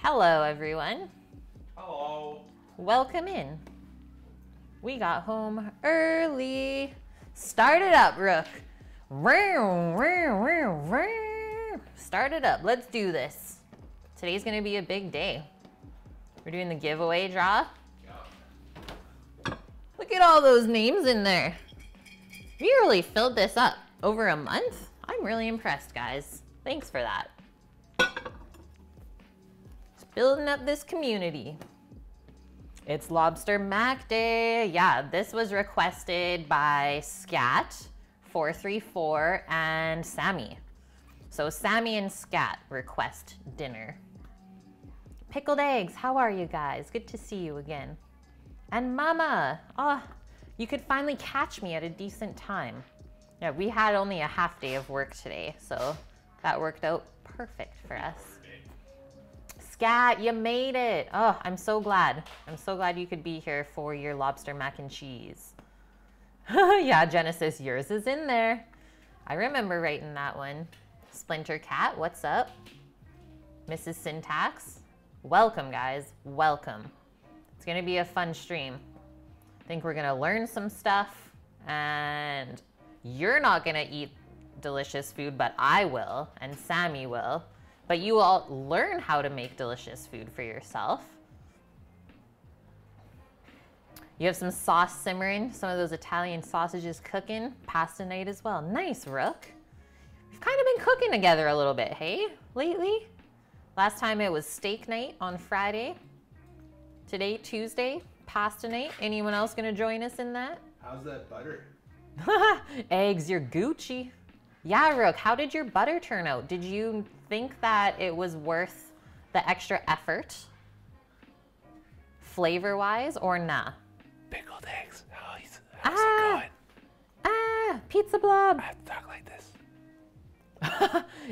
Hello, everyone. Hello. Welcome in. We got home early. Start it up, Rook. Start it up. Let's do this. Today's gonna be a big day. We're doing the giveaway draw. Look at all those names in there. We really filled this up over a month. I'm really impressed, guys. Thanks for that. Building up this community. It's Lobster Mac Day. Yeah, this was requested by Scat434 and Sammy. So Sammy and Scat request dinner. Pickled eggs, how are you guys? Good to see you again. And Mama, oh, you could finally catch me at a decent time. Yeah, we had only a half day of work today, so that worked out perfect for us. Scat, you made it. Oh, I'm so glad. I'm so glad you could be here for your lobster mac and cheese. Yeah, Genesis, yours is in there. I remember writing that one. Splinter Cat, what's up? Mrs. Syntax, welcome guys, welcome. It's gonna be a fun stream. I think we're gonna learn some stuff, and you're not gonna eat delicious food, but I will, and Sammy will. But you all learn how to make delicious food for yourself. You have some sauce simmering, some of those Italian sausages cooking, pasta night as well. Nice, Rook. We've kind of been cooking together a little bit, hey, lately? Last time it was steak night on Friday. Today, Tuesday, pasta night. Anyone else gonna join us in that? How's that butter? Eggs, you're Gucci. Yeah, Rook, how did your butter turn out? Did you think that it was worth the extra effort? Flavor-wise or nah? Pickled eggs. How's it going? Pizza blob. I have to talk like this.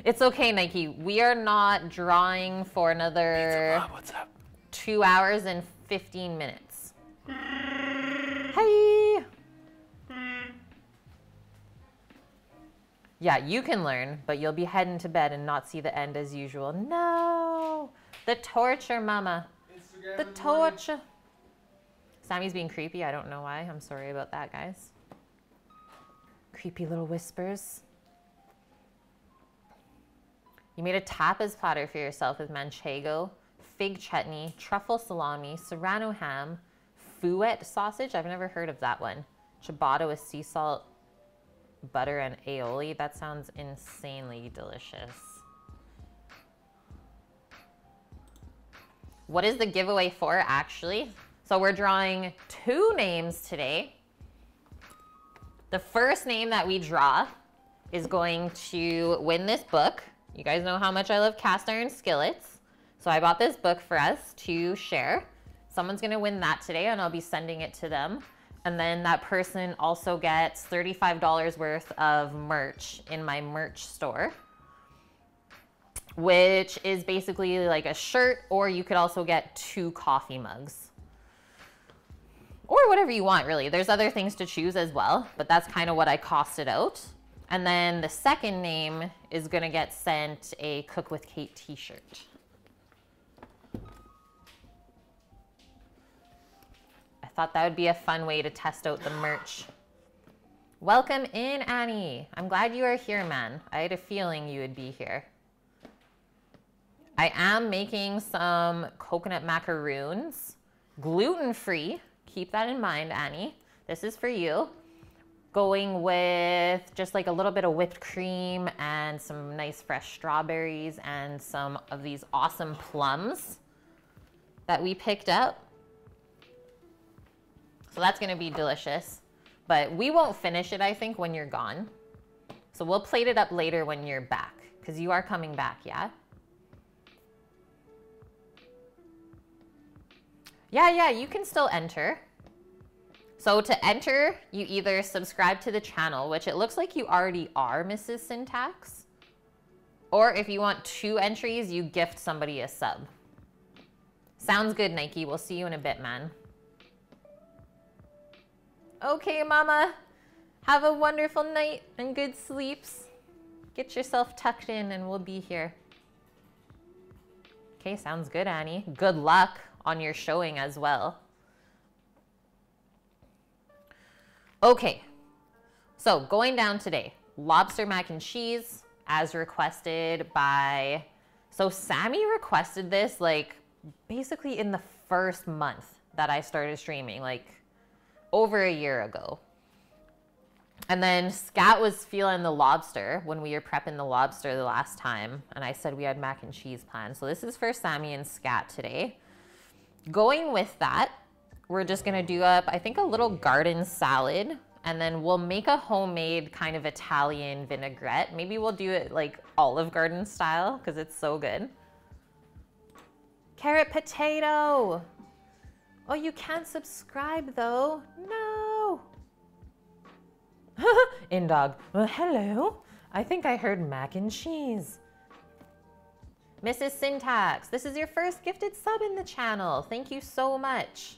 It's okay, Nike. We are not drawing for another Pizza blob, what's up? 2 hours and 15 minutes. Hey! Yeah, you can learn, but you'll be heading to bed and not see the end as usual. No! The torture, mama. Instagram The torture. Sammy's being creepy. I don't know why. I'm sorry about that, guys. Creepy little whispers. You made a tapas platter for yourself with manchego, fig chutney, truffle salami, serrano ham, fouette sausage. I've never heard of that one. Ciabatta with sea salt, butter, and aioli. That sounds insanely delicious. What is the giveaway for, actually? So we're drawing 2 names today. The first name that we draw is going to win this book. You guys know how much I love cast iron skillets. So I bought this book for us to share. Someone's gonna win that today and I'll be sending it to them. And then that person also gets $35 worth of merch in my merch store, which is basically like a shirt, or you could also get 2 coffee mugs. Or whatever you want, really. There's other things to choose as well, but that's kind of what I costed out. And then the second name is gonna get sent a Cook with Kate t-shirt. I thought that would be a fun way to test out the merch. Welcome in, Annie. I'm glad you are here, man. I had a feeling you would be here. I am making some coconut macaroons, gluten-free. Keep that in mind, Annie. This is for you. Going with just like a little bit of whipped cream and some nice fresh strawberries and some of these awesome plums that we picked up. So that's gonna be delicious, but we won't finish it, I think, when you're gone. So we'll plate it up later when you're back, because you are coming back, yeah? Yeah, you can still enter. So to enter, you either subscribe to the channel, which it looks like you already are, Mrs. Syntax. Or if you want 2 entries, you gift somebody a sub. Sounds good, Nike. We'll see you in a bit, man. Okay, mama. Have a wonderful night and good sleeps. Get yourself tucked in and we'll be here. Okay, sounds good, Annie. Good luck on your showing as well. Okay, so going down today, lobster mac and cheese as requested by, so Sammy requested this like basically in the first month that I started streaming, like over a year ago. And then Scat was feeling the lobster when we were prepping the lobster the last time, and I said we had mac and cheese planned. So this is for Sammy and Scat today. Going with that, we're just gonna do up, I think, a little garden salad, and then we'll make a homemade kind of Italian vinaigrette. Maybe we'll do it like Olive Garden style, because it's so good. Carrot potato. Oh, you can't subscribe though. No. Indog. Well, hello. I think I heard mac and cheese. Mrs. Syntax, this is your first gifted sub in the channel. Thank you so much.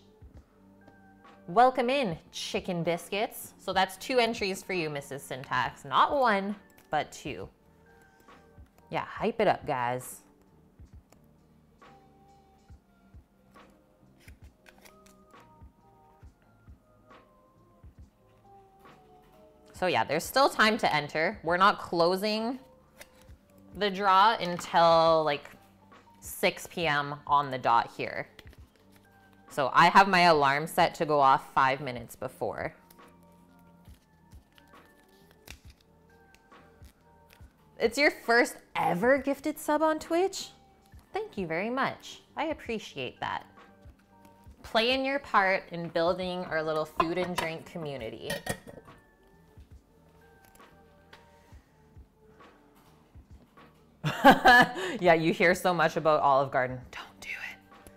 Welcome in, chicken biscuits. So that's 2 entries for you, Mrs. Syntax. Not 1, but 2. Yeah, hype it up, guys. So yeah, there's still time to enter. We're not closing the draw until like 6 p.m. on the dot here. So I have my alarm set to go off 5 minutes before. It's your first ever gifted sub on Twitch? Thank you very much. I appreciate that. Playing your part in building our little food and drink community. Yeah, you hear so much about Olive Garden. Don't do it.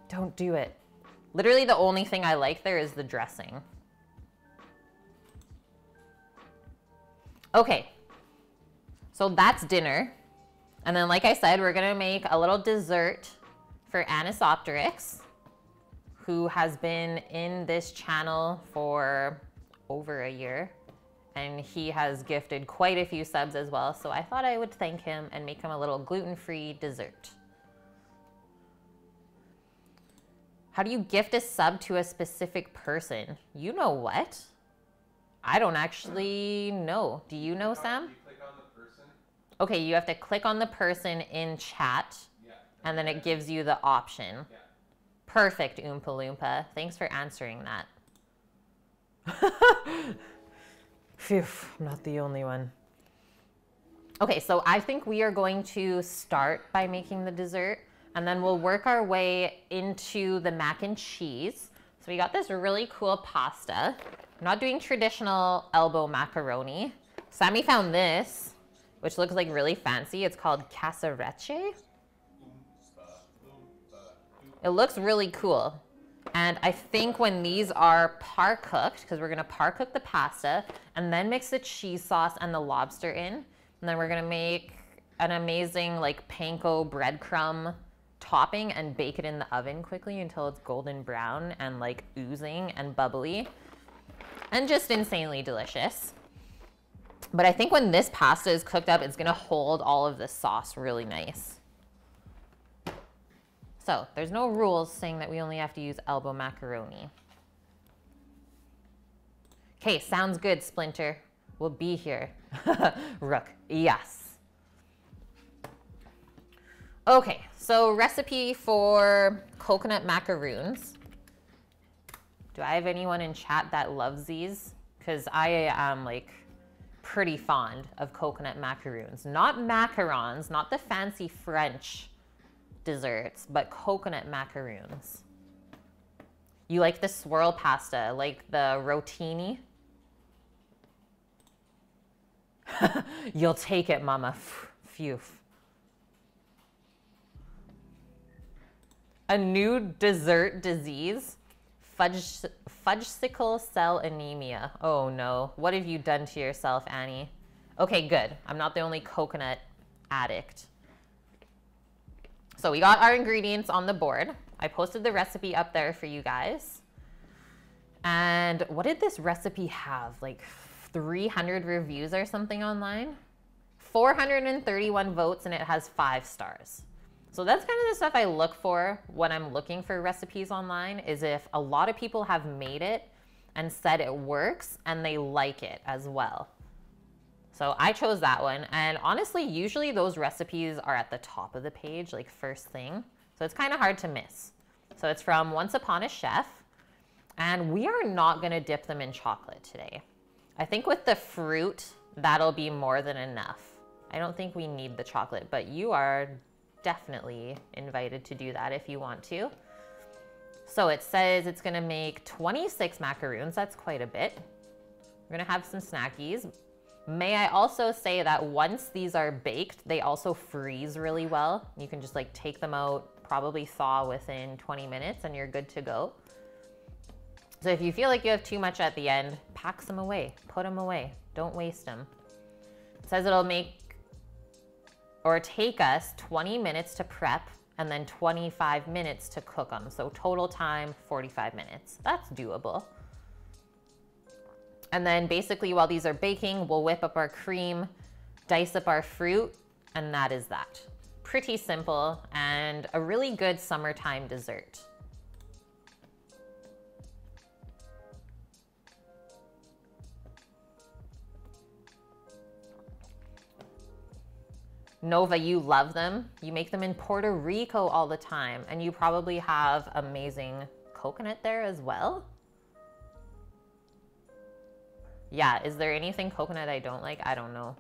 Don't do it. Literally the only thing I like there is the dressing. Okay, so that's dinner. And then like I said, we're gonna make a little dessert for Anisopteryx, who has been in this channel for over a year. And he has gifted quite a few subs as well. So I thought I would thank him and make him a little gluten-free dessert. How do you gift a sub to a specific person? You know what? I don't actually know. Do you know, Sam? You click on the person. Okay, you have to click on the person in chat, Yeah. and then it gives you the option. Yeah. Perfect, Oompa Loompa. Thanks for answering that. Phew, I'm not the only one. Okay, so I think we are going to start by making the dessert, and then we'll work our way into the mac and cheese. So we got this really cool pasta. I'm not doing traditional elbow macaroni. Sammy found this, which looks like really fancy. It's called casarecce. It looks really cool. And I think when these are par cooked, because we're gonna par cook the pasta and then mix the cheese sauce and the lobster in, and then we're gonna make an amazing like panko breadcrumb topping and bake it in the oven quickly until it's golden brown and like oozing and bubbly and just insanely delicious. But I think when this pasta is cooked up, it's gonna hold all of the sauce really nice. So there's no rules saying that we only have to use elbow macaroni. Okay, sounds good, Splinter. We'll be here. Rook, yes. Okay, so recipe for coconut macaroons. Do I have anyone in chat that loves these? Because I am like pretty fond of coconut macaroons. Not macarons, not the fancy French desserts, but coconut macaroons. You like the swirl pasta, like the rotini? You'll take it, mama. Phew. A new dessert disease, fudge sickle cell anemia. Oh no, what have you done to yourself, Annie? Okay, good. I'm not the only coconut addict. So we got our ingredients on the board. I posted the recipe up there for you guys. And what did this recipe have? Like 300 reviews or something online? 431 votes, and it has 5 stars. So that's kind of the stuff I look for when I'm looking for recipes online, is if a lot of people have made it and said it works and they like it as well. So I chose that one. And honestly, usually those recipes are at the top of the page, like first thing. So it's kind of hard to miss. So it's from Once Upon a Chef. And we are not going to dip them in chocolate today. I think with the fruit, that'll be more than enough. I don't think we need the chocolate, but you are definitely invited to do that if you want to. So it says it's going to make 26 macaroons. That's quite a bit. We're going to have some snackies. May I also say that once these are baked, they also freeze really well. You can just like take them out, probably thaw within 20 minutes, and you're good to go. So if you feel like you have too much at the end, pack some away, put them away. Don't waste them. It says it'll make or take us 20 minutes to prep and then 25 minutes to cook them. So total time, 45 minutes. That's doable. And then basically while these are baking, we'll whip up our cream, dice up our fruit, and that is that. Pretty simple and a really good summertime dessert. Nova, you love them. You make them in Puerto Rico all the time, and you probably have amazing coconut there as well. Yeah, is there anything coconut I don't like? I don't know.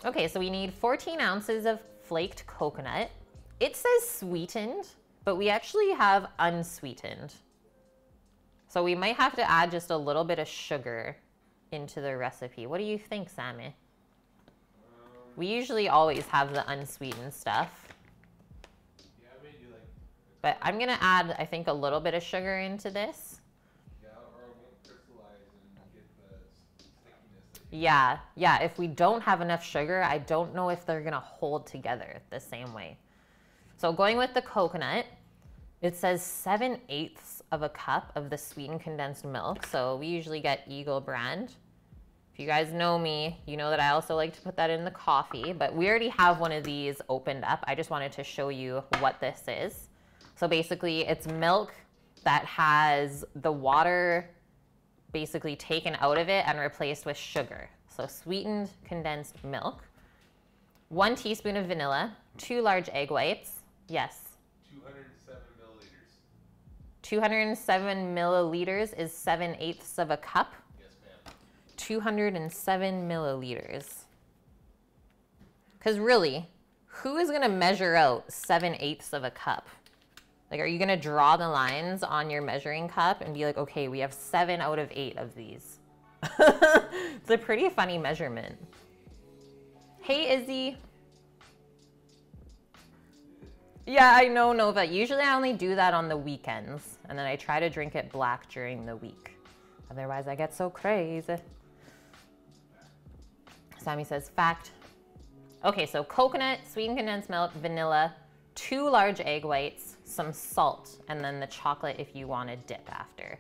Okay, so we need 14 ounces of flaked coconut. It says sweetened, but we actually have unsweetened. So we might have to add just a little bit of sugar into the recipe. What do you think, Sammy? We usually always have the unsweetened stuff. Yeah, I made you like. But I'm gonna add, I think, a little bit of sugar into this. Yeah, or it won't crystallize and get the stickiness that you Yeah, if we don't have enough sugar, I don't know if they're gonna hold together the same way. So going with the coconut, it says 7/8 of a cup of the sweetened condensed milk. So we usually get Eagle brand. If you guys know me, you know that I also like to put that in the coffee, but we already have one of these opened up. I just wanted to show you what this is. So basically it's milk that has the water basically taken out of it and replaced with sugar. So sweetened condensed milk, 1 teaspoon of vanilla, 2 large egg whites. Yes. 207 milliliters. 207 milliliters is 7/8 of a cup. Yes, ma'am. 207 milliliters. Because really, who is going to measure out 7/8 of a cup? Like, are you going to draw the lines on your measuring cup and be like, okay, we have 7 out of 8 of these? It's a pretty funny measurement. Hey, Izzy. Yeah, I know, Nova. Usually I only do that on the weekends, and then I try to drink it black during the week. Otherwise, I get so crazy. Sammy says, fact. Okay, so coconut, sweetened condensed milk, vanilla, 2 large egg whites, some salt, and then the chocolate if you want to dip after.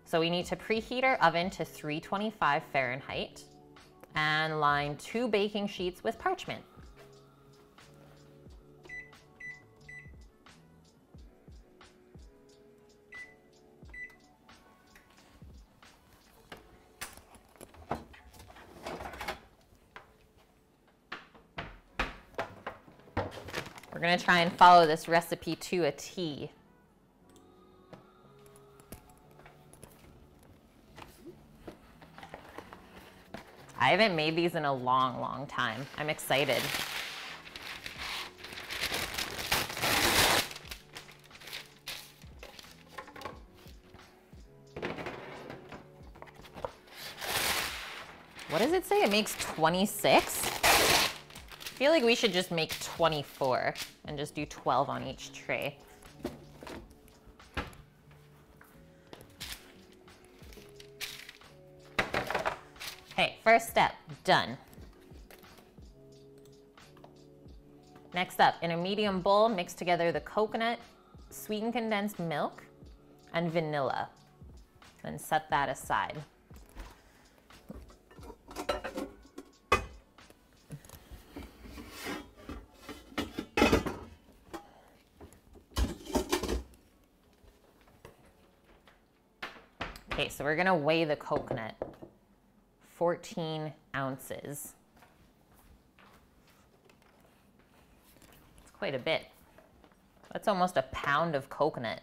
So we need to preheat our oven to 325 Fahrenheit and line 2 baking sheets with parchment. We're gonna try and follow this recipe to a T. I haven't made these in a long, long time. I'm excited. What does it say? It makes 26? I feel like we should just make 24 and just do 12 on each tray. Okay, first step, done. Next up, in a medium bowl, mix together the coconut, sweetened condensed milk, and vanilla. And set that aside. Okay, so we're gonna weigh the coconut. 14 ounces. It's quite a bit. That's almost a pound of coconut.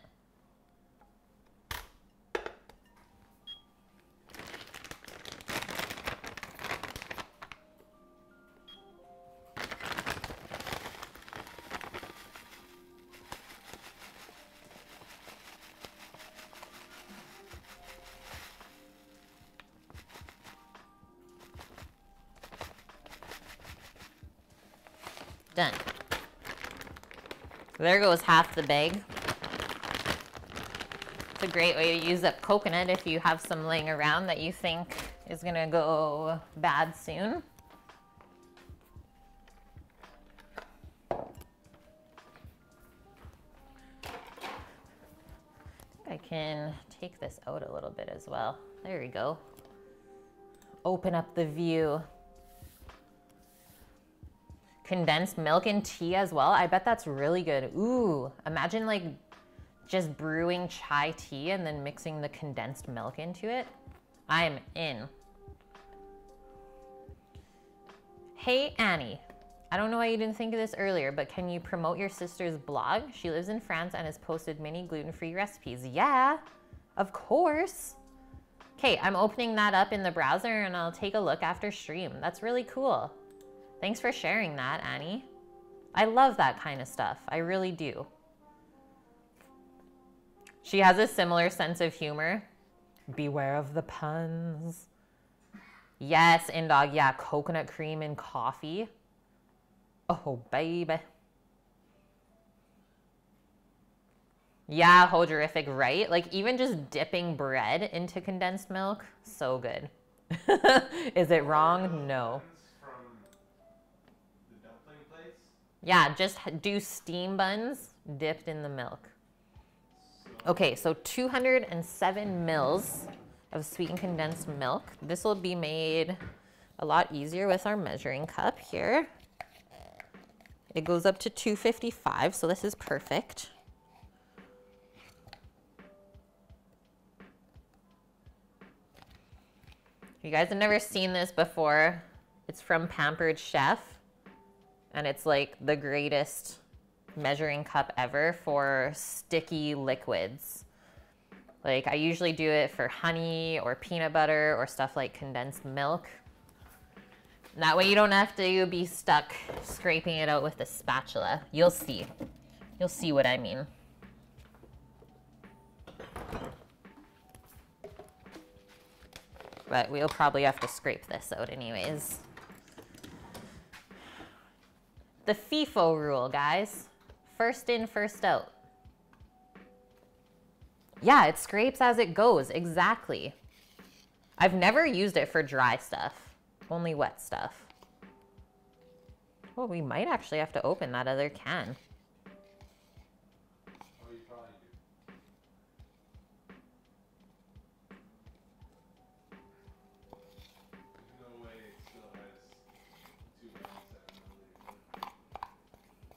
Done. There goes half the bag. It's a great way to use up coconut if you have some laying around that you think is gonna go bad soon. I can take this out a little bit as well. There we go. Open up the view. Condensed milk and tea as well. I bet that's really good. Ooh, imagine like just brewing chai tea and then mixing the condensed milk into it. I'm in. Hey, Annie. I don't know why you didn't think of this earlier, but can you promote your sister's blog? She lives in France and has posted many gluten-free recipes. Yeah, of course. Okay, I'm opening that up in the browser and I'll take a look after stream. That's really cool. Thanks for sharing that, Annie. I love that kind of stuff. I really do. She has a similar sense of humor. Beware of the puns. Yes, Indog. Yeah, coconut cream and coffee. Oh, baby. Yeah, Hoderific, right? Like even just dipping bread into condensed milk, so good. Is it wrong? No. From the dumpling place. Yeah, just do steam buns dipped in the milk. Okay, so 207 mils of sweetened condensed milk. This will be made a lot easier with our measuring cup here. It goes up to 255, so this is perfect. If you guys have never seen this before, it's from Pampered Chef, and it's like the greatest measuring cup ever for sticky liquids. Like I usually do it for honey or peanut butter or stuff like condensed milk. And that way you don't have to be stuck scraping it out with a spatula. You'll see. You'll see what I mean. But we'll probably have to scrape this out anyways. The FIFO rule, guys. First in, first out. Yeah, it scrapes as it goes, exactly. I've never used it for dry stuff, only wet stuff. Well, we might actually have to open that other can. Oh, you probably do. There's no way it still has 207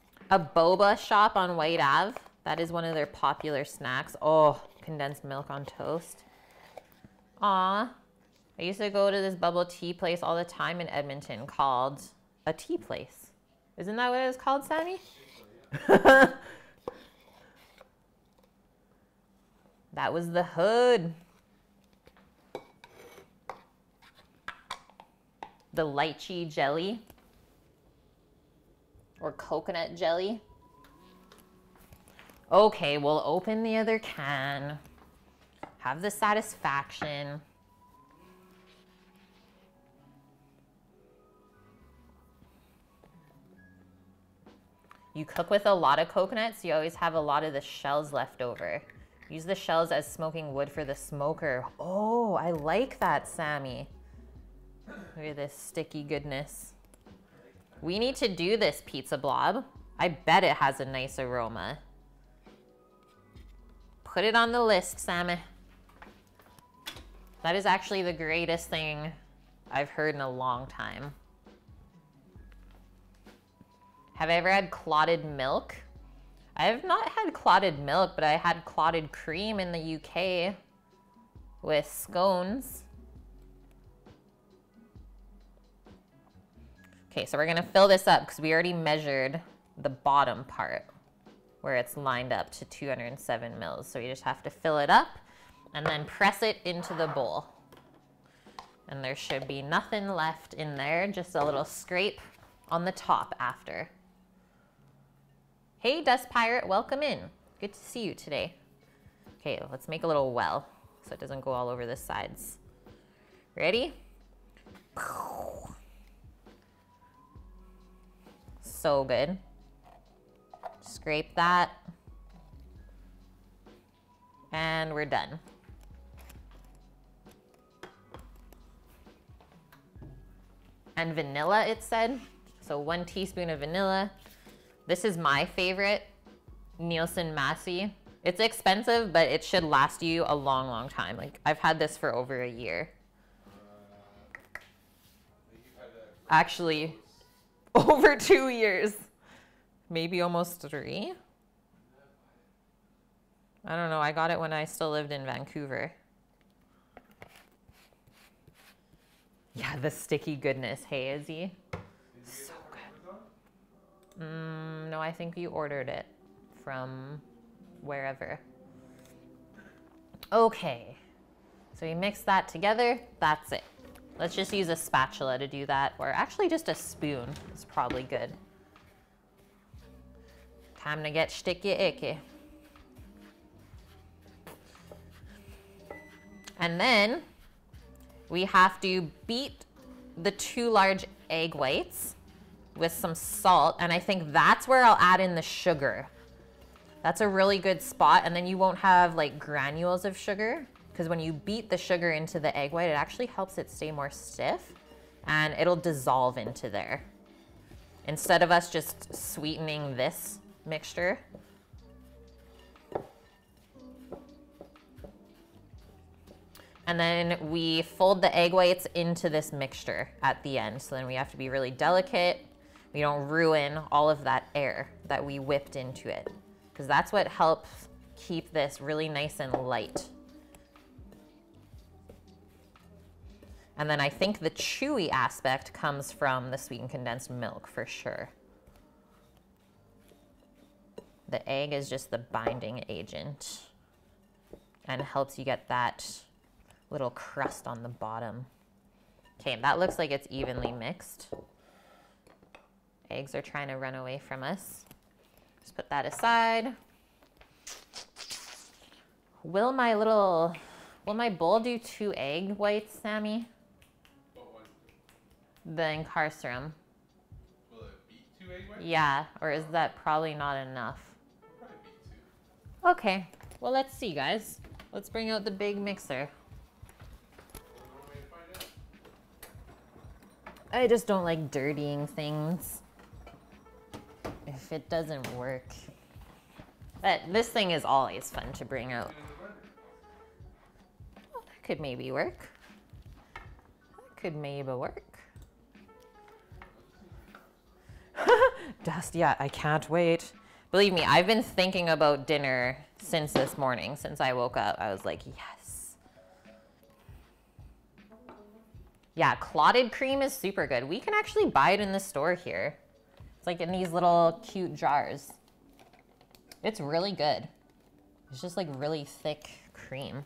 milliliters. A boba shop on White Ave. That is one of their popular snacks. Oh, condensed milk on toast. Aw. I used to go to this bubble tea place all the time in Edmonton called A Tea Place. Isn't that what it was called, Sammy? That was the hood. The lychee jelly. Or coconut jelly. Okay, we'll open the other can. Have the satisfaction. You cook with a lot of coconuts, you always have a lot of the shells left over. Use the shells as smoking wood for the smoker. Oh, I like that, Sammy. Look at this sticky goodness. We need to do this, Pizza Blob. I bet it has a nice aroma. Put it on the list, Sammy. That is actually the greatest thing I've heard in a long time. Have I ever had clotted milk? I have not had clotted milk, but I had clotted cream in the UK with scones. Okay, so we're gonna fill this up because we already measured the bottom part where it's lined up to 207 mils. So you just have to fill it up and then press it into the bowl. And there should be nothing left in there, just a little scrape on the top after. Hey, Dust Pirate, welcome in. Good to see you today. Okay, let's make a little well so it doesn't go all over the sides. Ready? So good. Scrape that. And we're done. And vanilla, it said. So 1 teaspoon of vanilla. This is my favorite, Nielsen Massey. It's expensive, but it should last you a long, long time. Like, I've had this for over a year. Actually, over 2 years. Maybe almost 3. I don't know. I got it when I still lived in Vancouver. Yeah, the sticky goodness. Hey, Izzy. So good. No, I think you ordered it from wherever. Okay. So you mix that together. That's it. Let's just use a spatula to do that, or actually just a spoon is probably good. Time to get sticky icky. And then we have to beat the 2 large egg whites with some salt, and I think that's where I'll add in the sugar. That's a really good spot, and then you won't have like granules of sugar, because when you beat the sugar into the egg white, it actually helps it stay more stiff, and it'll dissolve into there. Instead of us just sweetening this mixture. And then we fold the egg whites into this mixture at the end. So then we have to be really delicate. We don't ruin all of that air that we whipped into it, because that's what helps keep this really nice and light. And then I think the chewy aspect comes from the sweetened condensed milk for sure. The egg is just the binding agent and helps you get that little crust on the bottom. Okay, that looks like it's evenly mixed. Eggs are trying to run away from us. Just put that aside. Will my bowl do 2 egg whites, Sammy? What one? The Incarcerum. Will it beat 2 egg whites? Yeah, or is that probably not enough? It'll probably beat 2. Okay, well, let's see, guys. Let's bring out the big mixer. One way to find out? I just don't like dirtying things if it doesn't work. But this thing is always fun to bring out. Well, that could maybe work. That could maybe work. Dust, yeah, I can't wait. Believe me, I've been thinking about dinner since this morning, since I woke up. I was like, yes. Yeah, clotted cream is super good. We can actually buy it in the store here. It's like in these little cute jars. It's really good. It's just like really thick cream.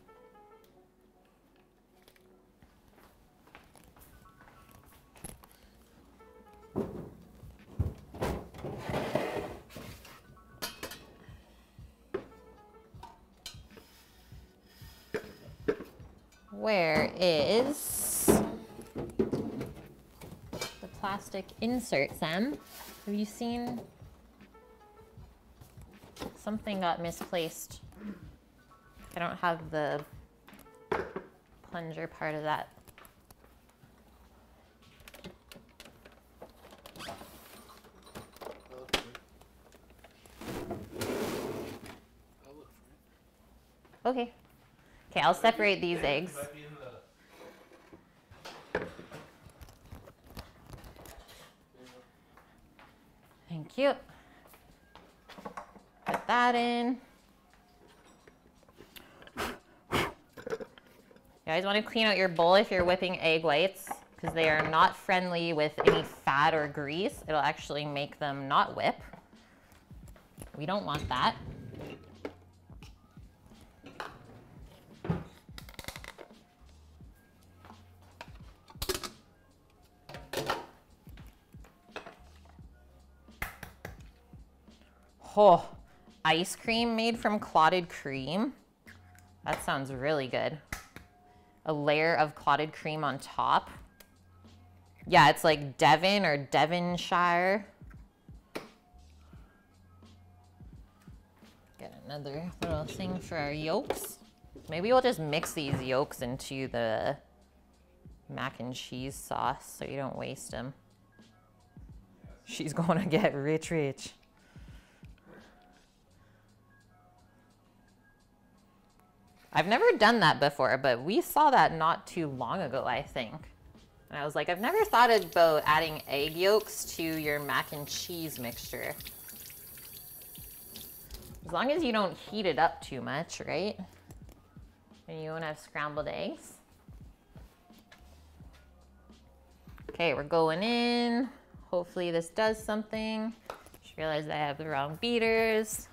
Where is the plastic insert, Sam? Have you seen? Something got misplaced. I don't have the plunger part of that. I'll look for it. Okay. Okay, I'll separate these eggs. Might be in the... Thank you. Put that in. You guys want to clean out your bowl if you're whipping egg whites, because they are not friendly with any fat or grease. It'll actually make them not whip. We don't want that. Oh, ice cream made from clotted cream. That sounds really good. A layer of clotted cream on top. Yeah, it's like Devon or Devonshire. Get another little thing for our yolks. Maybe we'll just mix these yolks into the mac and cheese sauce so you don't waste them. She's gonna get rich, rich. I've never done that before, but we saw that not too long ago, I think. And I was like, I've never thought about adding egg yolks to your mac and cheese mixture. As long as you don't heat it up too much, right? And you won't have scrambled eggs. Okay, we're going in. Hopefully this does something. Just realized I have the wrong beaters.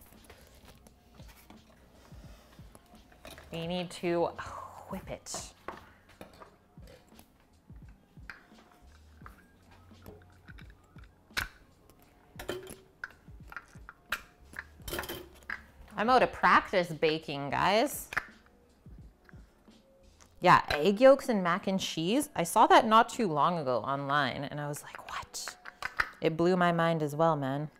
We need to whip it. I'm out of practice baking, guys. Yeah, egg yolks and mac and cheese. I saw that not too long ago online, and I was like, what? It blew my mind as well, man.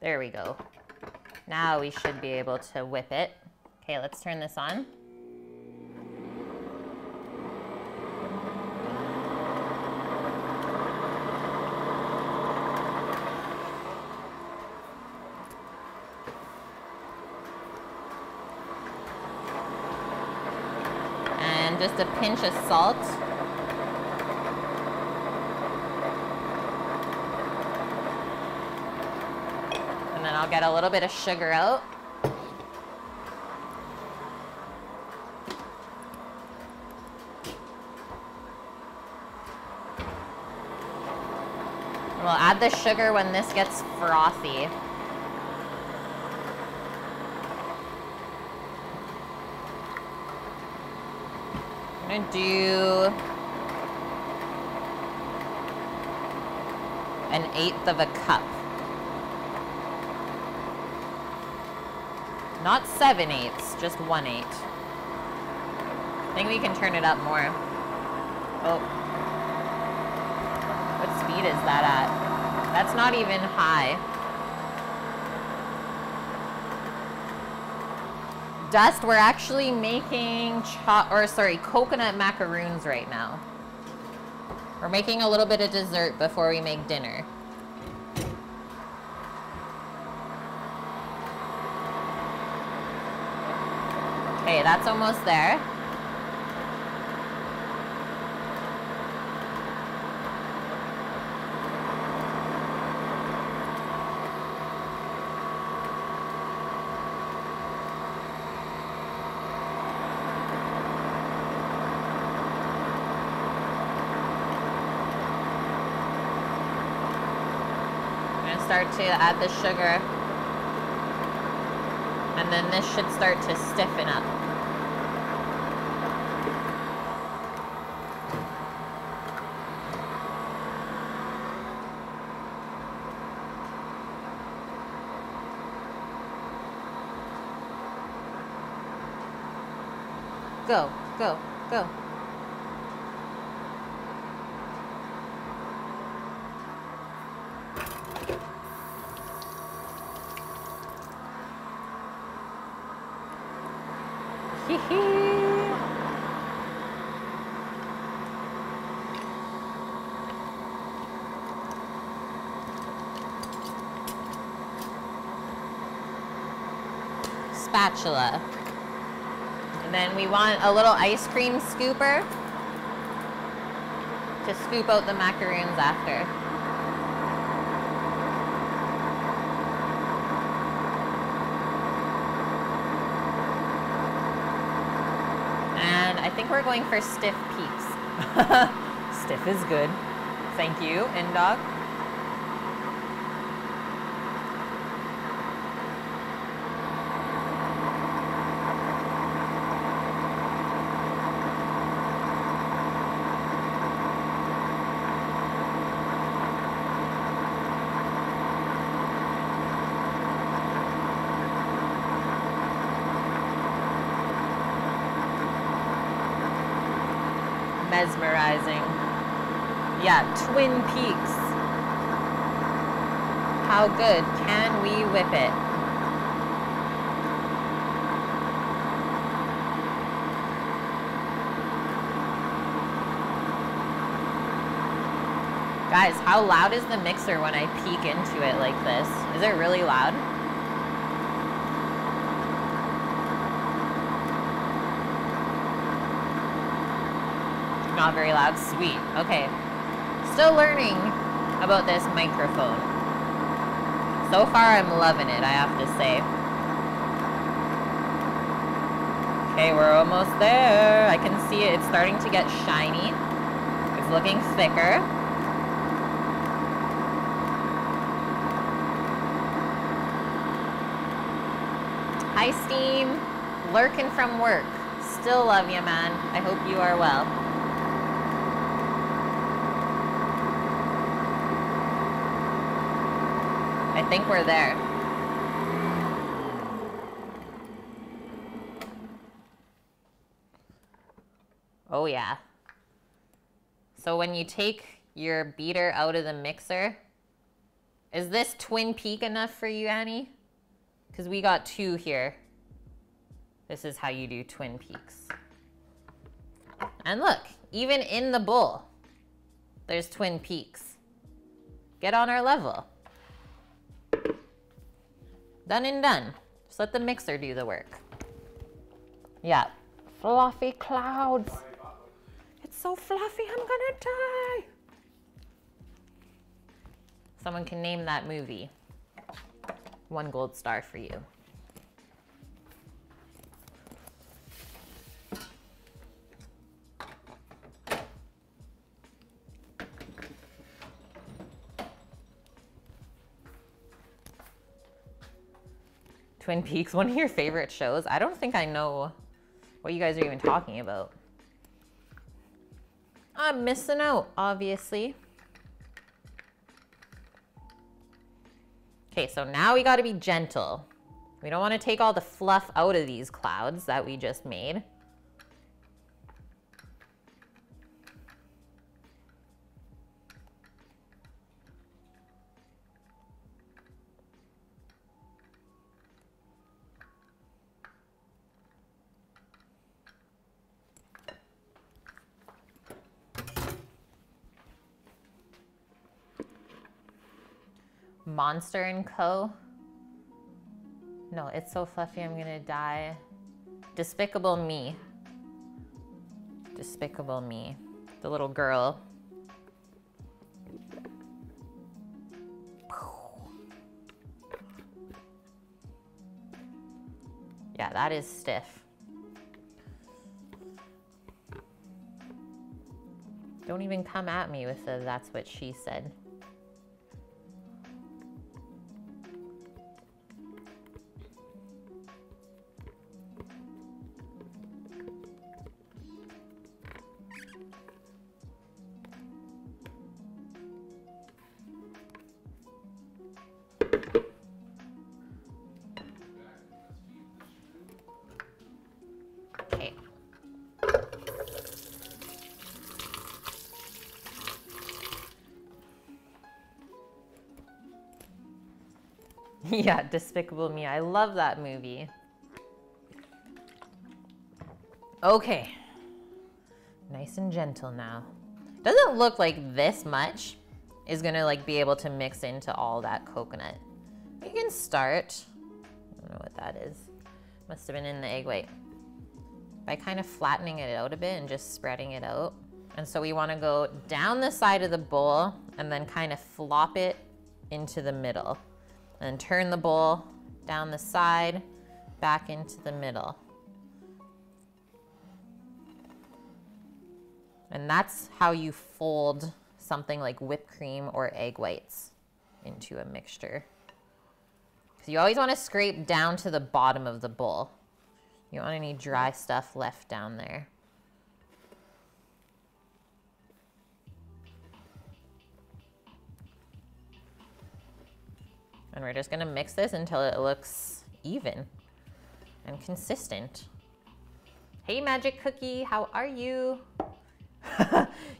There we go. Now we should be able to whip it. Okay, let's turn this on. And just a pinch of salt. And then I'll get a little bit of sugar out. And we'll add the sugar when this gets frothy. I'm gonna do 1/8 of a cup. Not 7/8, just 1/8. I think we can turn it up more. Oh. What speed is that at? That's not even high. Dust, we're actually making coconut macaroons right now. We're making a little bit of dessert before we make dinner. Okay, that's almost there. Start to add the sugar, and then this should start to stiffen up. Go, go, go. Spatula. And then we want a little ice cream scooper to scoop out the macaroons after. And I think we're going for stiff peaks. Stiff is good. Thank you, Indog. Mesmerizing. Yeah, Twin Peaks. How good can we whip it? Guys, how loud is the mixer when I peek into it like this? Is it really loud? Not very loud. Sweet. Okay. Still learning about this microphone. So far, I'm loving it, I have to say. Okay, we're almost there. I can see it. It's starting to get shiny. It's looking thicker. Hi, Steam. Lurking from work. Still love you, man. I hope you are well. I think we're there. Oh yeah. So when you take your beater out of the mixer, is this Twin Peak enough for you, Annie? Because we got 2 here. This is how you do Twin Peaks. And look, even in the bowl, there's Twin Peaks. Get on our level. Done and done. Just let the mixer do the work. Yeah. Fluffy clouds. It's so fluffy, I'm gonna die. Someone can name that movie. 1 gold star for you. Twin Peaks, one of your favorite shows? I don't think I know what you guys are even talking about. I'm missing out, obviously. Okay, so now we gotta be gentle. We don't wanna take all the fluff out of these clouds that we just made. Monster & Co. No, it's so fluffy, I'm gonna die. Despicable Me. Despicable Me. The little girl. Yeah, that is stiff. Don't even come at me with the "that's what she said." Okay. Yeah, Despicable Me. I love that movie. Okay. Nice and gentle now. Doesn't look like this much is gonna like be able to mix into all that coconut. You can start, I don't know what that is. Must have been in the egg white. By kind of flattening it out a bit and just spreading it out. And so we wanna go down the side of the bowl and then kind of flop it into the middle. And turn the bowl down the side, back into the middle. And that's how you fold something like whipped cream or egg whites into a mixture. So you always want to scrape down to the bottom of the bowl. You don't want any dry stuff left down there. And we're just gonna mix this until it looks even and consistent. Hey, Magic Cookie, how are you?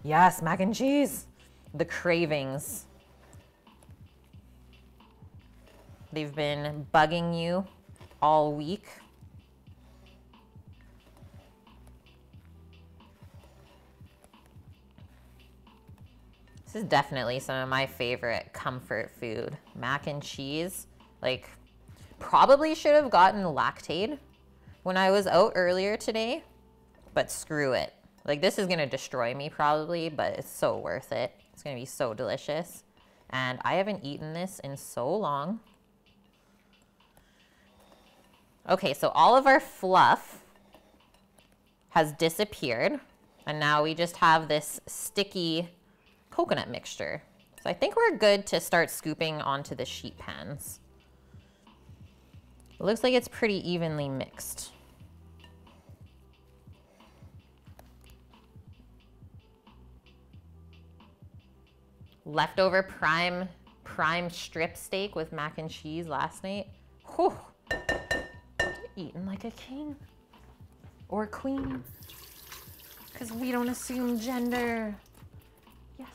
Yes, mac and cheese. The cravings. They've been bugging you all week. This is definitely some of my favorite comfort food. Mac and cheese. Like, probably should have gotten Lactaid when I was out earlier today, but screw it. Like, this is gonna destroy me probably, but it's so worth it. It's gonna be so delicious. And I haven't eaten this in so long. Okay, so all of our fluff has disappeared. And now we just have this sticky coconut mixture. So I think we're good to start scooping onto the sheet pans. It looks like it's pretty evenly mixed. Leftover prime prime strip steak with mac and cheese last night. Whew. Eating like a king or queen, because we don't assume gender. Yes.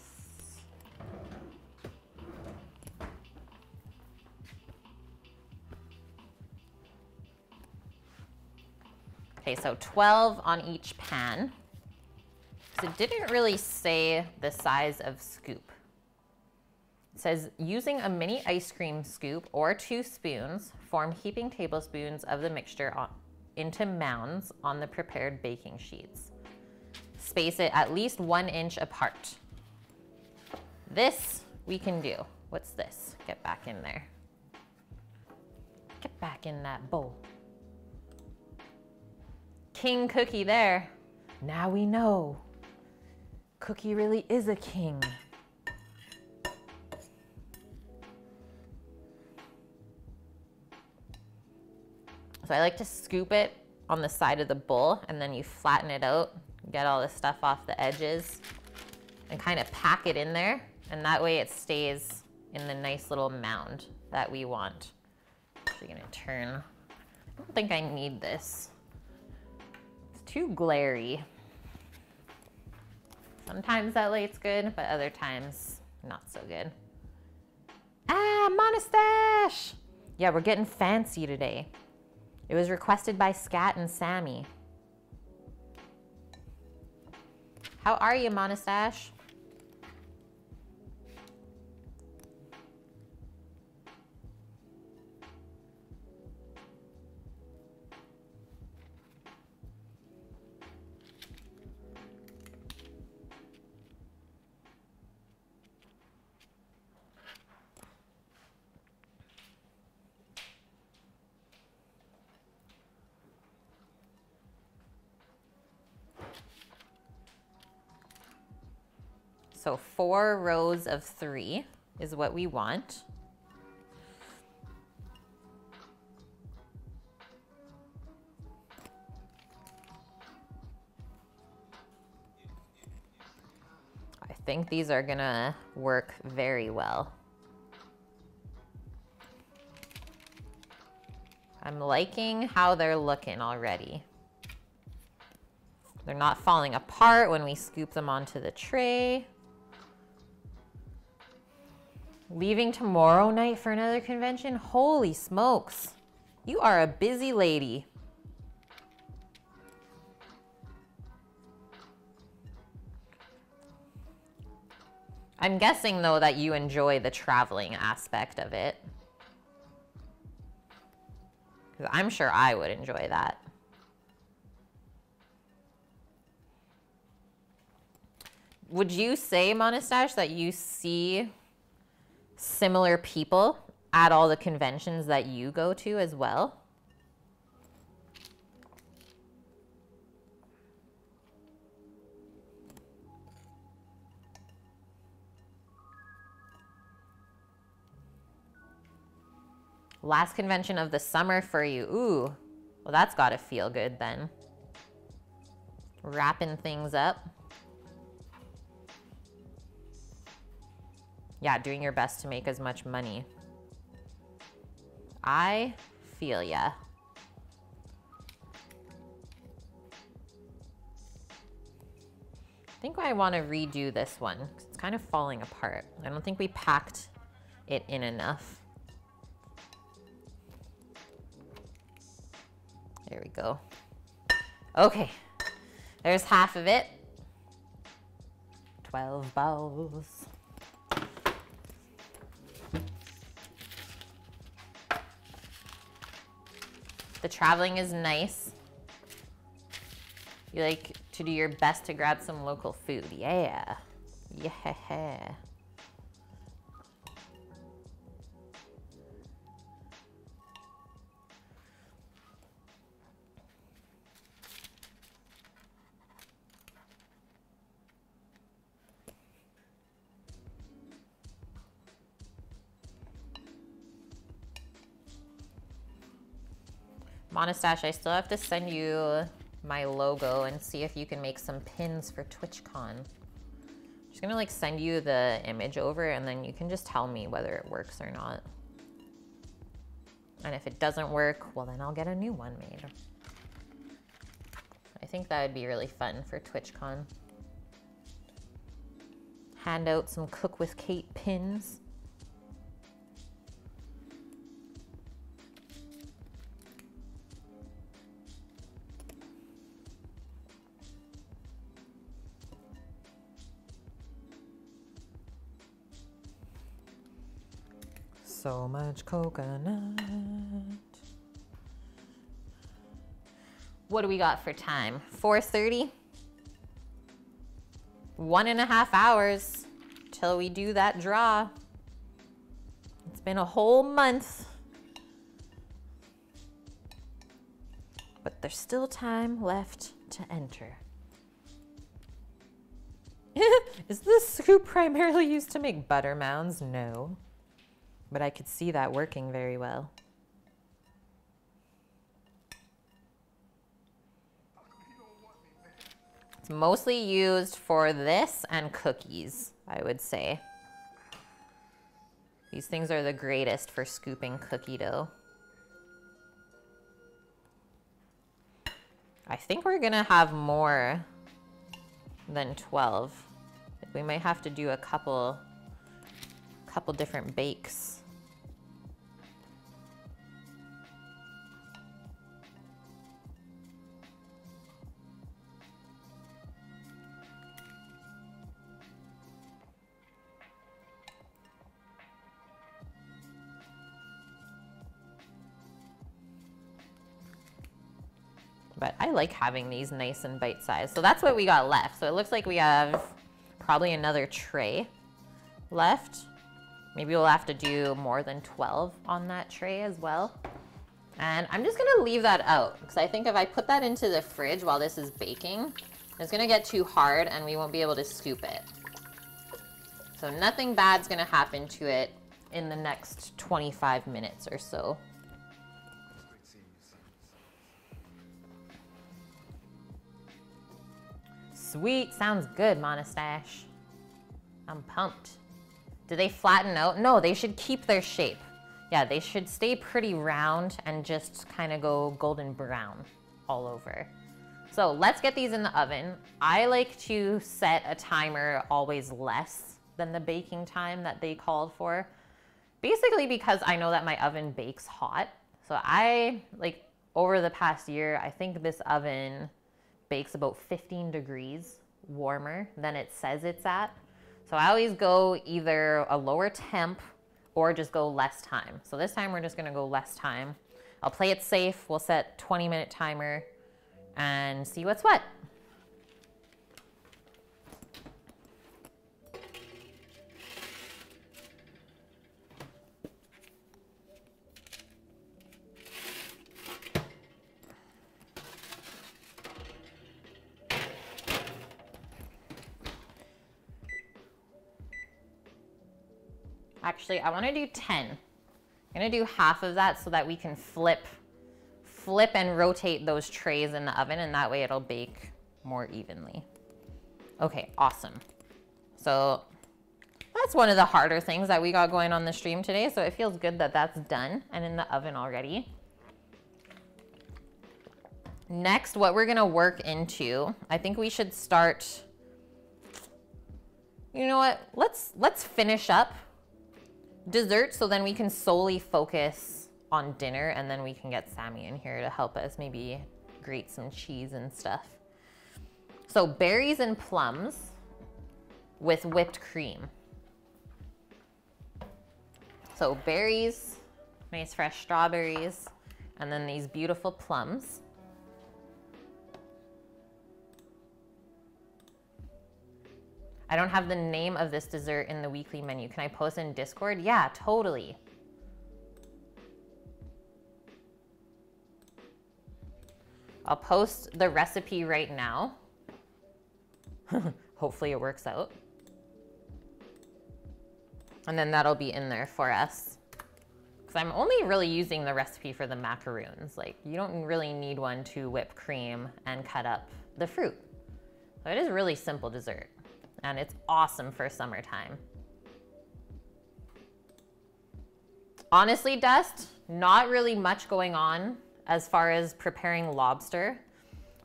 Okay, so 12 on each pan. So it didn't really say the size of scoop. It says, using a mini ice cream scoop or 2 spoons, form heaping tablespoons of the mixture into mounds on the prepared baking sheets. Space it at least 1 inch apart. This we can do. What's this? Get back in there. Get back in that bowl. King Cookie there. Now we know. Cookie really is a king. So I like to scoop it on the side of the bowl, and then you flatten it out, get all the stuff off the edges, and kind of pack it in there. And that way it stays in the nice little mound that we want. Actually gonna turn. I don't think I need this. It's too glary. Sometimes that light's good, but other times not so good. Ah, Monastache! Yeah, we're getting fancy today. It was requested by Scat and Sammy. How are you, Monastache? So 4 rows of 3 is what we want. I think these are gonna work very well. I'm liking how they're looking already. They're not falling apart when we scoop them onto the tray. Leaving tomorrow night for another convention? Holy smokes. You are a busy lady. I'm guessing though that you enjoy the traveling aspect of it. 'Cause I'm sure I would enjoy that. Would you say, Monastache, that you see similar people at all the conventions that you go to as well? Last convention of the summer for you. Ooh, well, that's got to feel good then. Wrapping things up. Yeah, doing your best to make as much money. I feel ya. I think I want to redo this one, 'cause it's kind of falling apart. I don't think we packed it in enough. There we go. Okay, there's half of it. 12 balls. The traveling is nice. You like to do your best to grab some local food. Yeah. Yeah. Monastache, I still have to send you my logo and see if you can make some pins for TwitchCon. Just gonna like send you the image over and then you can just tell me whether it works or not. And if it doesn't work, well then I'll get a new one made. I think that would be really fun for TwitchCon. Hand out some Cook with Kate pins. So much coconut. What do we got for time? 4:30? 1.5 hours till we do that draw. It's been a whole month. But there's still time left to enter. Is this scoop primarily used to make butter mounds? No. But I could see that working very well. It's mostly used for this and cookies, I would say. These things are the greatest for scooping cookie dough. I think we're gonna have more than 12. We might have to do a couple different bakes. But I like having these nice and bite-sized. So that's what we got left. So it looks like we have probably another tray left. Maybe we'll have to do more than 12 on that tray as well. And I'm just gonna leave that out because I think if I put that into the fridge while this is baking, it's gonna get too hard and we won't be able to scoop it. So nothing bad's gonna happen to it in the next 25 minutes or so. Sweet, sounds good, Monastache. I'm pumped. Do they flatten out? No, they should keep their shape. Yeah, they should stay pretty round and just kind of go golden brown all over. So let's get these in the oven. I like to set a timer always less than the baking time that they called for. Basically because I know that my oven bakes hot. So over the past year, I think this oven bakes about 15 degrees warmer than it says it's at. So I always go either a lower temp or just go less time. So this time we're just gonna go less time. I'll play it safe. We'll set 20-minute timer and see what's what. Actually, I want to do 10. I'm going to do half of that so that we can flip and rotate those trays in the oven, and that way it'll bake more evenly. Okay, awesome. So that's one of the harder things that we got going on the stream today, so it feels good that that's done and in the oven already. Next, what we're going to work into, I think we should start, you know what, let's finish up dessert so then we can solely focus on dinner, and then we can get Sammy in here to help us maybe grate some cheese and stuff. So berries and plums with whipped cream. So berries, nice fresh strawberries, and then these beautiful plums. I don't have the name of this dessert in the weekly menu. Can I post in Discord? Yeah, totally. I'll post the recipe right now. Hopefully it works out. And then that'll be in there for us. Because I'm only really using the recipe for the macaroons. Like, you don't really need one to whip cream and cut up the fruit. So it is a really simple dessert. and it's awesome for summertime. Honestly, Dust, not really much going on as far as preparing lobster.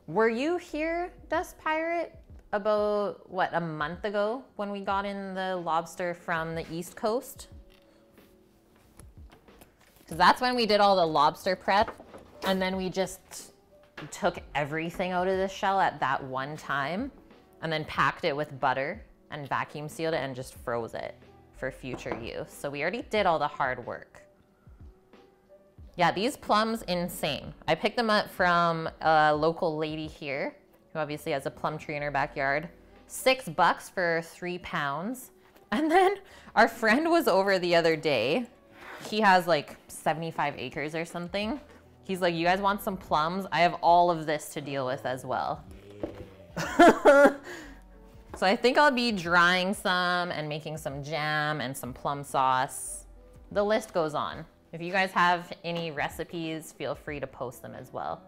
Were you here, Dust Pirate, about, what, a month ago when we got in the lobster from the East Coast? Because that's when we did all the lobster prep, and then we just took everything out of the shell at that one time, and then packed it with butter and vacuum sealed it and just froze it for future use. So we already did all the hard work. Yeah, these plums, insane. I picked them up from a local lady here who obviously has a plum tree in her backyard. $6 for 3 pounds. And then our friend was over the other day. He has like 75 acres or something. He's like, you guys want some plums? I have all of this to deal with as well. So I think I'll be drying some and making some jam and some plum sauce. The list goes on. If you guys have any recipes, feel free to post them as well.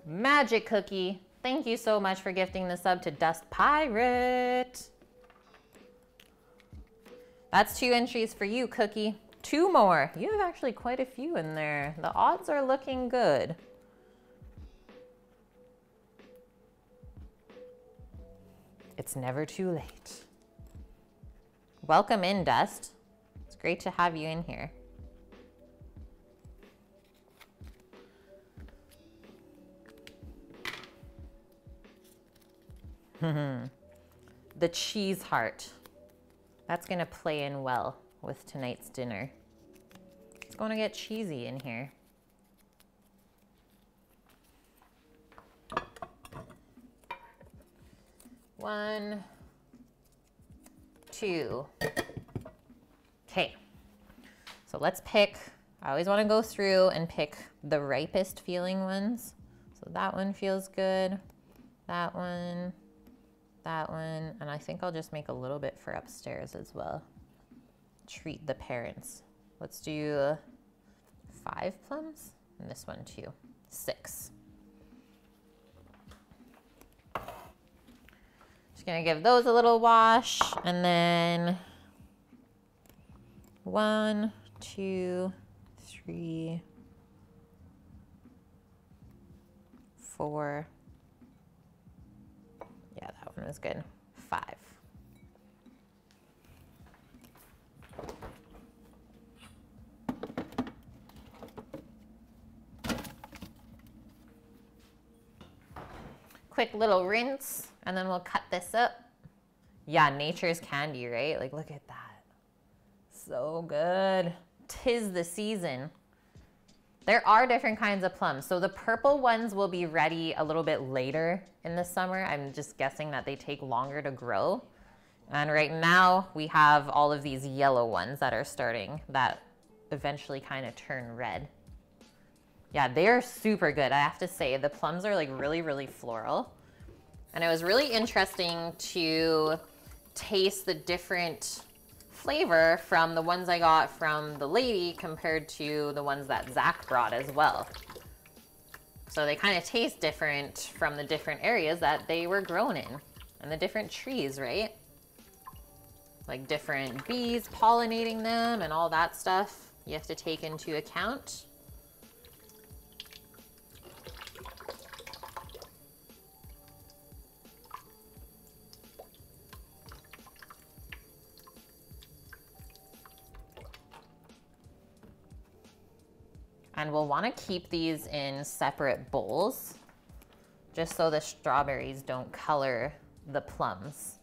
Magic Cookie, thank you so much for gifting the sub to Dust Pirate. That's 2 entries for you, Cookie. 2 more. You have actually quite a few in there. The odds are looking good. It's never too late. Welcome in, Dust. It's great to have you in here. The cheese heart. That's gonna play in well with tonight's dinner. It's gonna get cheesy in here. One, 2. Okay, so let's pick, I always wanna go through and pick the ripest feeling ones. So that one feels good, that one, and I think I'll just make a little bit for upstairs as well. Treat the parents. Let's do 5 plums, and this one too, 6. Just gonna give those a little wash, and then 1, 2, 3, 4. Yeah, that one was good. 5. Quick little rinse, and then we'll cut this up. Yeah, nature's candy, right? Like, look at that. So good. 'Tis the season. There are different kinds of plums. So the purple ones will be ready a little bit later in the summer. I'm just guessing that they take longer to grow. And right now we have all of these yellow ones that are starting that eventually kind of turn red. Yeah, they are super good. I have to say the plums are like really, really floral. And it was really interesting to taste the different flavor from the ones I got from the lady compared to the ones that Zach brought as well. So they kind of taste different from the different areas that they were grown in and the different trees, right? Like different bees pollinating them and all that stuff you have to take into account. And we'll want to keep these in separate bowls just so the strawberries don't color the plums.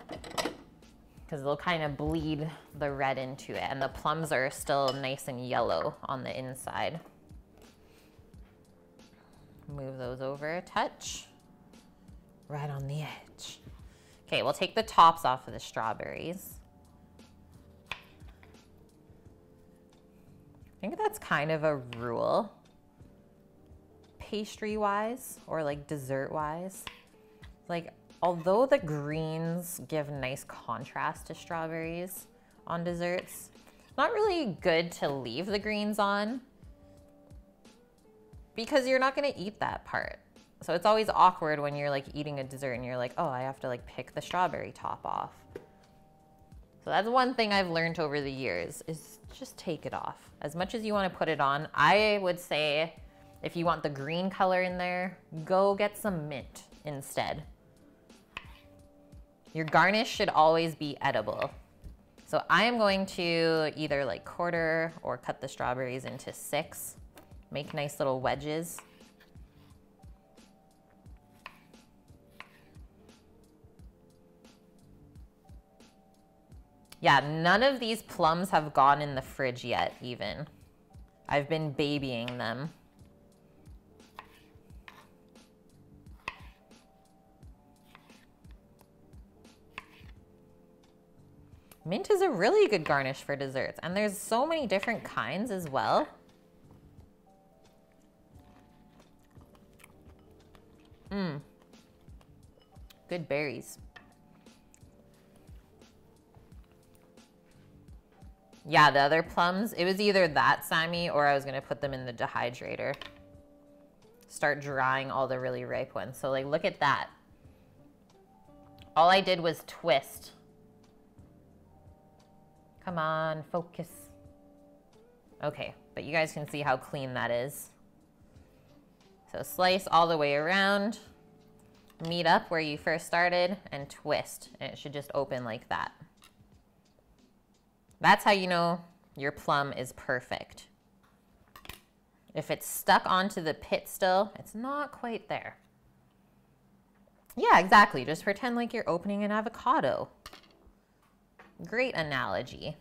Because they'll kind of bleed the red into it, and the plums are still nice and yellow on the inside. Move those over a touch, right on the edge. Okay, we'll take the tops off of the strawberries. I think that's kind of a rule, pastry-wise or like dessert-wise. Like, although the greens give nice contrast to strawberries on desserts, not really good to leave the greens on. because you're not gonna eat that part. So it's always awkward when you're like eating a dessert and you're like, oh, I have to like pick the strawberry top off. So that's one thing I've learned over the years is just take it off. As much as you want to put it on, I would say if you want the green color in there, go get some mint instead. Your garnish should always be edible. So I am going to either like quarter or cut the strawberries into 6, make nice little wedges. Yeah, none of these plums have gone in the fridge yet even. I've been babying them. Mint is a really good garnish for desserts, and there's so many different kinds as well. Good berries. Yeah, the other plums, it was either that, Sammy, or I was gonna put them in the dehydrator. Start drying all the really ripe ones. So like, look at that. All I did was twist. Come on, focus. Okay, but you guys can see how clean that is. So slice all the way around, meet up where you first started, and twist. And it should just open like that. That's how you know your plum is perfect. If it's stuck onto the pit still, it's not quite there. Yeah, exactly. Just pretend like you're opening an avocado. Great analogy.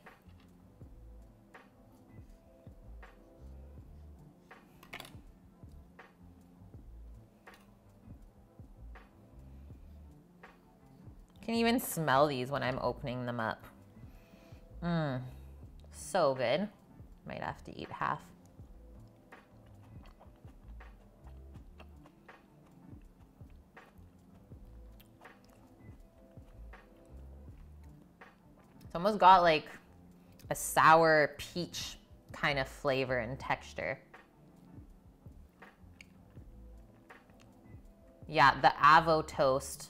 You can even smell these when I'm opening them up. So good. Might have to eat half. It's almost got like a sour peach kind of flavor and texture. Yeah, the Avo toast.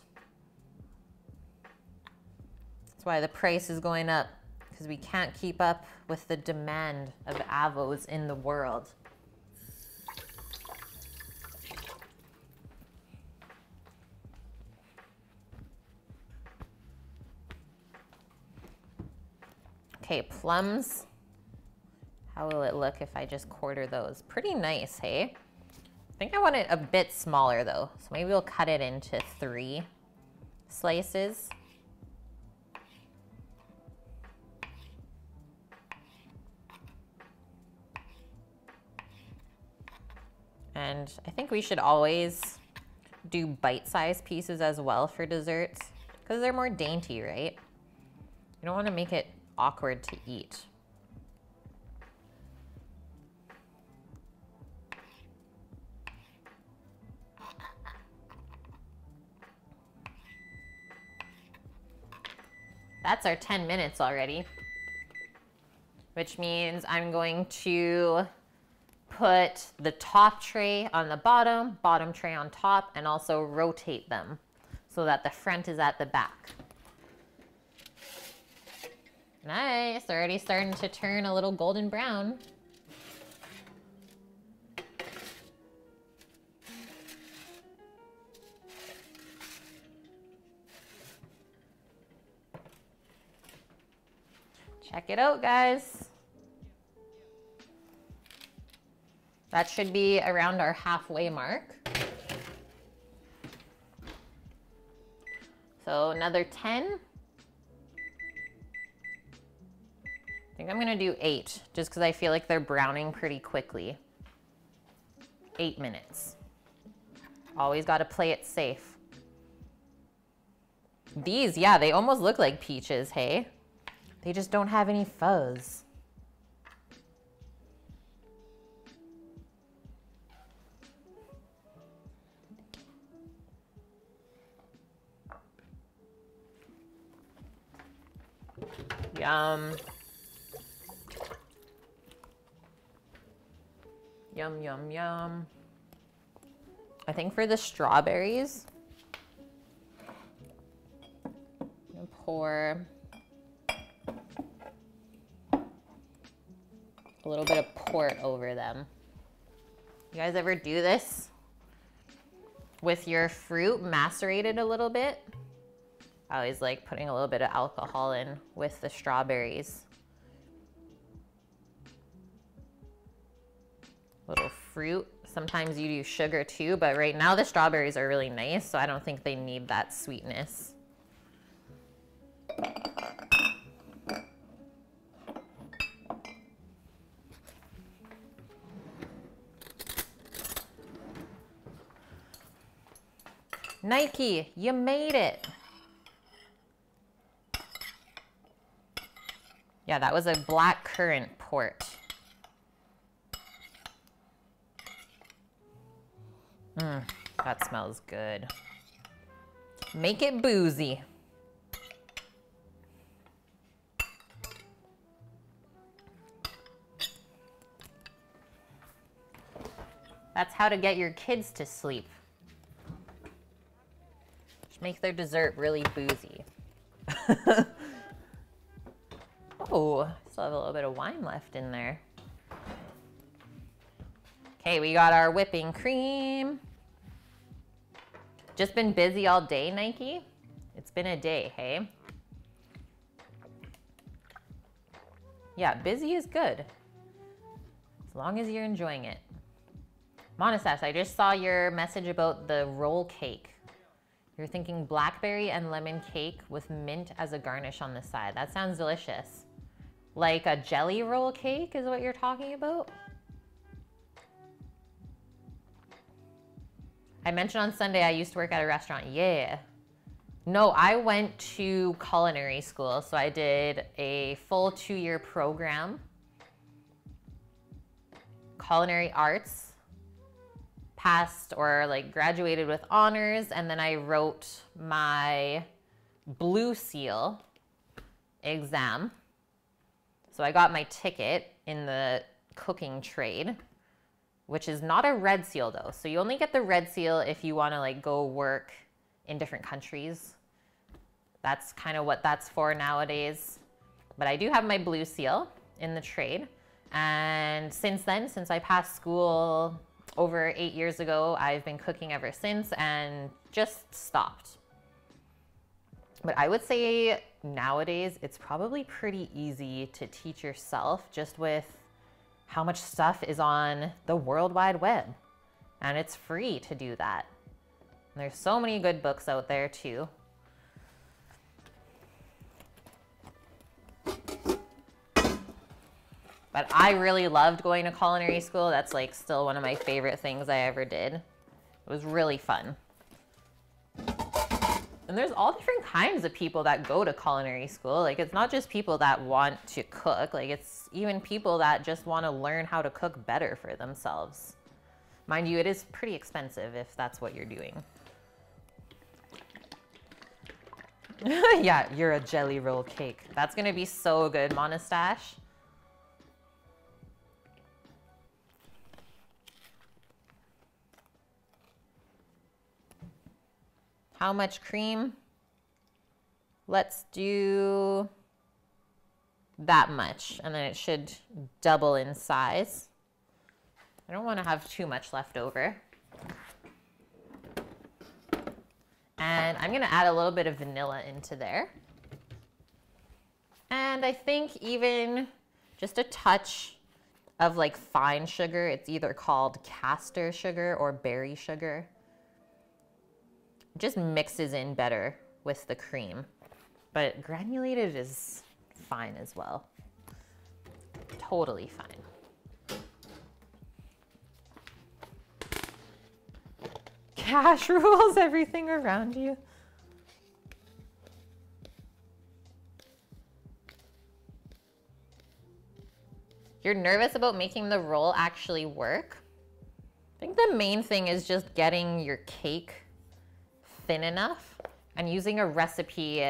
That's why the price is going up, because we can't keep up with the demand of Avos in the world. Okay, plums. How will it look if I just quarter those? Pretty nice, hey? I think I want it a bit smaller though. So maybe we'll cut it into 3 slices. And I think we should always do bite-sized pieces as well for desserts because they're more dainty, right? You don't want to make it awkward to eat. That's our 10 minutes already, which means I'm going to put the top tray on the bottom, bottom tray on top, and also rotate them so that the front is at the back. Nice, already starting to turn a little golden brown. Check it out, guys. That should be around our halfway mark. So another 10. I think I'm gonna do 8, just because I feel like they're browning pretty quickly. 8 minutes. Always gotta play it safe. These, yeah, they almost look like peaches, hey? They just don't have any fuzz. Yum. Yum, yum, yum. I think for the strawberries, I'm gonna pour a little bit of port over them. You guys ever do this with your fruit macerated a little bit? I always like putting a little bit of alcohol in with the strawberries. Little fruit. Sometimes you do sugar too, but right now the strawberries are really nice, so I don't think they need that sweetness. Nike, you made it. Yeah, that was a black currant port. That smells good. Make it boozy. That's how to get your kids to sleep. Just make their dessert really boozy. Oh, still have a little bit of wine left in there. Okay, we got our whipping cream. Just been busy all day, Nike? It's been a day, hey? Yeah, busy is good. As long as you're enjoying it. Monistas, I just saw your message about the roll cake. You're thinking blackberry and lemon cake with mint as a garnish on the side. That sounds delicious. Like a jelly roll cake is what you're talking about? I mentioned on Sunday I used to work at a restaurant. Yeah. No, I went to culinary school. So I did a full 2-year program. Culinary arts. Passed or like graduated with honors. And then I wrote my Blue Seal exam. So I got my ticket in the cooking trade, which is not a red seal though. So you only get the red seal if you want to like go work in different countries. That's kind of what that's for nowadays. But I do have my blue seal in the trade. And since then, since I passed school over 8 years ago, I've been cooking ever since and just stopped. But I would say nowadays, it's probably pretty easy to teach yourself just with how much stuff is on the World Wide Web. And it's free to do that. And there's so many good books out there too. But I really loved going to culinary school. That's like still one of my favorite things I ever did. It was really fun. And there's all different kinds of people that go to culinary school. Like it's not just people that want to cook. Like it's even people that just want to learn how to cook better for themselves. Mind you, it is pretty expensive if that's what you're doing. Yeah, you're a jelly roll cake. That's gonna be so good, Monastache. How much cream? Let's do that much, and then it should double in size. I don't want to have too much left over. And I'm gonna add a little bit of vanilla into there. And I think even just a touch of like fine sugar. It's either called caster sugar or berry sugar. It just mixes in better with the cream. But granulated is fine as well. Totally fine. Cash rules everything around you. You're nervous about making the roll actually work? I think the main thing is just getting your cake thin enough and using a recipe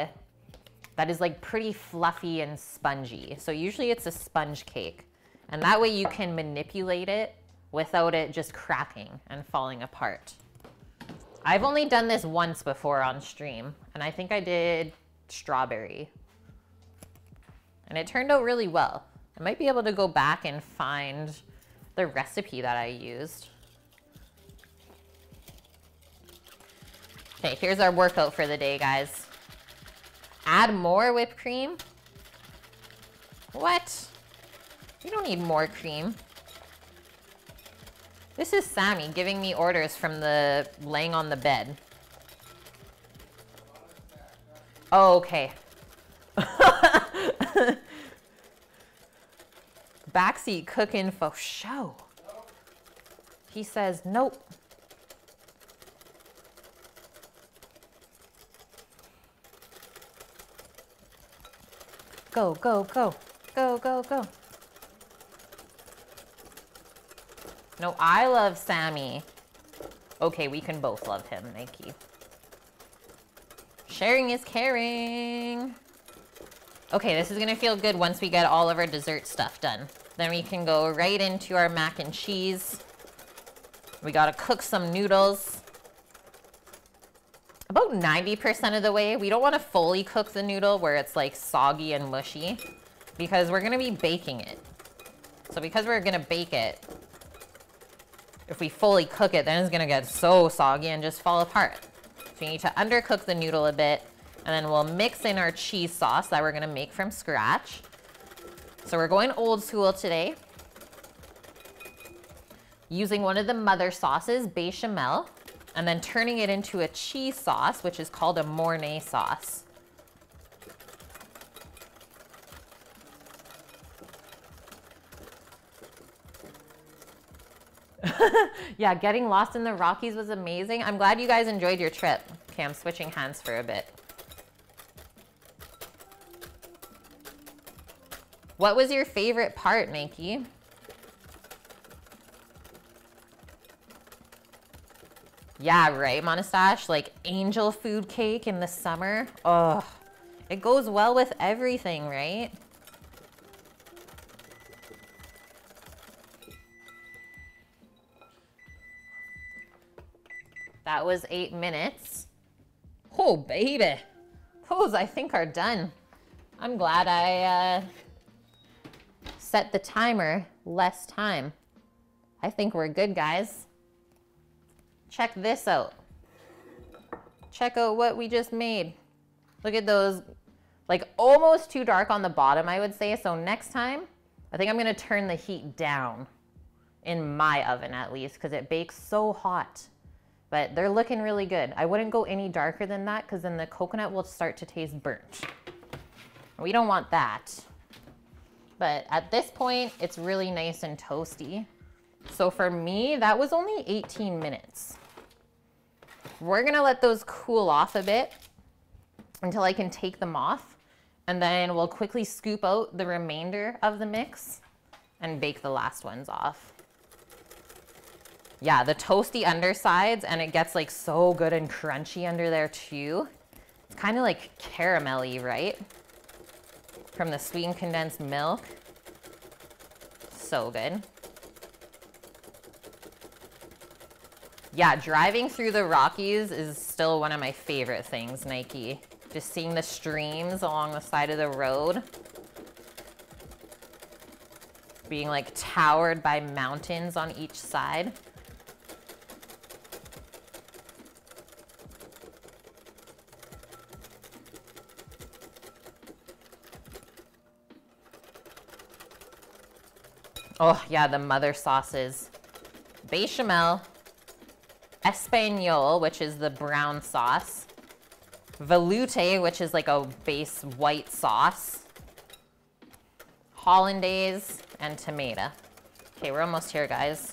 that is like pretty fluffy and spongy. So usually it's a sponge cake, and that way you can manipulate it without it just cracking and falling apart. I've only done this once before on stream, and I think I did strawberry. And it turned out really well. I might be able to go back and find the recipe that I used. Okay, here's our workout for the day, guys. Add more whipped cream. What? You don't need more cream. This is Sammy giving me orders from the laying on the bed. Oh, okay. Backseat cooking for show. He says nope. Go, go, go. Go, go, go. No, I love Sammy. Okay, we can both love him, Nike. Sharing is caring. Okay, this is gonna feel good once we get all of our dessert stuff done. Then we can go right into our mac and cheese. We gotta cook some noodles. About 90% of the way. We don't wanna fully cook the noodle where it's like soggy and mushy because we're gonna be baking it. So because we're gonna bake it, if we fully cook it, then it's gonna get so soggy and just fall apart. So you need to undercook the noodle a bit, and then we'll mix in our cheese sauce that we're gonna make from scratch. So we're going old school today. Using one of the mother sauces, bechamel, and then turning it into a cheese sauce, which is called a Mornay sauce. Yeah, getting lost in the Rockies was amazing. I'm glad you guys enjoyed your trip. Okay, I'm switching hands for a bit. What was your favorite part, Nike? Yeah, right, Monastache? Like angel food cake in the summer. Oh, it goes well with everything, right? That was 8 minutes. Oh, baby. Those, I think, are done. I'm glad I set the timer less time. I think we're good, guys. Check this out. Check out what we just made. Look at those, like almost too dark on the bottom, I would say. So next time, I think I'm gonna turn the heat down in my oven at least because it bakes so hot. But they're looking really good. I wouldn't go any darker than that because then the coconut will start to taste burnt. We don't want that. But at this point, it's really nice and toasty. So for me, that was only 18 minutes. We're gonna let those cool off a bit until I can take them off. And then we'll quickly scoop out the remainder of the mix and bake the last ones off. Yeah, the toasty undersides, and it gets like so good and crunchy under there too. It's kind of like caramelly, right? From the sweetened condensed milk. So good. Yeah, driving through the Rockies is still one of my favorite things, Nike. Just seeing the streams along the side of the road. Being like towered by mountains on each side. Oh yeah, the mother sauces. Bechamel, Espagnole, which is the brown sauce, Veloute, which is like a base white sauce, Hollandaise, and tomato. Okay, we're almost here, guys.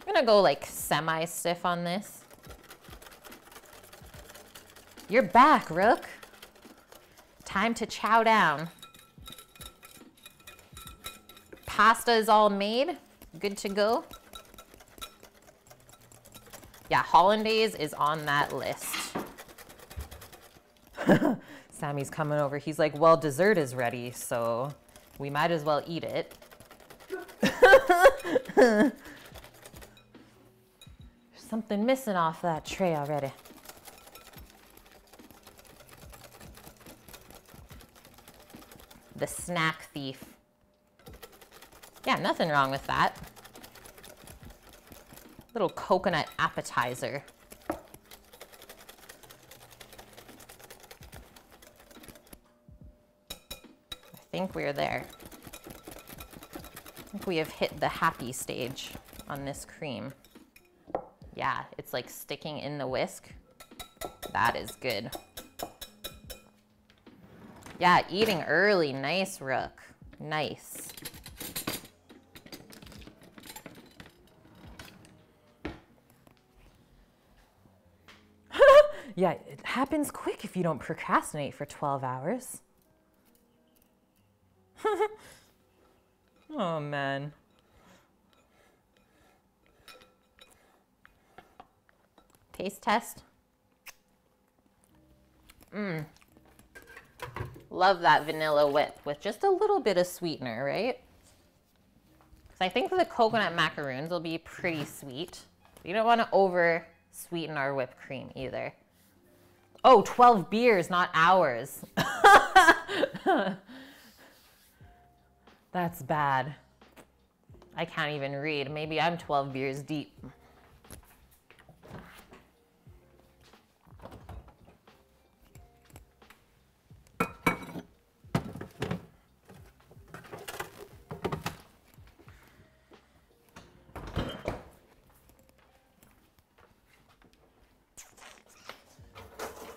I'm gonna go like semi-stiff on this. You're back, Rook. Time to chow down. Pasta is all made, good to go. Yeah, Hollandaise is on that list. Sammy's coming over. He's like, well, dessert is ready, so we might as well eat it. something missing off that tray already. The snack thief. Yeah, nothing wrong with that. Little coconut appetizer. I think we're there. I think we have hit the happy stage on this cream. Yeah, it's like sticking in the whisk. That is good. Yeah, eating early. Nice, Rook. Nice. Yeah, it happens quick if you don't procrastinate for 12 hours. Oh, man. Taste test. Love that vanilla whip with just a little bit of sweetener, right? Because I think the coconut macaroons will be pretty sweet. We don't want to over sweeten our whipped cream either. Oh, 12 beers, not hours. That's bad. I can't even read. Maybe I'm 12 beers deep.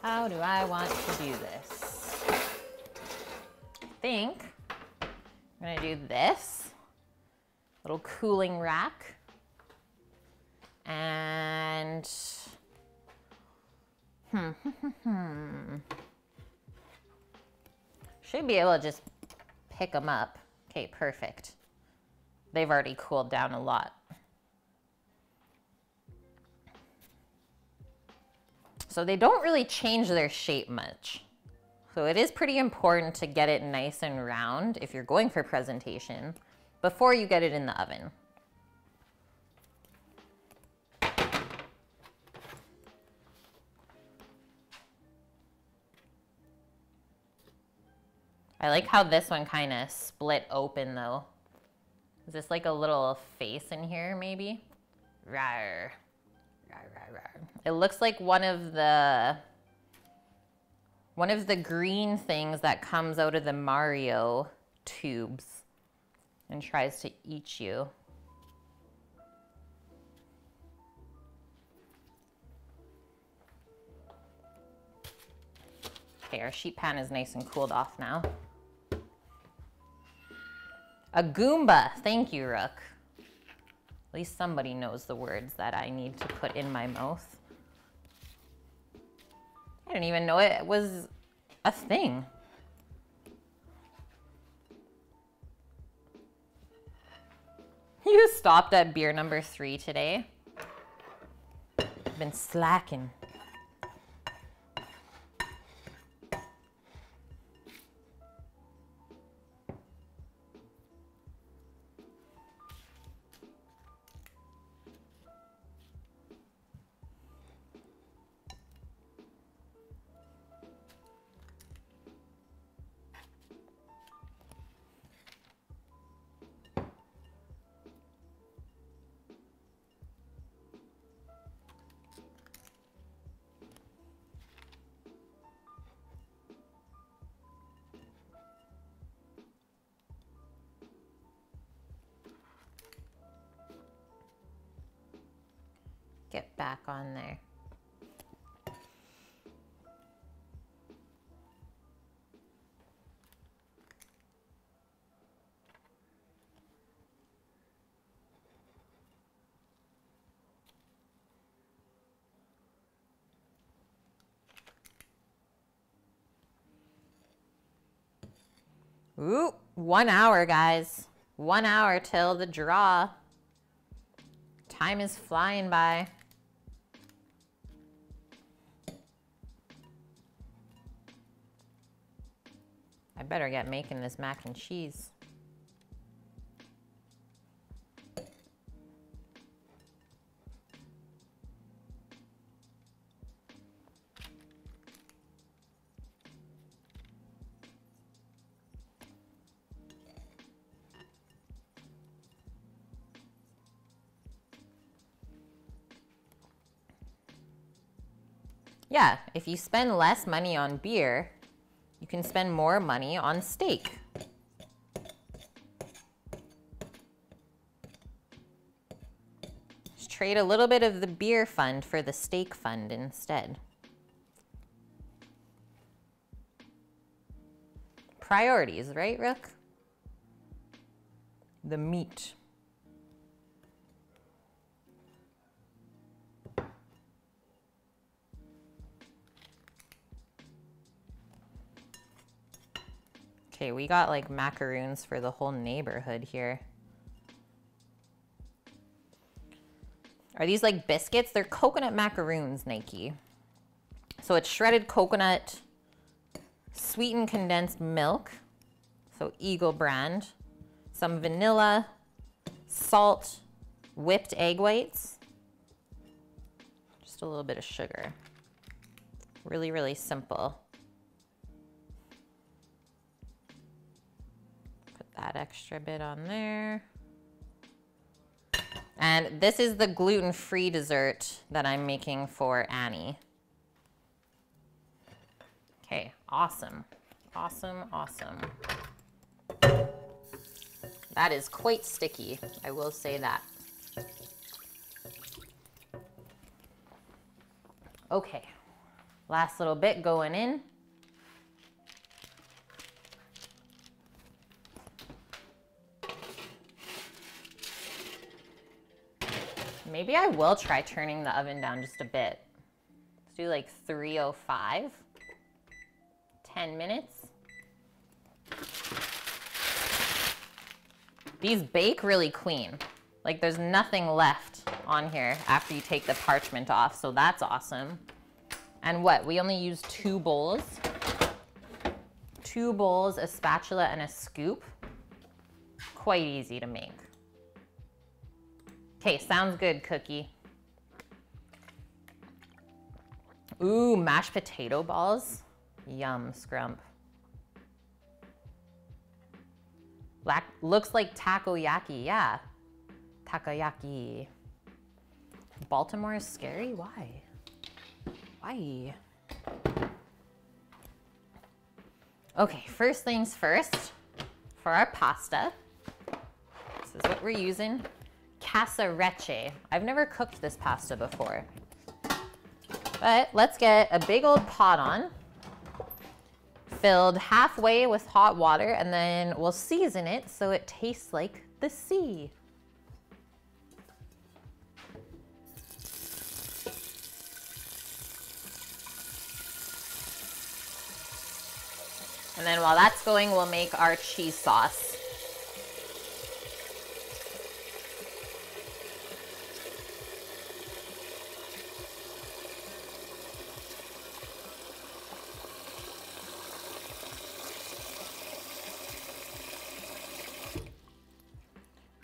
How do I want to do this? I think I'm gonna do this little cooling rack and should be able to just pick them up. Okay, perfect. They've already cooled down a lot. So they don't really change their shape much. So it is pretty important to get it nice and round if you're going for presentation before you get it in the oven. I like how this one kind of split open though. Is this like a little face in here maybe? Rawr. It looks like one of the green things that comes out of the Mario tubes and tries to eat you. Okay, our sheet pan is nice and cooled off now. A Goomba, thank you, Rook. At least somebody knows the words that I need to put in my mouth. I didn't even know it was a thing. You stopped at beer number 3 today. Been slacking. Get back on there. Ooh, 1 hour, guys. 1 hour till the draw. Time is flying by. I better get making this mac and cheese. Yeah, if you spend less money on beer, you can spend more money on steak. Just trade a little bit of the beer fund for the steak fund instead. Priorities, right, Rook? The meat. Okay, we got like macaroons for the whole neighborhood here. Are these like biscuits? They're coconut macaroons, Nike. So it's shredded coconut, sweetened condensed milk, so Eagle brand, some vanilla, salt, whipped egg whites, just a little bit of sugar. Really, really simple. Put that extra bit on there. And this is the gluten-free dessert that I'm making for Annie. Okay, awesome. Awesome, awesome. That is quite sticky, I will say that. Okay, last little bit going in. Maybe I will try turning the oven down just a bit. Let's do like 305. 10 minutes. These bake really clean. Like there's nothing left on here after you take the parchment off, so that's awesome. And what, we only use 2 bowls. 2 bowls, a spatula, and a scoop. Quite easy to make. Okay, sounds good, Cookie. Ooh, mashed potato balls. Yum, scrump. Looks like takoyaki, yeah. Takoyaki. Baltimore is scary? Why? Why? Okay, first things first, for our pasta, this is what we're using. Casarecce. I've never cooked this pasta before. But let's get a big old pot on, filled halfway with hot water, and then we'll season it so it tastes like the sea. And then while that's going, we'll make our cheese sauce.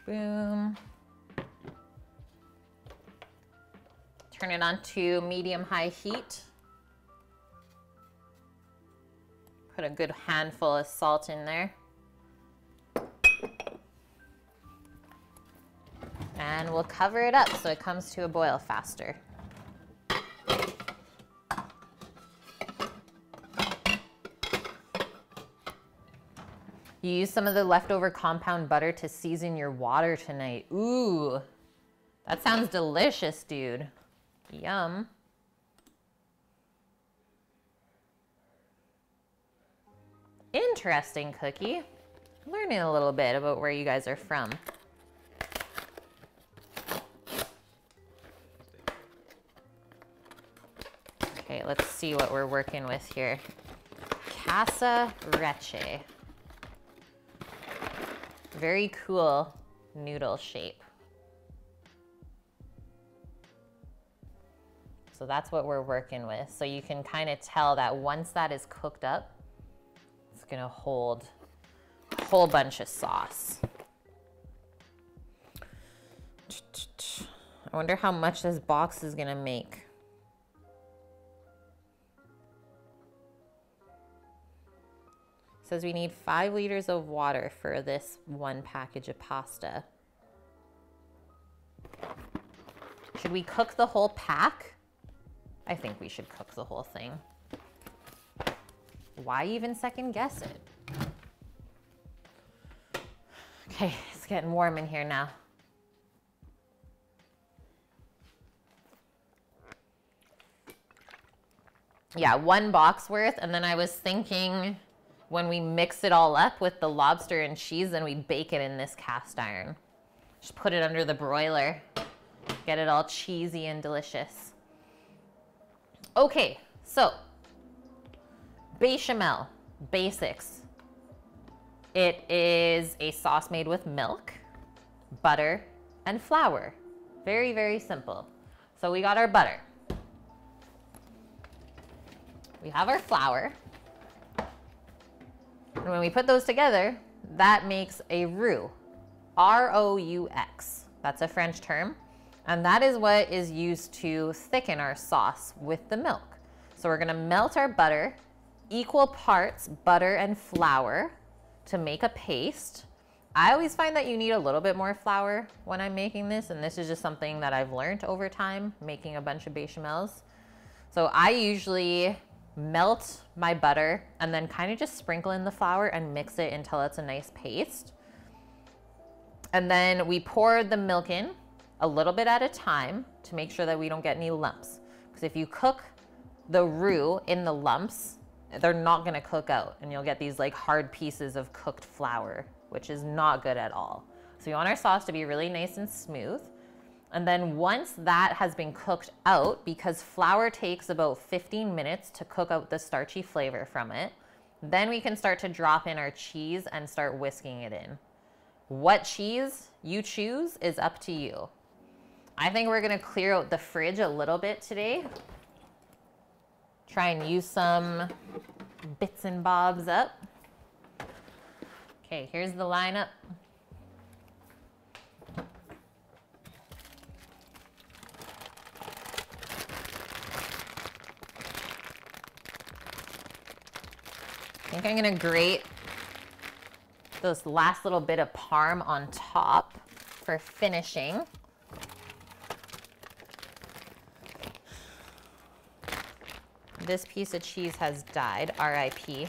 Boom. Turn it on to medium-high heat. Put a good handful of salt in there. And we'll cover it up so it comes to a boil faster. You use some of the leftover compound butter to season your water tonight. Ooh, that sounds delicious, dude. Yum. Interesting, Cookie. Learning a little bit about where you guys are from. Okay, let's see what we're working with here. Casarecce. Very cool noodle shape. So that's what we're working with. So you can kind of tell that once that is cooked up, it's gonna hold a whole bunch of sauce. I wonder how much this box is gonna make. Says we need 5 liters of water for this 1 package of pasta. Should we cook the whole pack? I think we should cook the whole thing. Why even second guess it? Okay, it's getting warm in here now. Yeah, 1 box worth, and then I was thinking when we mix it all up with the lobster and cheese, then we bake it in this cast iron. Just put it under the broiler. Get it all cheesy and delicious. Okay, so bechamel, basics. It is a sauce made with milk, butter, and flour. Very, very simple. So we got our butter. We have our flour. And when we put those together, that makes a roux. R-O-U-X. That's a French term. And that is what is used to thicken our sauce with the milk. So we're gonna melt our butter, equal parts butter and flour to make a paste. I always find that you need a little bit more flour when I'm making this, and this is just something that I've learned over time, making a bunch of bechamels. So I usually melt my butter and then kind of just sprinkle in the flour and mix it until it's a nice paste. And then we pour the milk in a little bit at a time to make sure that we don't get any lumps. Because if you cook the roux in the lumps, they're not gonna cook out and you'll get these like hard pieces of cooked flour, which is not good at all. So you want our sauce to be really nice and smooth. And then once that has been cooked out, because flour takes about 15 minutes to cook out the starchy flavor from it, then we can start to drop in our cheese and start whisking it in. What cheese you choose is up to you. I think we're gonna clear out the fridge a little bit today. Try and use some bits and bobs up. Okay, here's the lineup. I think I'm gonna grate this last little bit of parm on top for finishing. This piece of cheese has died, RIP.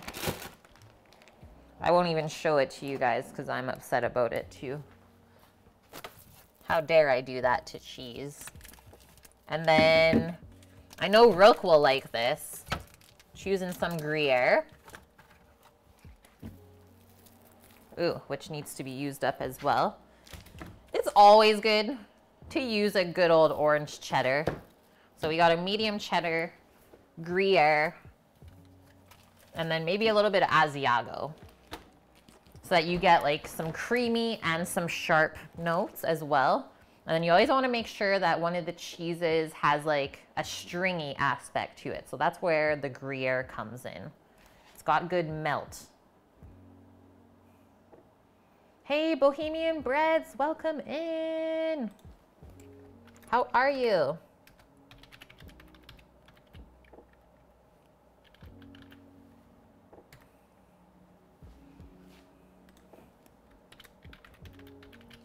I won't even show it to you guys because I'm upset about it too. How dare I do that to cheese? And then, I know Rook will like this. Choosing some Gruyere. Ooh, which needs to be used up as well. It's always good to use a good old orange cheddar. So we got a medium cheddar, Gruyere, and then maybe a little bit of Asiago. So that you get like some creamy and some sharp notes as well. And then you always want to make sure that one of the cheeses has like a stringy aspect to it. So that's where the Gruyere comes in. It's got good melt. Hey, Bohemian Breads, welcome in. How are you?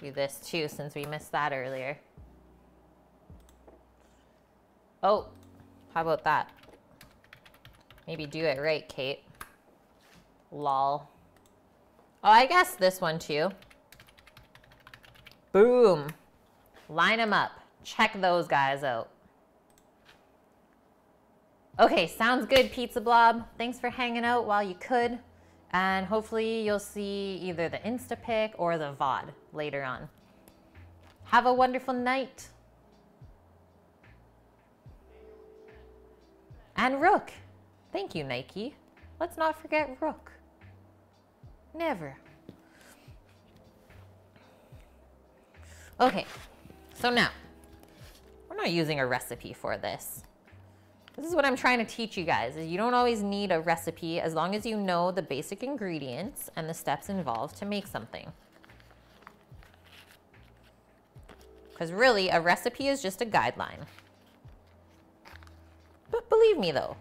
Do this too, since we missed that earlier. Oh, how about that? Maybe do it right, Kate. Lol. Oh, I guess this one too. Boom. Line them up. Check those guys out. Okay, sounds good, Pizza Blob. Thanks for hanging out while you could. And hopefully you'll see either the Instapic or the VOD later on. Have a wonderful night. And Rook. Thank you, Nike. Let's not forget Rook. Never. Okay, so now, we're not using a recipe for this. This is what I'm trying to teach you guys, is you don't always need a recipe as long as you know the basic ingredients and the steps involved to make something. Because really, a recipe is just a guideline. But believe me though,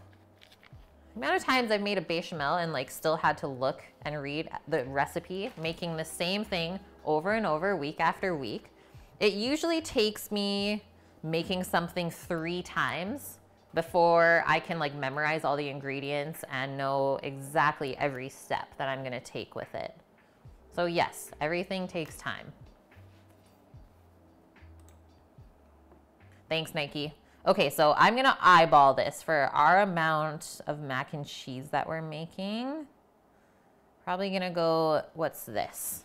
the amount of times I've made a bechamel and like still had to look and read the recipe, making the same thing over and over, week after week, it usually takes me making something 3 times before I can like memorize all the ingredients and know exactly every step that I'm gonna take with it. So yes, everything takes time. Thanks, Nike. Okay, so I'm gonna eyeball this for our amount of mac and cheese that we're making. Probably gonna go, what's this?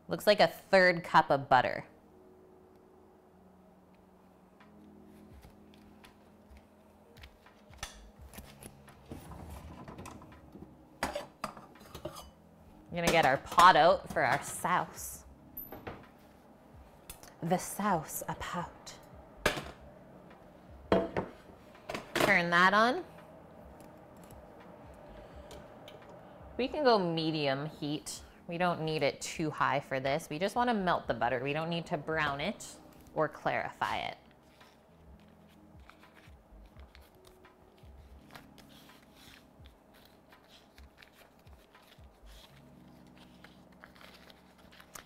Looks like a 1/3 cup of butter. We're gonna get our pot out for our sauce. The sauce a pot. Turn that on. We can go medium heat. We don't need it too high for this. We just want to melt the butter. We don't need to brown it or clarify it.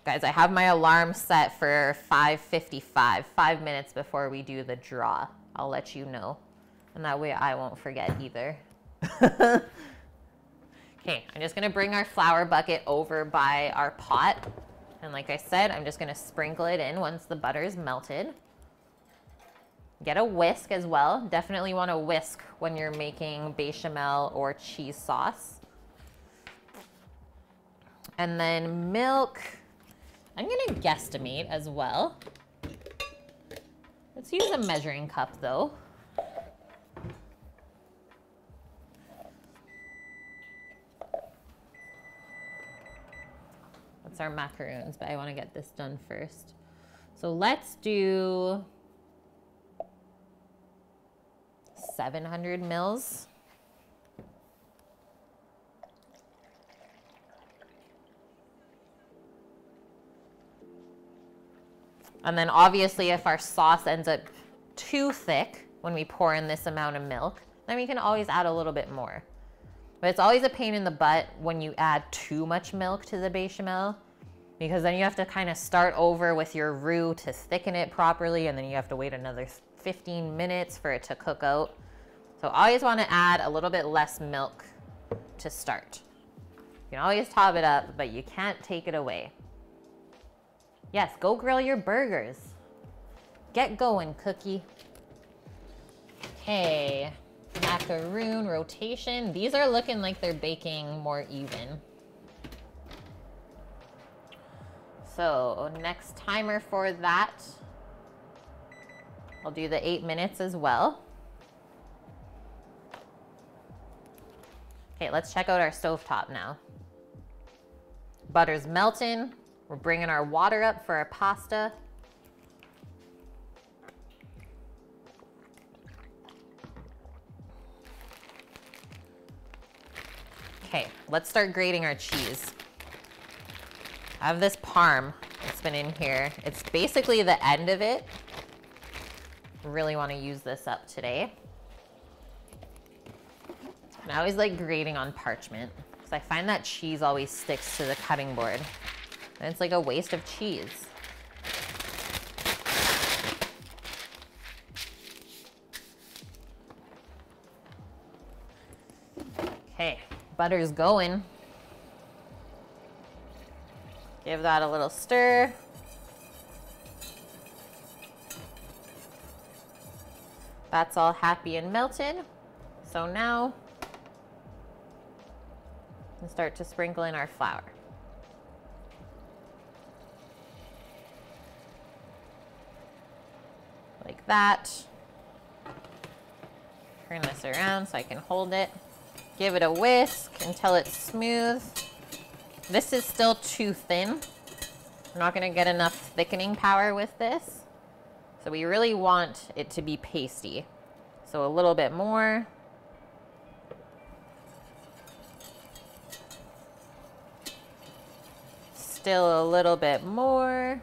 Guys, I have my alarm set for 5:55, 5 minutes before we do the draw. I'll let you know. And that way I won't forget either. Okay, I'm just gonna bring our flour bucket over by our pot. And like I said, I'm just gonna sprinkle it in once the butter is melted. Get a whisk as well. Definitely wanna whisk when you're making bechamel or cheese sauce. And then milk. I'm gonna guesstimate as well. Let's use a measuring cup though. That's our macaroons, but I wanna get this done first. So let's do 700 mils. And then obviously if our sauce ends up too thick when we pour in this amount of milk, then we can always add a little bit more. But it's always a pain in the butt when you add too much milk to the bechamel, because then you have to kind of start over with your roux to thicken it properly, and then you have to wait another 15 minutes for it to cook out. So I always want to add a little bit less milk to start. You can always top it up, but you can't take it away. Yes, go grill your burgers. Get going, Cookie. Okay, macaroon rotation. These are looking like they're baking more even. So next timer for that, I'll do the 8 minutes as well. Okay, let's check out our stovetop now. Butter's melting. We're bringing our water up for our pasta. Okay, let's start grating our cheese. I have this parm that's been in here. It's basically the end of it. Really want to use this up today. And I always like grating on parchment because I find that cheese always sticks to the cutting board. And it's like a waste of cheese. Okay, butter's going. Give that a little stir. That's all happy and melted. So now, we'll start to sprinkle in our flour. Like that. Turn this around so I can hold it. Give it a whisk until it's smooth. This is still too thin. We're not gonna get enough thickening power with this. So we really want it to be pasty. So a little bit more. Still a little bit more.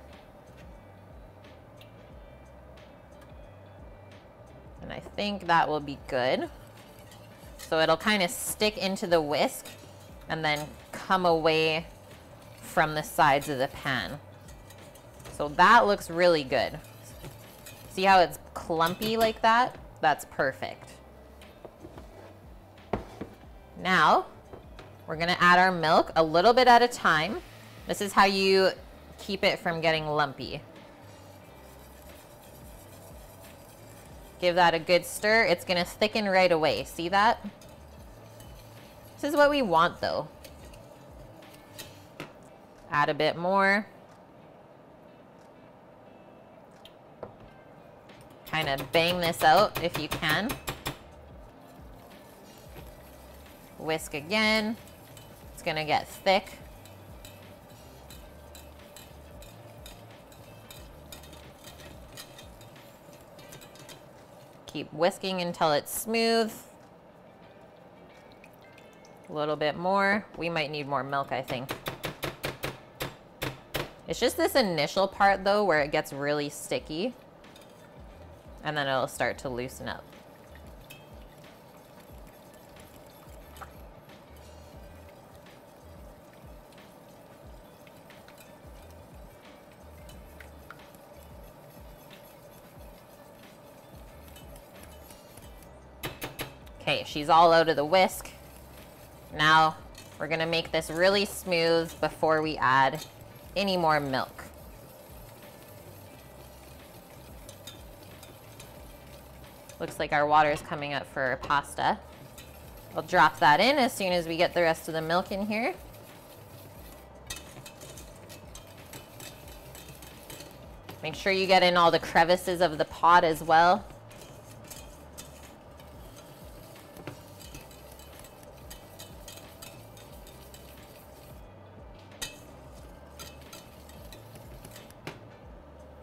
And I think that will be good. So it'll kind of stick into the whisk and then come away from the sides of the pan. So that looks really good. See how it's clumpy like that, that's perfect. Now, we're gonna add our milk a little bit at a time. This is how you keep it from getting lumpy. Give that a good stir. It's gonna thicken right away. See that? This is what we want though. Add a bit more. Kind of bang this out if you can. Whisk again. It's gonna get thick. Keep whisking until it's smooth. A little bit more. We might need more milk, I think. It's just this initial part though where it gets really sticky, and then it'll start to loosen up. Okay, she's all out of the whisk. Now we're gonna make this really smooth before we add any more milk. Looks like our water is coming up for our pasta. We'll drop that in as soon as we get the rest of the milk in here. Make sure you get in all the crevices of the pot as well.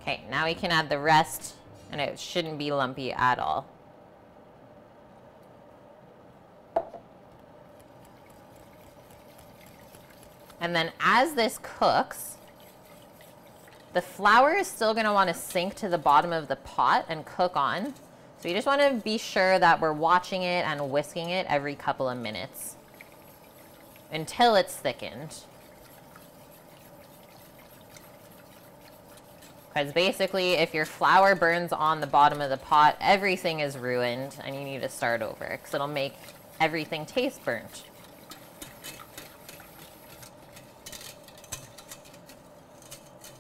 Okay, now we can add the rest, and it shouldn't be lumpy at all. And then as this cooks, the flour is still going to want to sink to the bottom of the pot and cook on. So you just want to be sure that we're watching it and whisking it every couple of minutes until it's thickened. Because basically, if your flour burns on the bottom of the pot, everything is ruined and you need to start over because it'll make everything taste burnt.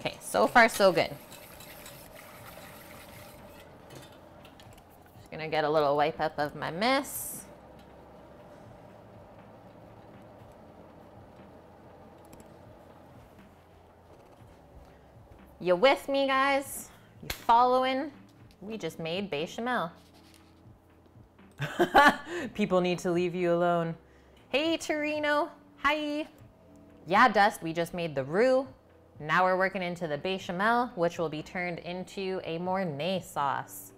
Okay, so far so good. Just gonna get a little wipe up of my mess. You with me, guys? You following? We just made bechamel. People need to leave you alone. Hey, Torino. Hi. Yeah, Dust, we just made the roux. Now we're working into the bechamel, which will be turned into a Mornay sauce.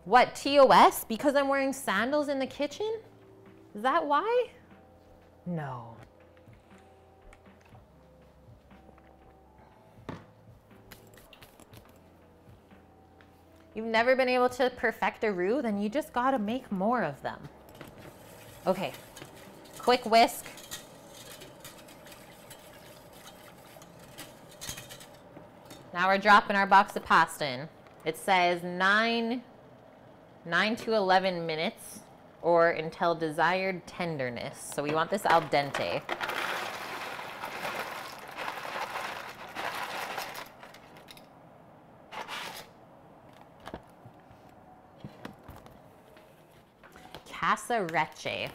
What, TOS? Because I'm wearing sandals in the kitchen? Is that why? No. You've never been able to perfect a roux? Then you just gotta make more of them. Okay, quick whisk. Now we're dropping our box of pasta in. It says 9 to 11 minutes or until desired tenderness. So we want this al dente. Casarecce.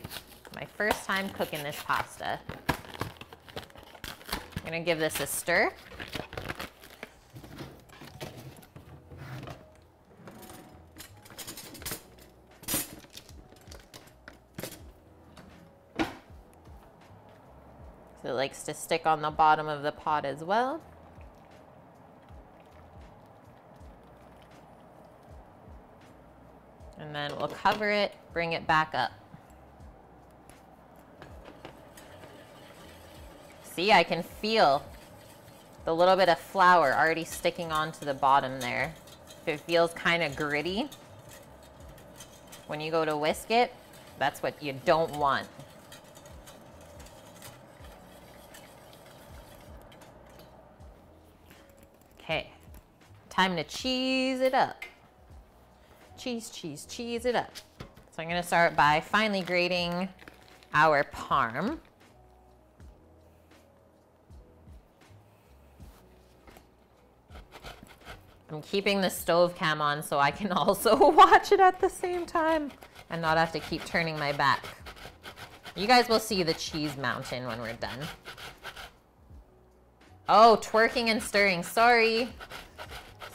My first time cooking this pasta. I'm gonna give this a stir. So it likes to stick on the bottom of the pot as well. And then we'll cover it, bring it back up. See, I can feel the little bit of flour already sticking onto the bottom there. If it feels kind of gritty, when you go to whisk it, that's what you don't want. Time to cheese it up. Cheese, cheese, cheese it up. So I'm gonna start by finely grating our parm. I'm keeping the stove cam on so I can also watch it at the same time and not have to keep turning my back. You guys will see the cheese mountain when we're done. Oh, twerking and stirring. Sorry.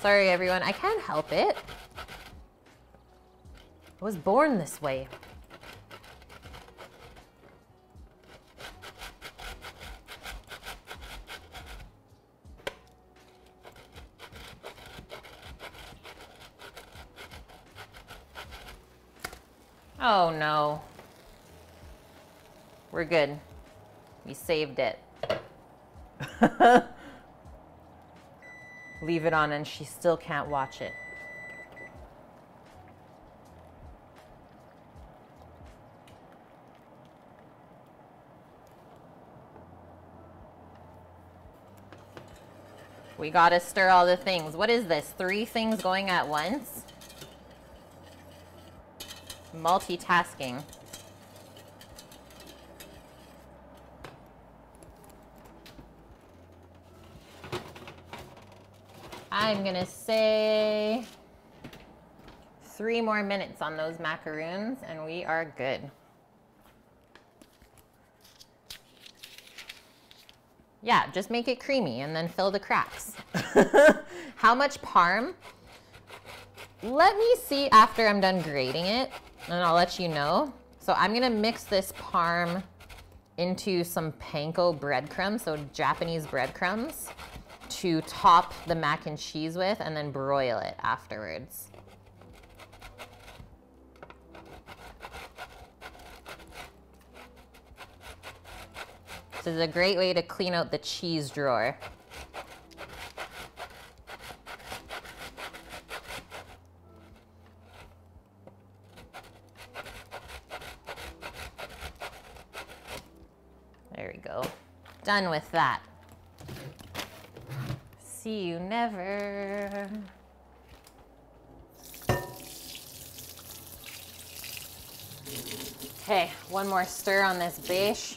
Sorry, everyone. I can't help it. I was born this way. Oh no. We're good. We saved it. Leave it on and she still can't watch it. We gotta stir all the things. What is this? 3 things going at once? Multitasking. I'm gonna say 3 more minutes on those macaroons and we are good. Yeah, just make it creamy and then fill the cracks. How much parm? Let me see after I'm done grating it and I'll let you know. So I'm gonna mix this parm into some panko breadcrumbs, so Japanese breadcrumbs, to top the mac and cheese with and then broil it afterwards. This is a great way to clean out the cheese drawer. There we go. Done with that. See you never. Okay, one more stir on this bêche.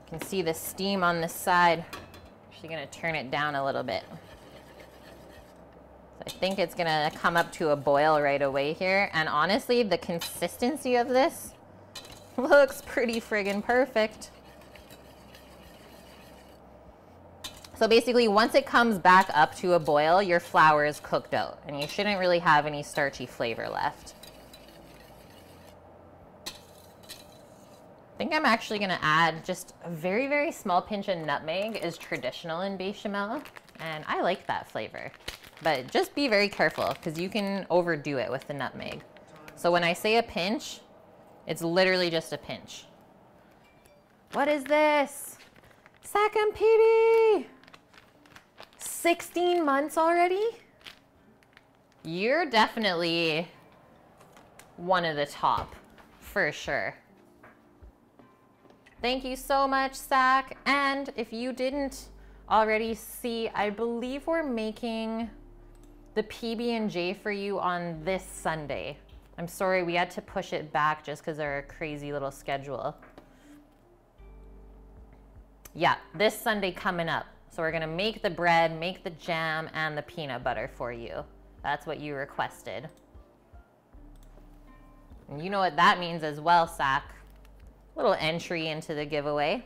You can see the steam on this side. Actually gonna turn it down a little bit. So I think it's gonna come up to a boil right away here. And honestly, the consistency of this looks pretty friggin' perfect. So basically, once it comes back up to a boil, your flour is cooked out and you shouldn't really have any starchy flavor left. I think I'm actually gonna add just a very, very small pinch of nutmeg. Is traditional in bechamel, and I like that flavor. But just be very careful because you can overdo it with the nutmeg. So when I say a pinch, it's literally just a pinch. What is this? Second PB! 16 months already? You're definitely one of the top, for sure. Thank you so much, Zach. And if you didn't already see, I believe we're making the PB&J for you on this Sunday. I'm sorry, we had to push it back just because of our crazy little schedule. Yeah, this Sunday coming up. So we're gonna make the bread, make the jam, and the peanut butter for you. That's what you requested. And you know what that means as well, Zach. Little entry into the giveaway.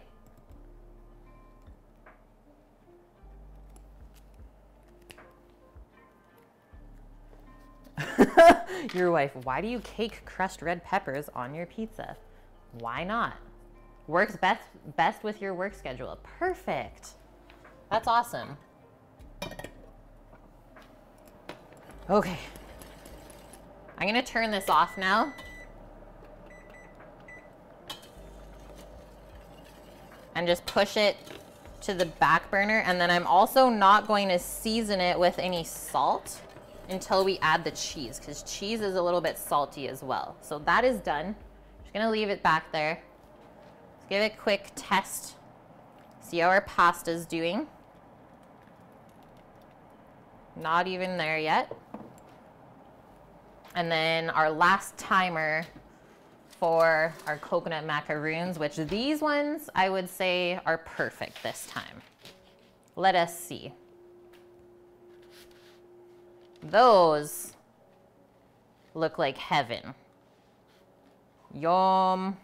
Your wife, why do you cake crushed red peppers on your pizza? Why not? Works best with your work schedule. Perfect. That's awesome. Okay. I'm gonna turn this off now. And just push it to the back burner. And then I'm also not going to season it with any salt until we add the cheese, because cheese is a little bit salty as well. So that is done. Just gonna leave it back there. Let's give it a quick test. See how our pasta's doing. Not even there yet. And then our last timer for our coconut macaroons, which these ones I would say are perfect this time. Let us see. Those look like heaven. Yum.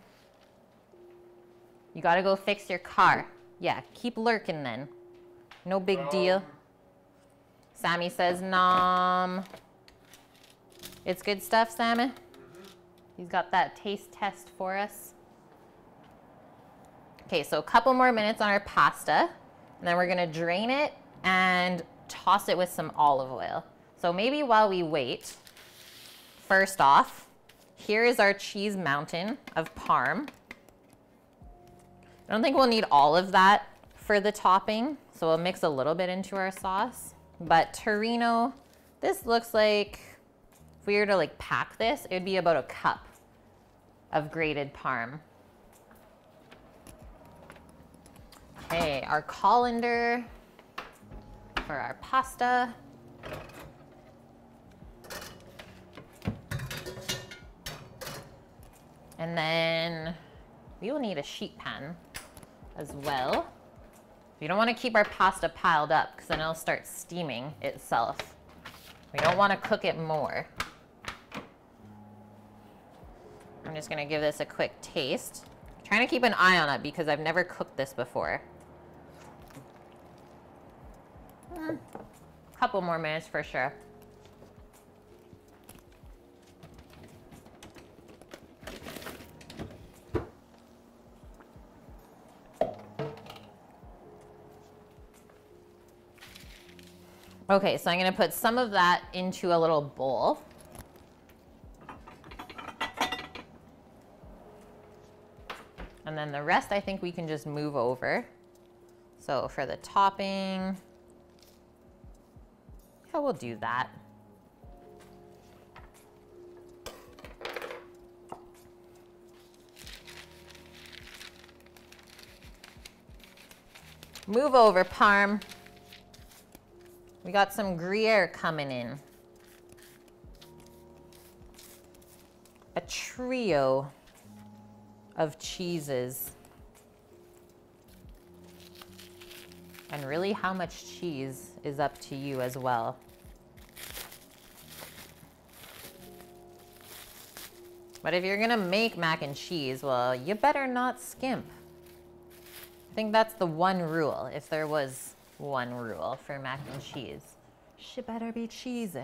You gotta go fix your car. Yeah, keep lurking then. No big deal. Sammy says nom. It's good stuff, Sammy? He's got that taste test for us. Okay, so a couple more minutes on our pasta. And then we're gonna drain it and toss it with some olive oil. So maybe while we wait, first off, here is our cheese mountain of Parm. I don't think we'll need all of that for the topping, so we'll mix a little bit into our sauce. But Torino, this looks like, if we were to like pack this, it would be about a cup of grated Parm. Okay, our colander for our pasta. And then we will need a sheet pan as well. We don't want to keep our pasta piled up because then it'll start steaming itself. We don't want to cook it more. I'm just going to give this a quick taste. I'm trying to keep an eye on it because I've never cooked this before. A couple more minutes for sure. Okay, so I'm gonna put some of that into a little bowl. And then the rest I think we can just move over. So for the topping, yeah, we'll do that. Move over, Parm. We got some Gruyere coming in. A trio of cheeses. And really, how much cheese is up to you as well. But if you're gonna make mac and cheese, well, you better not skimp. I think that's the one rule, if there was one rule for mac and cheese. She better be cheesy.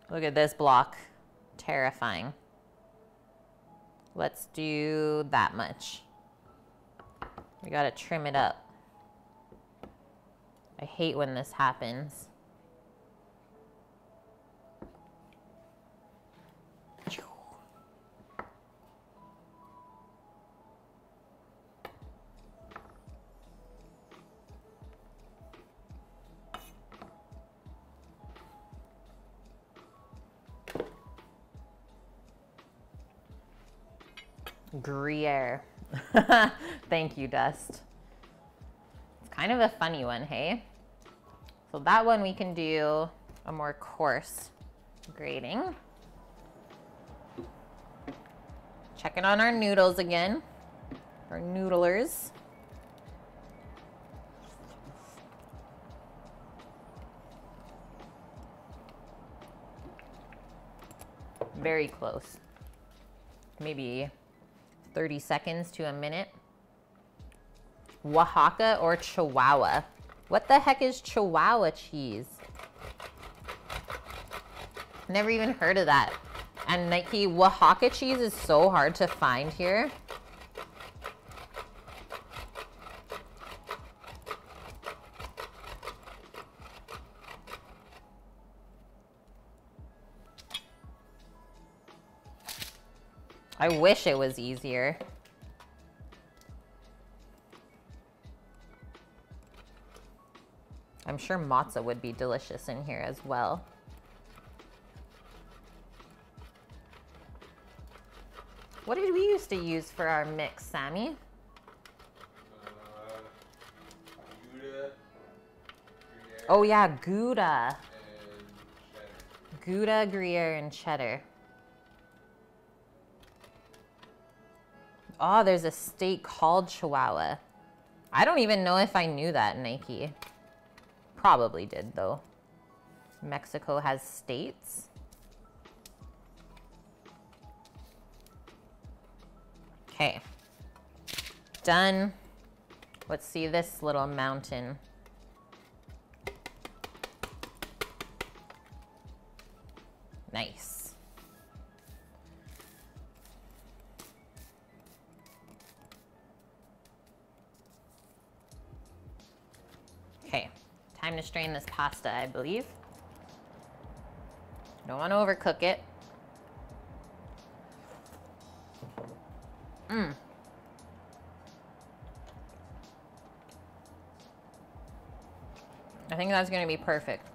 Look at this block. Terrifying. Let's do that much. We gotta trim it up. I hate when this happens. Gruyere. Thank you, Dust. It's kind of a funny one, hey? So that one we can do a more coarse grating. Checking on our noodles again. Our noodlers. Very close. Maybe 30 seconds to a minute. Oaxaca or Chihuahua? What the heck is Chihuahua cheese? Never even heard of that. And Nike, Oaxaca cheese is so hard to find here. I wish it was easier. I'm sure mozza would be delicious in here as well. What did we used to use for our mix, Sammy? Gouda, Oh yeah, Gouda. and cheddar. Gouda, Gruyere, and cheddar. Oh, there's a state called Chihuahua. I don't even know if I knew that, Nike. Probably did, though. Mexico has states. Okay. Done. Let's see this little mountain. Nice. Okay, time to strain this pasta, I believe. Don't want to overcook it. I think that's going to be perfect.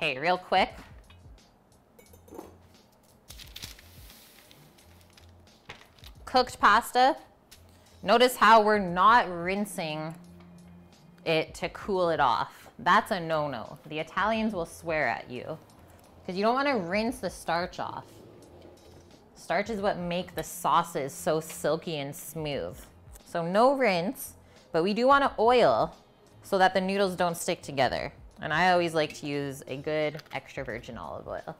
Okay, real quick. Cooked pasta. Notice how we're not rinsing it to cool it off. That's a no-no. The Italians will swear at you because you don't want to rinse the starch off. Starch is what make the sauces so silky and smooth. So no rinse, but we do want to oil so that the noodles don't stick together. And I always like to use a good extra virgin olive oil.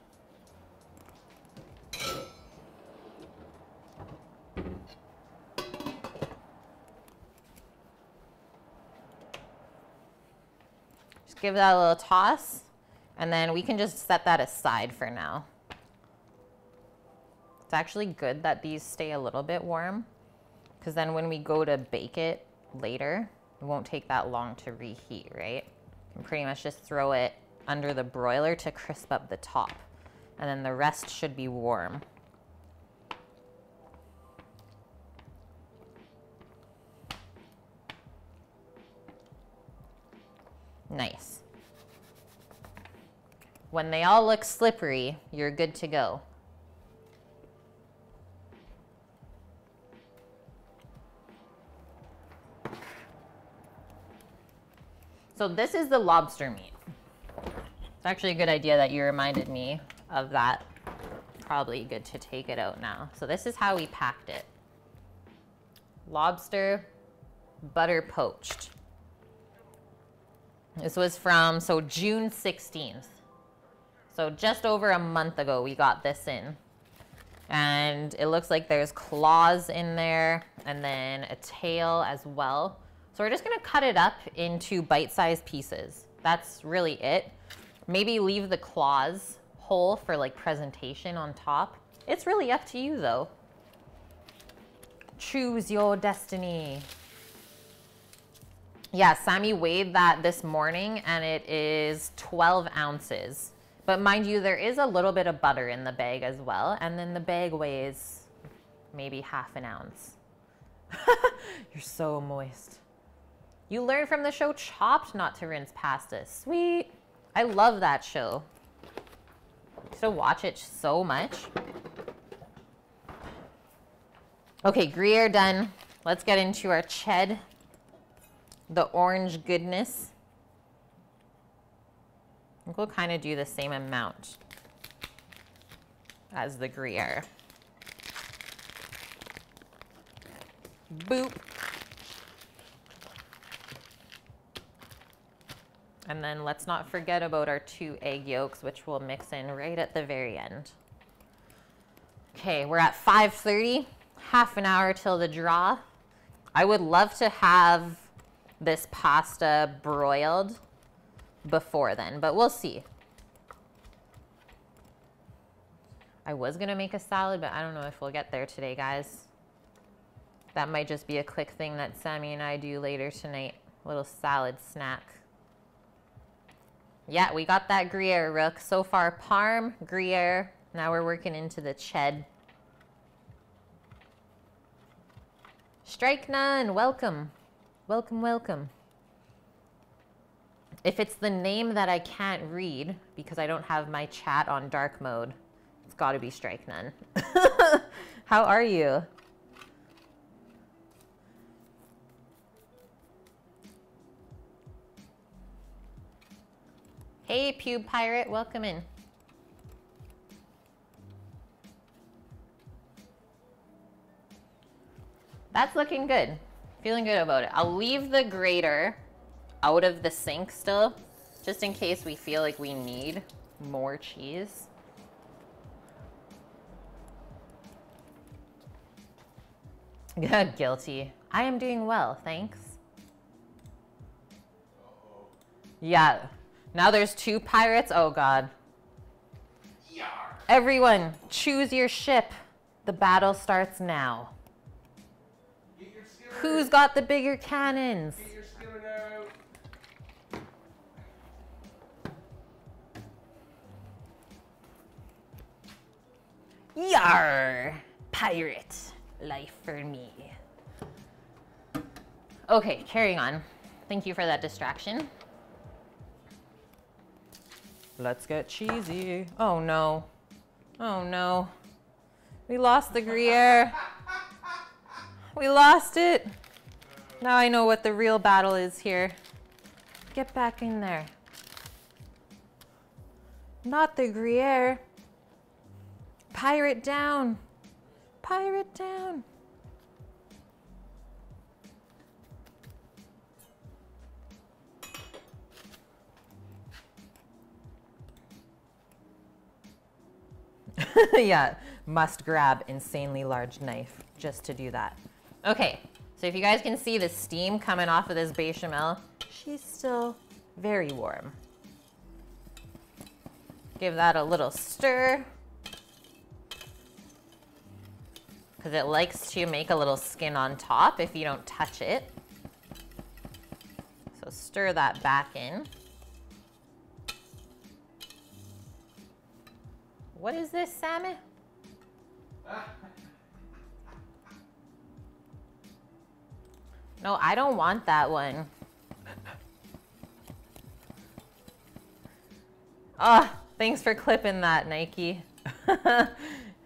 Just give that a little toss, and then we can just set that aside for now. It's actually good that these stay a little bit warm, because then when we go to bake it later, it won't take that long to reheat, right? You can pretty much just throw it under the broiler to crisp up the top, and then the rest should be warm. Nice. When they all look slippery, you're good to go. So this is the lobster meat. It's actually a good idea that you reminded me of that. Probably good to take it out now. So this is how we packed it. Lobster, butter poached. This was from, so June 16th. So just over a month ago, we got this in. And it looks like there's claws in there and then a tail as well. So we're just gonna cut it up into bite-sized pieces. That's really it. Maybe leave the claws whole for like presentation on top. It's really up to you though. Choose your destiny. Yeah, Sammy weighed that this morning and it is 12 ounces. But mind you, there is a little bit of butter in the bag as well. And then the bag weighs maybe half an ounce. You're so moist. You learned from the show Chopped not to rinse pasta. Sweet. I love that show. I used to watch it so much. Okay, Gruyere done. Let's get into our ched. The orange goodness. I think we'll kind of do the same amount as the Gruyere. Boop. And then let's not forget about our 2 egg yolks, which we'll mix in right at the very end. Okay, we're at 5:30, half an hour till the draw. I would love to have this pasta broiled before then, but we'll see. I was gonna make a salad, but I don't know if we'll get there today, guys. That might just be a quick thing that Sammy and I do later tonight. A little salad snack. Yeah, we got that Gruyere, Rook. So far, Parm, Gruyere. Now we're working into the Ched. Strike None, welcome. Welcome, welcome. If it's the name that I can't read because I don't have my chat on dark mode, it's got to be Strike None. How are you? Hey, Pube Pirate, welcome in. That's looking good. Feeling good about it. I'll leave the grater out of the sink still, just in case we feel like we need more cheese. Guilty. I am doing well, thanks. Yeah. Now there's 2 pirates. Oh, God. Yar. Everyone, choose your ship. The battle starts now. Get your skiller. Who's got the bigger cannons? Get your skiller out. Yar! Pirate life for me. Okay, carrying on. Thank you for that distraction. Let's get cheesy. Oh no. Oh no. We lost the Gruyere. We lost it. Now I know what the real battle is here. Get back in there. Not the Gruyere. Pirate down. Pirate down. Yeah, must grab insanely large knife just to do that. Okay, so if you guys can see the steam coming off of this bechamel, she's still very warm. Give that a little stir, because it likes to make a little skin on top if you don't touch it. So stir that back in. What is this, Sammy? No, I don't want that one. Oh, thanks for clipping that, Nike.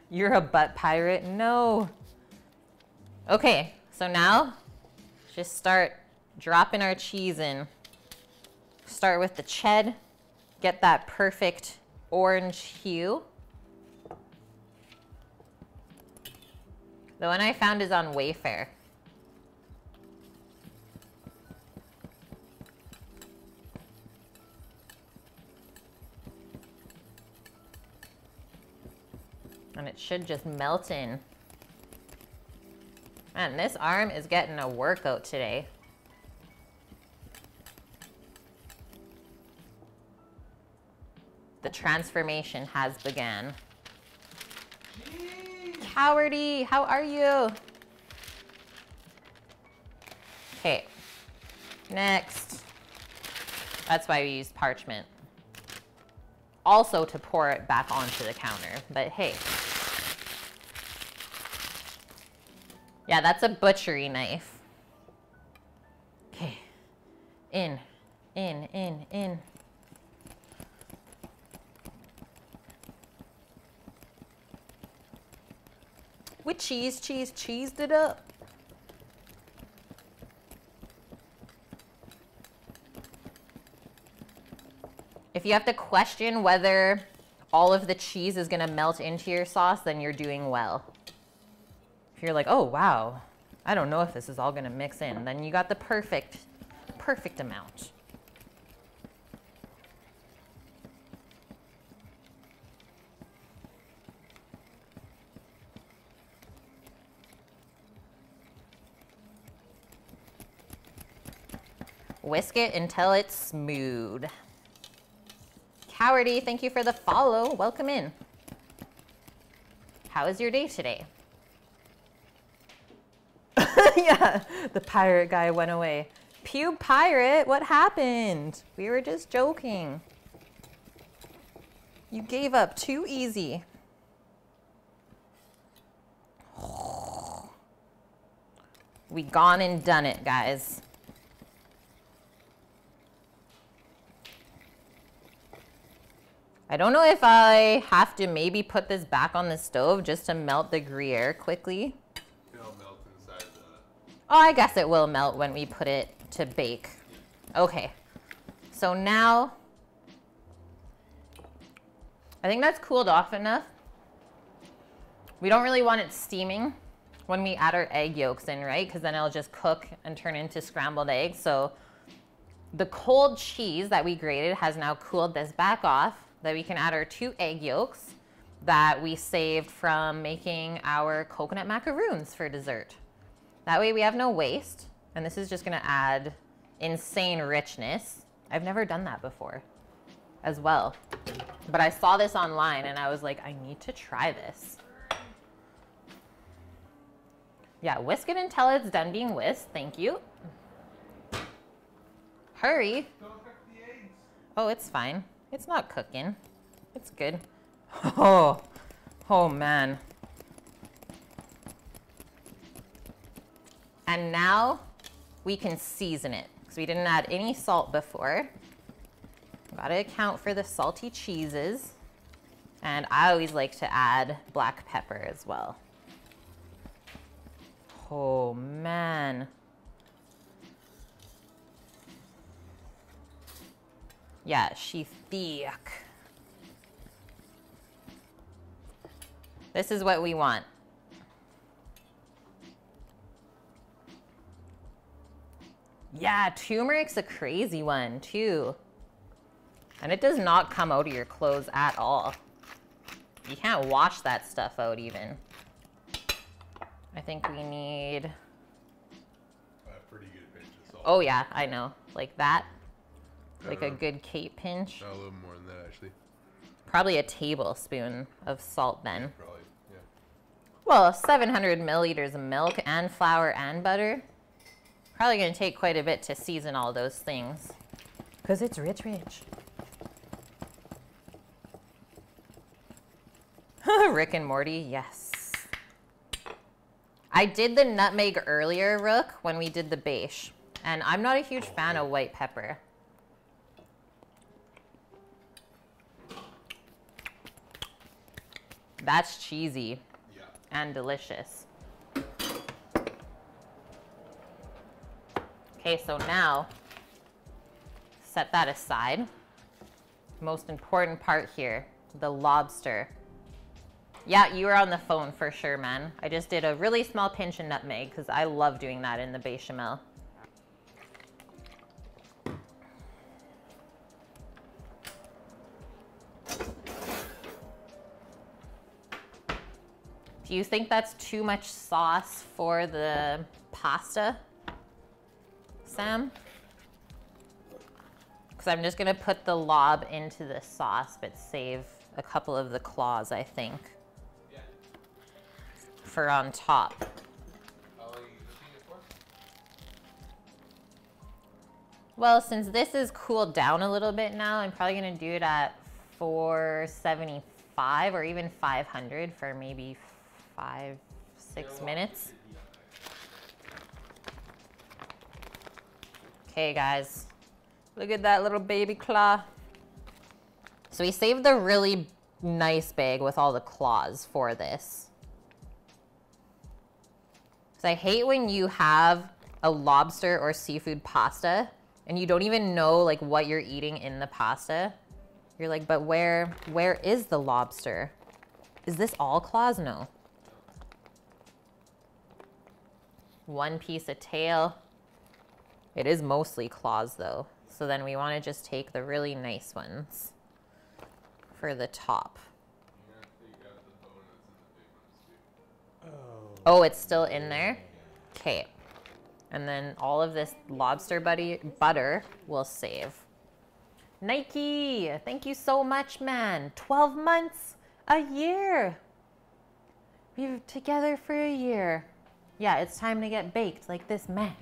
You're a butt pirate. No. Okay, so now just start dropping our cheese in. Start with the Ched. Get that perfect orange hue. The one I found is on Wayfair. And it should just melt in. Man, this arm is getting a workout today. The transformation has begun. Cowardy, how are you? Okay, next. That's why we use parchment. Also to pour it back onto the counter, but hey. Yeah, that's a butchery knife. Okay, in. We cheesed it up. If you have to question whether all of the cheese is gonna melt into your sauce, then you're doing well. If you're like, oh wow, I don't know if this is all gonna mix in, then you got the perfect amount. Whisk it until it's smooth. Cowardy, thank you for the follow. Welcome in. How is your day today? Yeah, the pirate guy went away. Pew pirate, what happened? We were just joking. You gave up too easy. We gone and done it, guys. I don't know if I have to maybe put this back on the stove just to melt the Gruyere quickly. It'll melt inside the... Oh, I guess it will melt when we put it to bake. Okay. So now, I think that's cooled off enough. We don't really want it steaming when we add our egg yolks in, right? Because then it'll just cook and turn into scrambled eggs. So the cold cheese that we grated has now cooled this back off, that we can add our 2 egg yolks that we saved from making our coconut macaroons for dessert. That way we have no waste, and this is just gonna add insane richness. I've never done that before as well, but I saw this online and I was like, I need to try this. Yeah, whisk it until it's done being whisked. Thank you. Hurry. Don't cook the eggs. Oh, it's fine. It's not cooking. It's good. Oh man. And now we can season it because we didn't add any salt before. Gotta account for the salty cheeses. And I always like to add black pepper as well. Oh man. Yeah, she thick. This is what we want. Yeah, turmeric's a crazy one too. And it does not come out of your clothes at all. You can't wash that stuff out even. I think we need... A pretty good pinch of salt. Oh yeah, I know. Like that. Like a good Kate pinch. No, a little more than that, actually. Probably a tablespoon of salt then. Probably, yeah. Well, 700 milliliters of milk and flour and butter. Probably gonna take quite a bit to season all those things. Because it's rich. Rick and Morty, yes. I did the nutmeg earlier, Rook, when we did the bêche. And I'm not a huge fan of white pepper. That's cheesy. Yeah. And delicious. Okay, so now set that aside. Most important part here, the lobster. Yeah, you were on the phone for sure, man. I just did a really small pinch of nutmeg because I love doing that in the bechamel. Do you think that's too much sauce for the pasta, Sam? Because I'm just gonna put the lob into the sauce, but save a couple of the claws, I think, Yeah. for on top. How long are you cooking it for? Well, since this is cooled down a little bit now, I'm probably gonna do it at 475 or even 500 for maybe 5-6 minutes. Okay, guys, look at that little baby claw. So we saved the really nice bag with all the claws for this. So I hate when you have a lobster or seafood pasta and you don't even know like what you're eating in the pasta. You're like, but where is the lobster? Is this all claws? No. One piece of tail. It is mostly claws though. So then we want to just take the really nice ones for the top. You're gonna take out the bone that's in the big ones too. Oh, it's still in there? Okay. And then all of this lobster butter will save. Nike, thank you so much, man. 12 months, a year. We were together for a year. Yeah, it's time to get baked like this Mac.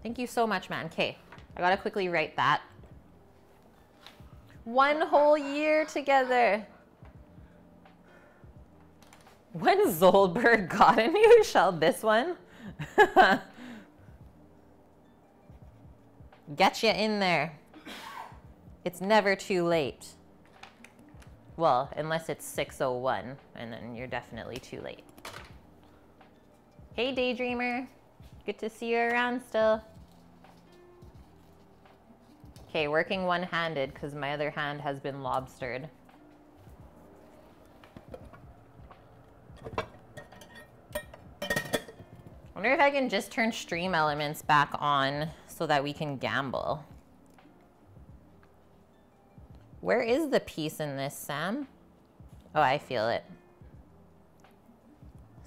Thank you so much, man. Okay, I gotta quickly write that. 1 whole year together. When Zoldberg got a new shell, this one. Get you in there. It's never too late. Well, unless it's 6:01, and then you're definitely too late. Hey, Daydreamer. Good to see you around still. Okay, working one-handed because my other hand has been lobstered. Wonder if I can just turn stream elements back on so that we can gamble. Where is the piece in this, Sam? Oh, I feel it.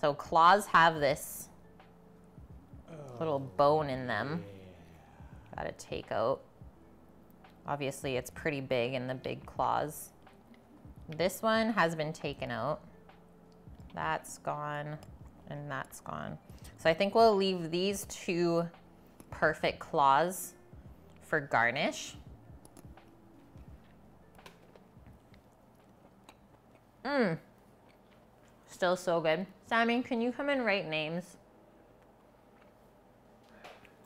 So claws have this little bone in them. Gotta take out. Obviously, it's pretty big in the big claws. This one has been taken out. That's gone, and that's gone. So I think we'll leave these 2 perfect claws for garnish. Still so good. Sammy, can you come and write names?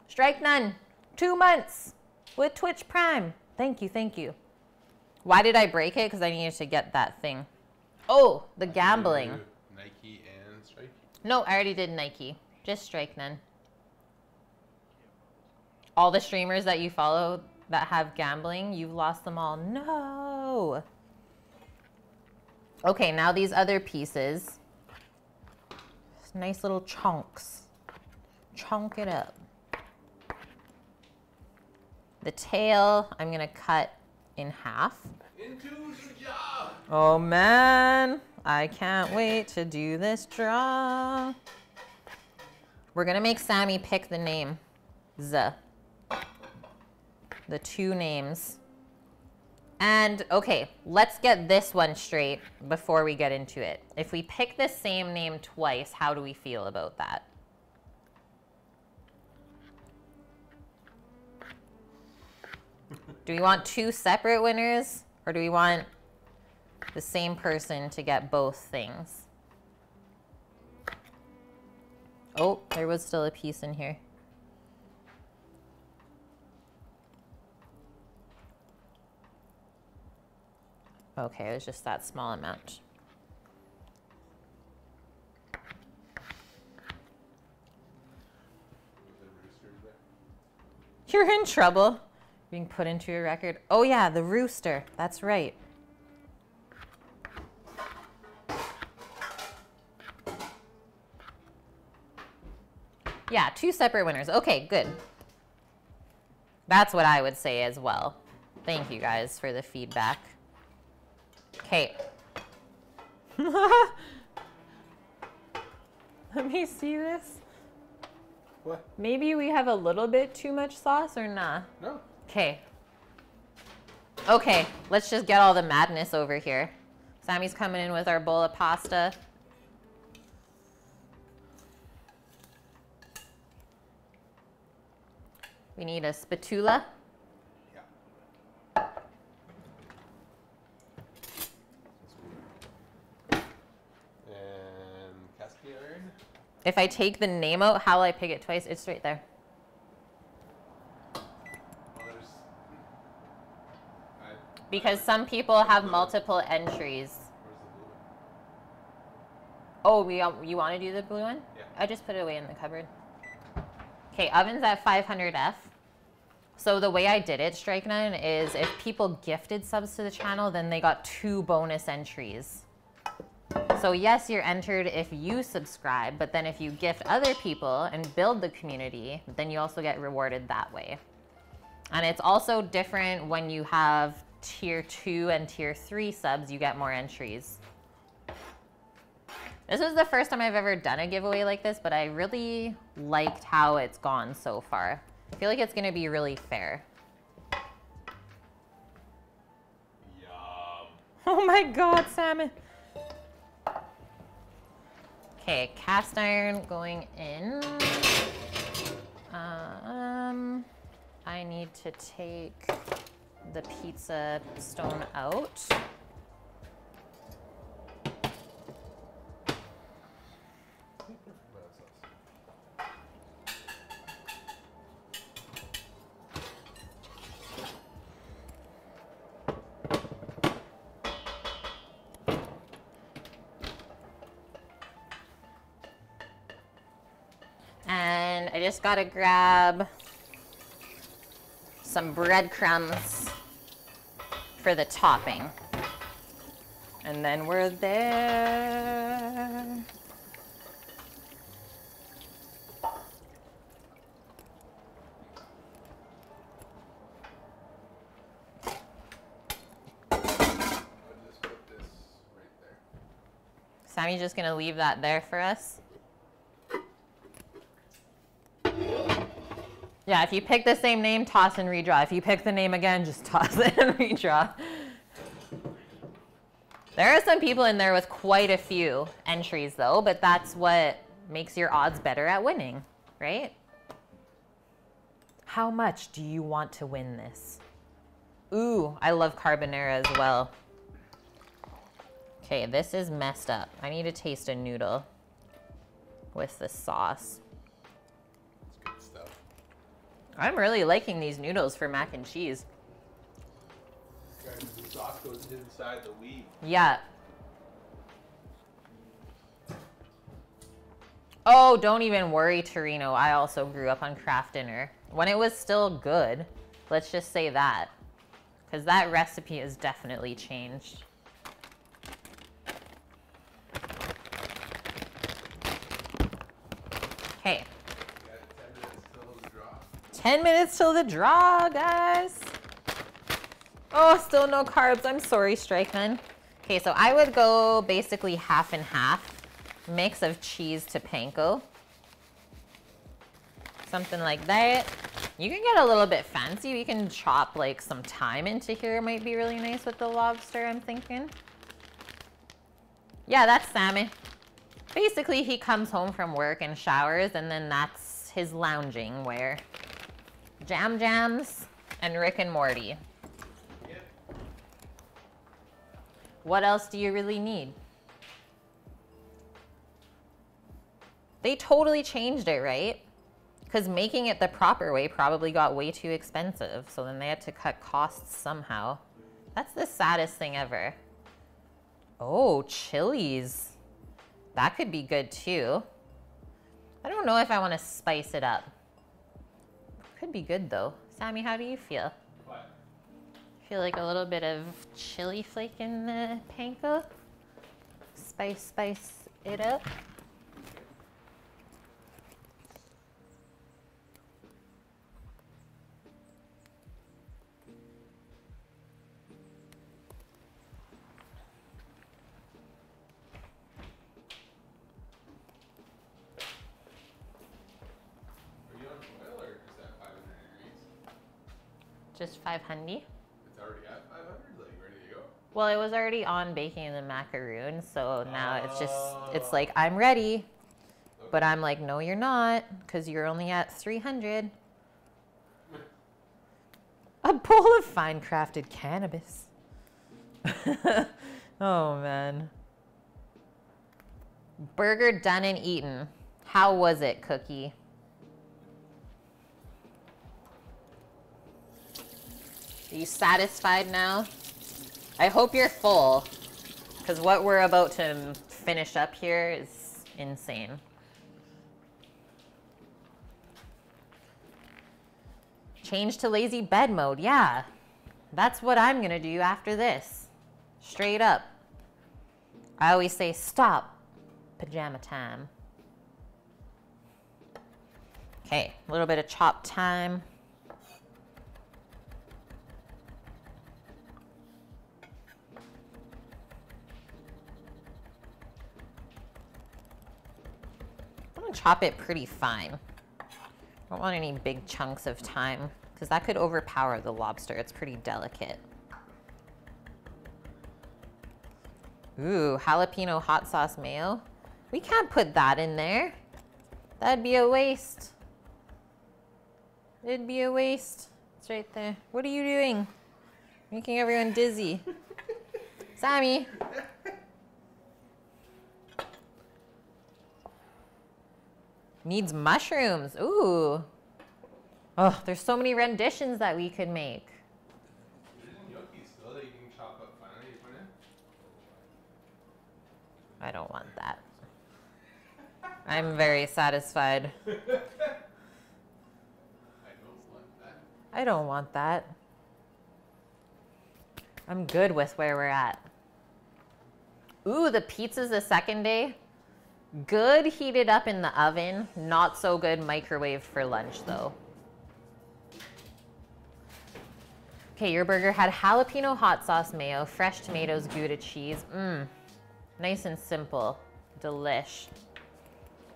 Strike none. 2 months with Twitch Prime. Thank you, thank you. Why did I break it? Because I needed to get that thing. Oh, the gambling. Nike and Strike? No, I already did Nike. Just Strike none. All the streamers that you follow that have gambling, you've lost them all. No. Okay, now these other pieces. Nice little chunks. Chunk it up. The tail, I'm gonna cut in half. Into the job! Oh man, I can't wait to do this draw. We're gonna make Sammy pick the name. The 2 names. And okay, let's get this one straight before we get into it. If we pick the same name twice, how do we feel about that? Do we want 2 separate winners, or do we want the same person to get both things? Oh, there was still a piece in here. Okay, it was just that small amount. You're in trouble. Being put into a record. Oh yeah, the rooster. That's right. Yeah, 2 separate winners. Okay, good. That's what I would say as well. Thank you guys for the feedback. Okay. Let me see this. What? Maybe we have a little bit too much sauce or nah? No. Okay. Okay, let's just get all the madness over here. Sammy's coming in with our bowl of pasta. We need a spatula. Yeah. And cast iron. If I take the name out, how will I pick it twice? It's right there. Well, there's. Because some people have multiple entries. Where's the blue one? Oh, you want to do the blue one? Yeah. I just put it away in the cupboard. Okay, oven's at 500F. So the way I did it, Strike Nine, is if people gifted subs to the channel, then they got 2 bonus entries. So yes, you're entered if you subscribe, but then if you gift other people and build the community, then you also get rewarded that way. And it's also different when you have tier 2 and tier 3 subs, you get more entries. This was the first time I've ever done a giveaway like this, but I really liked how it's gone so far. I feel like it's gonna be really fair. Yum. Oh my God, salmon. Okay, cast iron going in. I need to take the pizza stone out. And I just gotta grab some breadcrumbs for the topping. And then we're there. I'll just put this right there. Sammy's just gonna leave that there for us. Yeah, if you pick the same name, toss and redraw. If you pick the name again, just toss it and redraw. There are some people in there with quite a few entries though, but that's what makes your odds better at winning, right? How much do you want to win this? Ooh, I love carbonara as well. Okay, this is messed up. I need to taste a noodle with the sauce. It's good stuff. I'm really liking these noodles for mac and cheese. Guys, the sauce goes inside the wheat. Yeah. Oh, don't even worry, Torino. I also grew up on Kraft Dinner. When it was still good. Let's just say that. Because that recipe has definitely changed. Okay. We got 10 minutes till the draw. 10 minutes till the draw, guys. Oh, still no carbs. I'm sorry, Strikeman. Okay, so I would go basically half and half. Mix of cheese to panko. Something like that. You can get a little bit fancy. You can chop like some thyme into here. Might be really nice with the lobster, I'm thinking. Yeah, that's Sammy. Basically, he comes home from work and showers, and then that's his lounging wear. Jam Jams and Rick and Morty. Yep. What else do you really need? They totally changed it, right? Because making it the proper way probably got way too expensive. So then they had to cut costs somehow. That's the saddest thing ever. Oh, chilies. That could be good too. I don't know if I want to spice it up. Could be good though. Sammy, how do you feel? What? Feel like a little bit of chili flake in the panko? Spice it up. Are you on boil or is that 500 degrees? Just 500. It's already at 500, like ready to go? Well, it was already on baking the macaroon, so now it's like, I'm ready. But I'm like, no, you're not, because you're only at 300. A bowl of fine crafted cannabis. Oh, man. Burger done and eaten. How was it, Cookie? Are you satisfied now? I hope you're full, because what we're about to finish up here is insane. Change to lazy bed mode. Yeah, that's what I'm gonna do after this. Straight up. I always say, stop, pajama time. Okay, a little bit of chopped thyme. I'm gonna chop it pretty fine. I don't want any big chunks of thyme because that could overpower the lobster. It's pretty delicate. Ooh, jalapeno hot sauce mayo. We can't put that in there. That'd be a waste. It'd be a waste. It's right there. What are you doing? Making everyone dizzy. Sammy. Needs mushrooms. Ooh. Oh, there's so many renditions that we could make. There's gnocchi still that you can chop up finally. You put in. I don't want that. I'm very satisfied. I don't want that. I don't want that. I'm good with where we're at. Ooh, the pizza's the second day. Good heated up in the oven. Not so good microwaved for lunch though. Okay, your burger had jalapeno hot sauce mayo, fresh tomatoes, Gouda cheese. Mmm, nice and simple. Delish.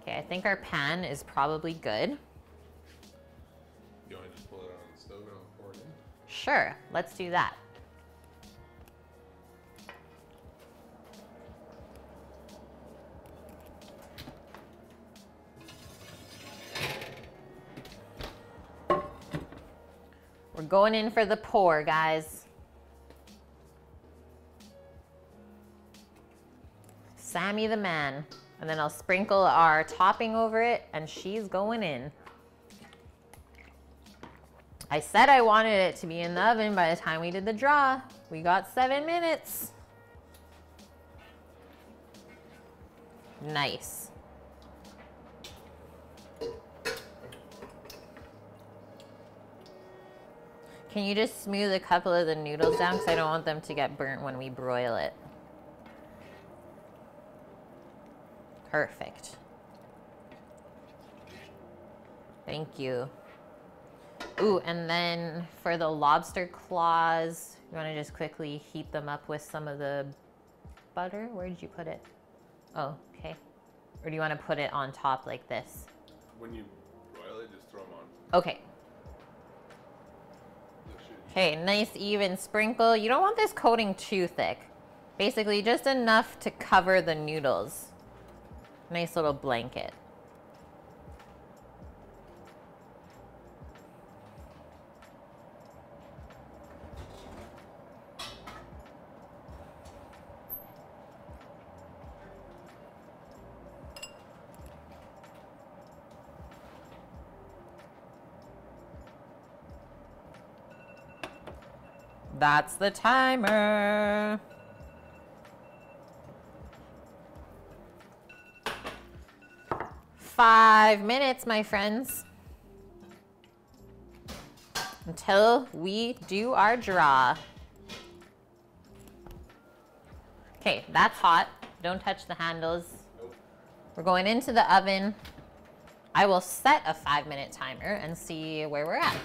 Okay, I think our pan is probably good. You want to just pull it on the stove and I'll pour it in? Sure, let's do that. We're going in for the pour, guys. Sammy the man. And then I'll sprinkle our topping over it and she's going in. I said I wanted it to be in the oven by the time we did the draw. We got 7 minutes. Nice. Can you just smooth a couple of the noodles down? Because I don't want them to get burnt when we broil it. Perfect. Thank you. Ooh, and then for the lobster claws, you want to just quickly heat them up with some of the butter? Where did you put it? Oh, okay. Or do you want to put it on top like this? When you broil it, just throw them on. Okay. Okay, nice even sprinkle. You don't want this coating too thick. Basically, just enough to cover the noodles. Nice little blanket. That's the timer. Five minutes, my friends, until we do our draw. Okay, that's hot. Don't touch the handles. Nope. We're going into the oven. I will set a 5-minute timer and see where we're at.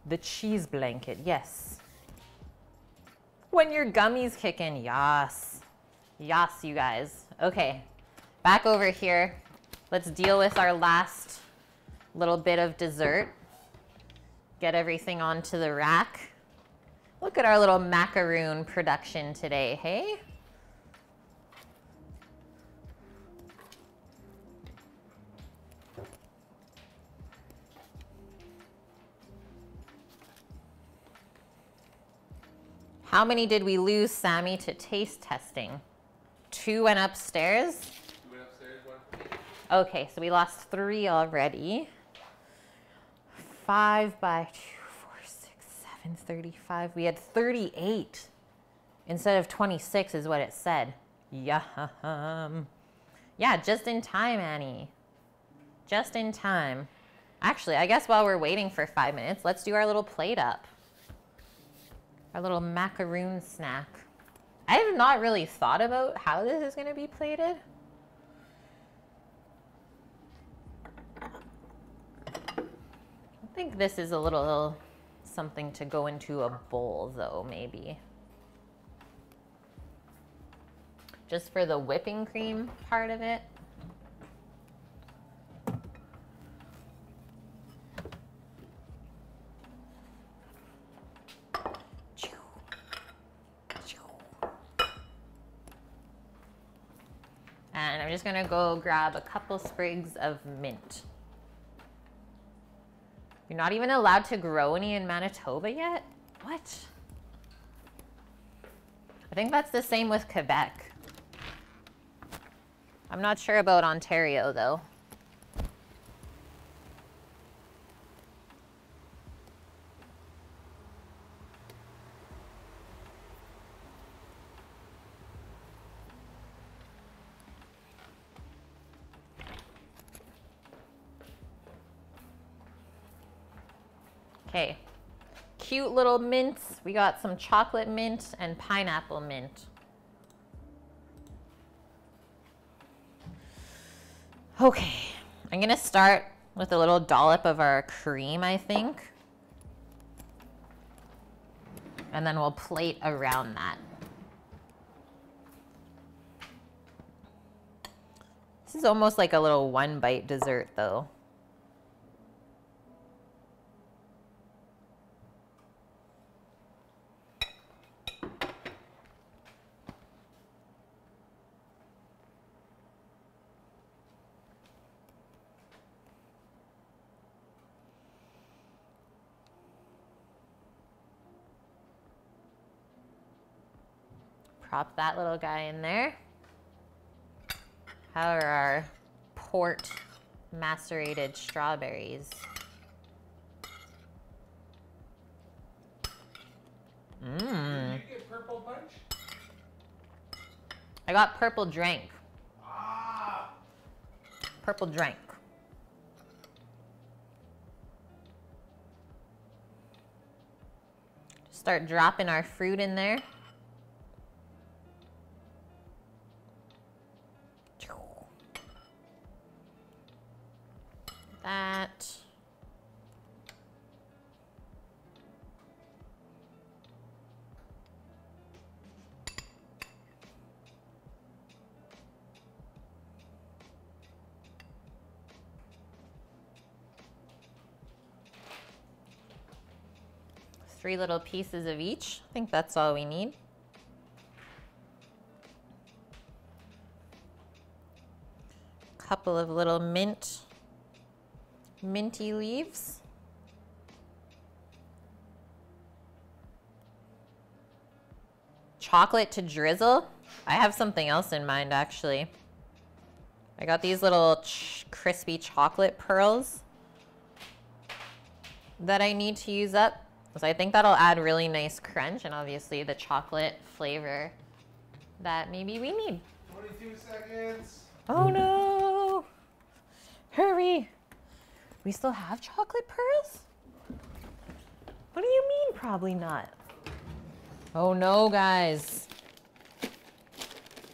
The cheese blanket, yes. When your gummies kick in, yas. Yas, you guys. Okay, back over here. Let's deal with our last little bit of dessert. Get everything onto the rack. Look at our little macaroon production today, hey? How many did we lose, Sammy, to taste testing? 2 went upstairs? 2 went upstairs, 1. Okay, so we lost 3 already. 5 by 2, 4, 6, 7, 35. We had 38 instead of 26 is what it said. Yeah, just in time, Annie. Just in time. Actually, I guess while we're waiting for 5 minutes, let's do our little plate up. Our little macaroon snack. I have not really thought about how this is going to be plated. I think this is a little something to go into a bowl though, maybe. Just for the whipping cream part of it. just gonna go grab a couple sprigs of mint. You're not even allowed to grow any in Manitoba yet? What? I think that's the same with Quebec. I'm not sure about Ontario though. Okay, cute little mints. We got some chocolate mint and pineapple mint. Okay, I'm gonna start with a little dollop of our cream, I think. And then we'll plate around that. This is almost like a little one bite dessert though. Prop that little guy in there. How are our port macerated strawberries? Did you get purple punch? I got purple drink. Ah! Purple drink. Start dropping our fruit in there. That. 3 little pieces of each. I think that's all we need. Couple of little minty leaves. Chocolate to drizzle. I have something else in mind actually. I got these little crispy chocolate pearls that I need to use up. So I think that'll add really nice crunch and obviously the chocolate flavor that maybe we need. 22 seconds. Oh no! Hurry! We still have chocolate pearls? What do you mean probably not? Oh no, guys.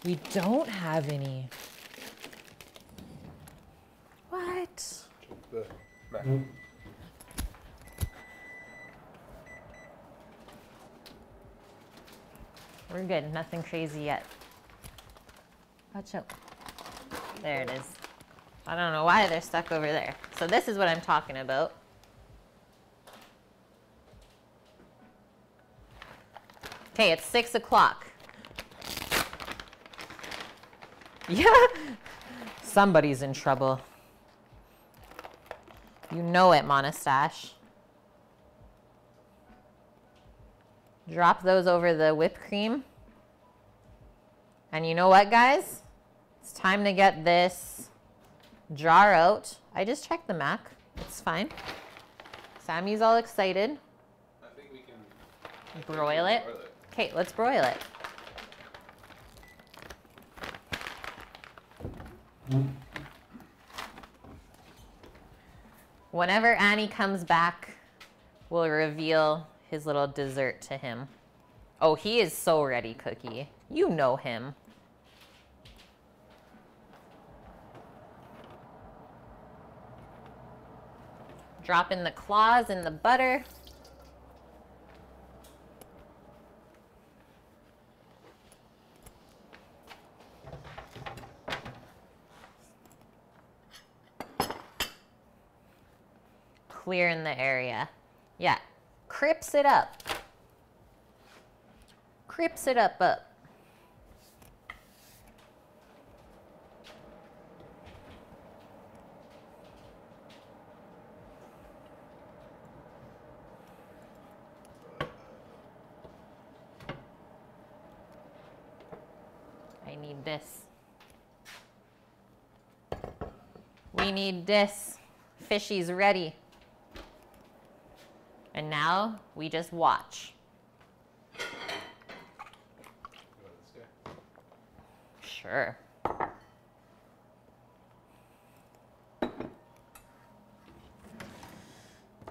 We don't have any. What? The mac. We're good, nothing crazy yet. Watch out. There it is. I don't know why they're stuck over there. So this is what I'm talking about. Okay, it's 6 o'clock. Yeah, somebody's in trouble. You know it, Monastache. Drop those over the whipped cream. And you know what, guys? It's time to get this jar out. I just checked the Mac. It's fine. Sammy's all excited. I think we can Broil it. Okay, let's broil it. Whenever Annie comes back, we'll reveal his little dessert to him. Oh, he is so ready, Cookie. You know him. Drop in the claws in the butter. Clear in the area. Yeah, crips it up. Crips it up. need this. We need this. Fishy's ready. And now we just watch. You want this guy? Sure.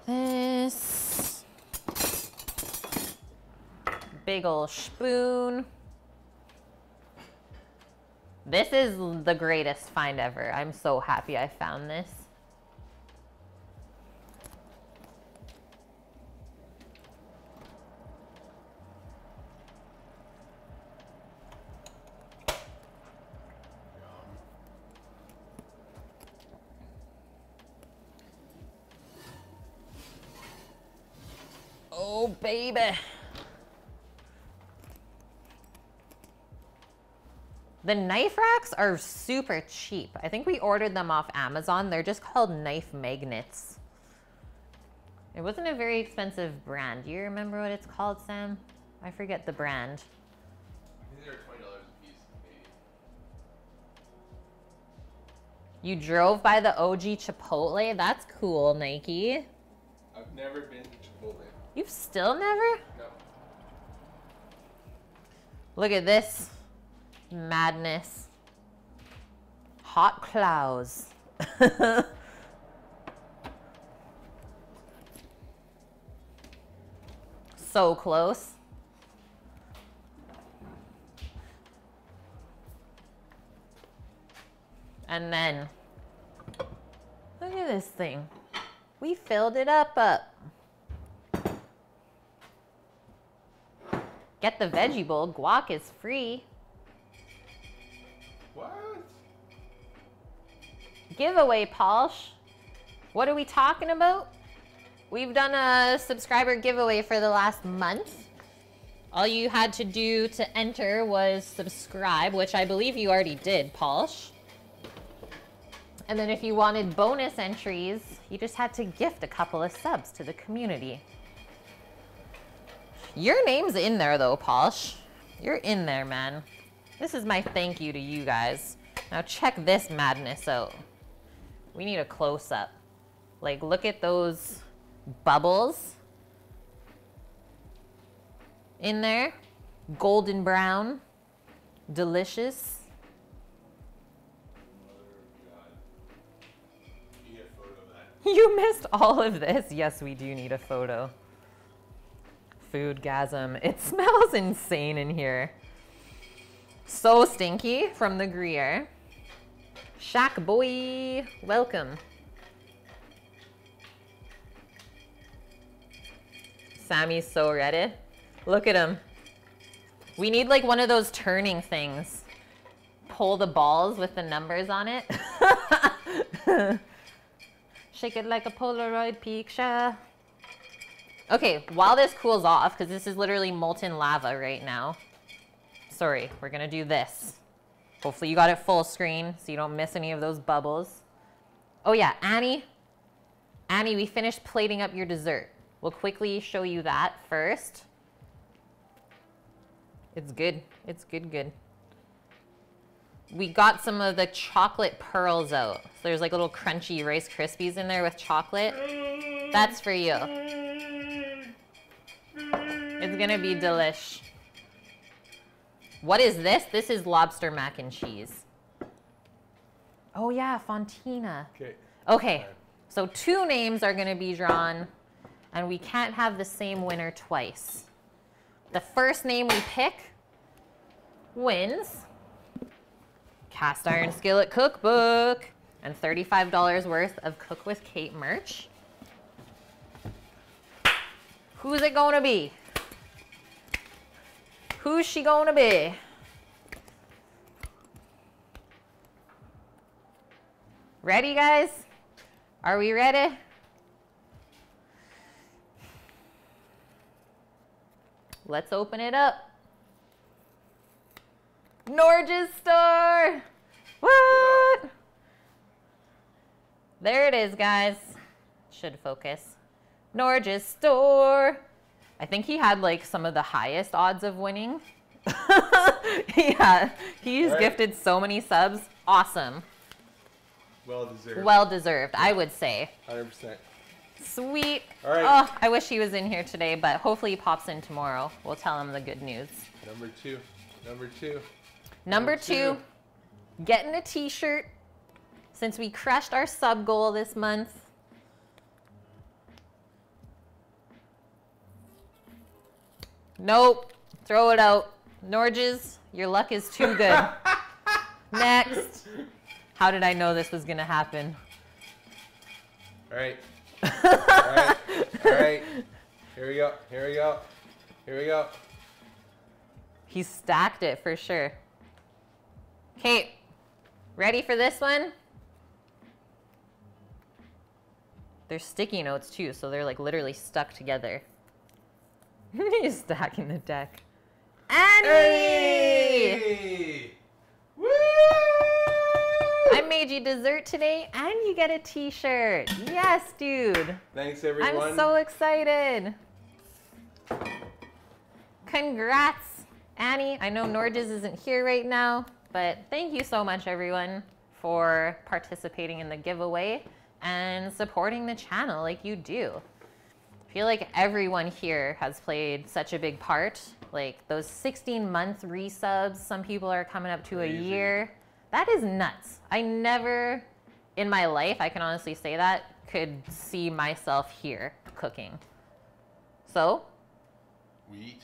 This big ol' spoon. This is the greatest find ever. I'm so happy I found this. Oh, baby. The knife racks are super cheap. I think we ordered them off Amazon. They're just called knife magnets. It wasn't a very expensive brand. Do you remember what it's called, Sam? I forget the brand. I think they're $20 a piece, maybe. You drove by the OG Chipotle? That's cool, Nike. I've never been to Chipotle. You've still never? No. Look at this madness. Hot clouds. So close. And then, look at this thing. We filled it up. Get the veggie bowl. Guac is free. What? Giveaway, Palsh. What are we talking about? We've done a subscriber giveaway for the last month. All you had to do to enter was subscribe, which I believe you already did, Palsh. And then if you wanted bonus entries, you just had to gift a couple of subs to the community. Your name's in there though, Palsh. You're in there, man. This is my thank you to you guys. Now check this madness out. We need a close-up. Like, look at those bubbles in there. Golden brown. Delicious. You get a photo of that. You missed all of this. Yes, we do need a photo. Foodgasm. It smells insane in here. So stinky from the Gruyere. Shack boy, welcome. Sammy's so ready. Look at him. We need like one of those turning things. Pull the balls with the numbers on it. Shake it like a Polaroid picture. Okay, while this cools off, because this is literally molten lava right now. Sorry, we're gonna do this. Hopefully you got it full screen so you don't miss any of those bubbles. Oh yeah, Annie, we finished plating up your dessert. We'll quickly show you that first. It's good, it's good. We got some of the chocolate pearls out. So there's like little crunchy Rice Krispies in there with chocolate. That's for you. It's gonna be delish. What is this? This is lobster mac and cheese. Oh yeah, Fontina. Okay. Okay, so 2 names are gonna be drawn and we can't have the same winner twice. The first name we pick wins Cast Iron Skillet Cookbook and $35 worth of Cook with Kate merch. Who's it gonna be? Who's she gonna be? Ready, guys? Are we ready? Let's open it up. Norge's store. What? There it is, guys. Should focus. Norge's store. I think he had like some of the highest odds of winning Yeah, he's Right. gifted so many subs. Awesome. Well deserved. Well deserved, I would say. 100%. Sweet. All right. Oh, I wish he was in here today, but hopefully he pops in tomorrow. We'll tell him the good news. Number two. Number two. Number two, getting a t-shirt since we crushed our sub goal this month. Nope. Throw it out. Norges, your luck is too good. Next. How did I know this was going to happen? All right. All right. All right. Here we go. Here we go. Here we go. He stacked it for sure. Okay, ready for this one? They're sticky notes too, so they're like literally stuck together. He's stacking the deck. Annie! Hey! Woo! I made you dessert today and you get a t-shirt. Yes, dude. Thanks, everyone. I'm so excited. Congrats, Annie. I know Norges isn't here right now, but thank you so much, everyone, for participating in the giveaway and supporting the channel like you do. I feel like everyone here has played such a big part. Like those 16-month resubs, some people are coming up to Crazy. a year. That is nuts. I never, in my life, I can honestly say that, could see myself here cooking. So, We eat.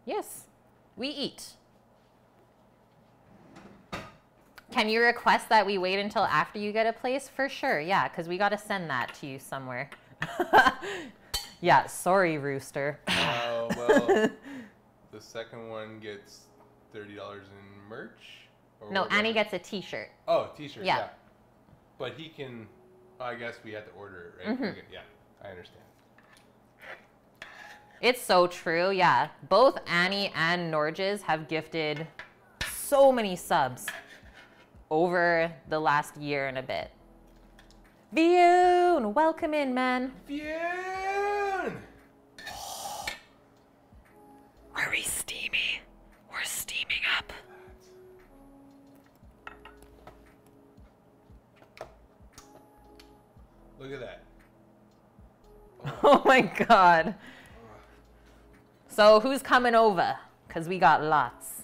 yes, we eat. Can you request that we wait until after you get a place? For sure, yeah, because we got to send that to you somewhere. Yeah, sorry, Rooster. Well, the second one gets $30 in merch. Or No, whatever. Annie gets a t-shirt. Oh, t-shirt. Yeah. Yeah. But he can. I guess we have to order it, right? Mhm. Okay, yeah, I understand. It's so true, yeah. Both Annie and Norges have gifted so many subs over the last year and a bit. Vioon, welcome in, man. Fune! Are we steamy? We're steaming up. Look at that. Oh my God. So who's coming over? Because we got lots.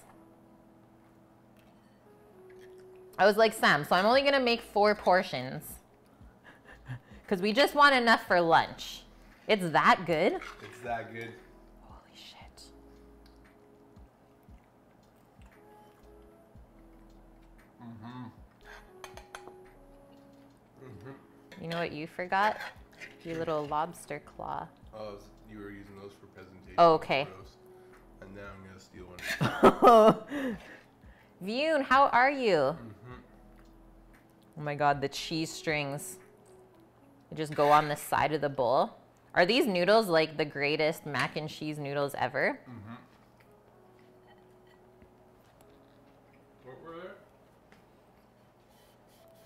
I was like, Sam, so I'm only going to make 4 portions. Because we just want enough for lunch. It's that good? It's that good. Holy shit. You know what you forgot? Your little lobster claw. Oh, you were using those for presentation. Oh, okay. photos. And now I'm gonna steal one. Vioon, how are you? Oh my God, the cheese strings. They just go on the side of the bowl. Are these noodles like the greatest mac and cheese noodles ever? What were there?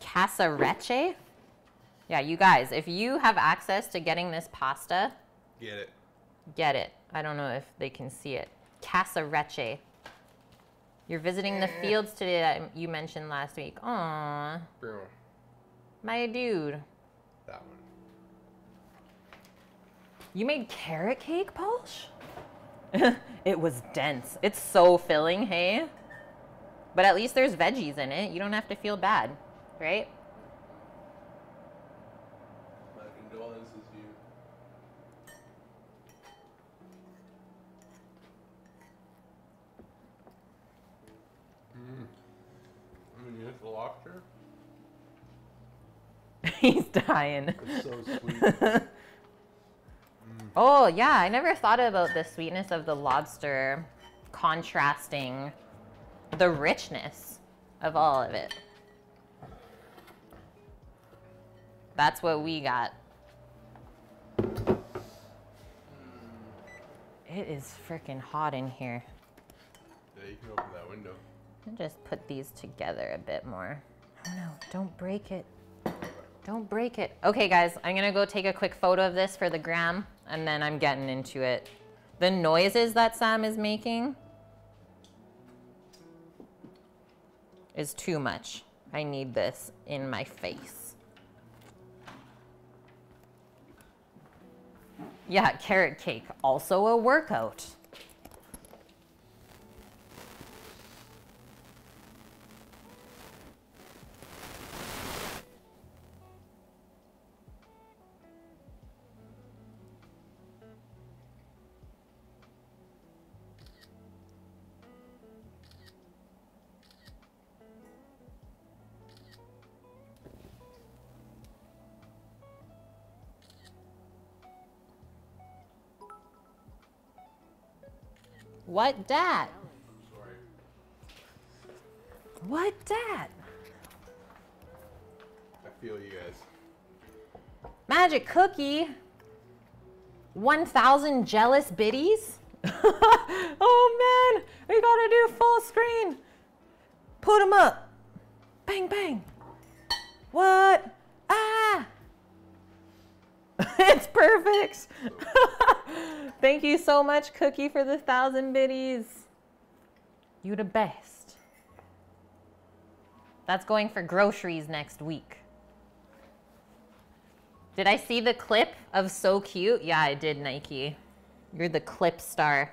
Casarecce? Yeah, you guys, if you have access to getting this pasta, Get it. get it. I don't know if they can see it. Casarecce. You're visiting the fields today that you mentioned last week. Aw, Bro, my dude. that one. You made carrot cake, Polsh? It was dense. It's so filling, hey? But at least there's veggies in it. You don't have to feel bad, right? My condolences, you. I mean, it's the lobster. He's dying. It's so sweet. Oh, yeah, I never thought about the sweetness of the lobster contrasting the richness of all of it. That's what we got. It is freaking hot in here. Yeah, you can open that window. I'll just put these together a bit more. Oh no, don't break it. Don't break it. Okay, guys, I'm gonna go take a quick photo of this for the gram, and then I'm getting into it. The noises that Sam is making, is too much. I need this in my face. Yeah, carrot cake, also a workout. What dat? Sorry. What dat? I feel you guys. Magic cookie? 1,000 jealous biddies? Oh man, we gotta do full screen. Put them up. Bang, bang. What? Ah! It's perfect. Thank you so much, Cookie, for the 1,000 biddies. You the best. That's going for groceries next week. Did I see the clip of So Cute? Yeah, I did, Nike. You're the clip star.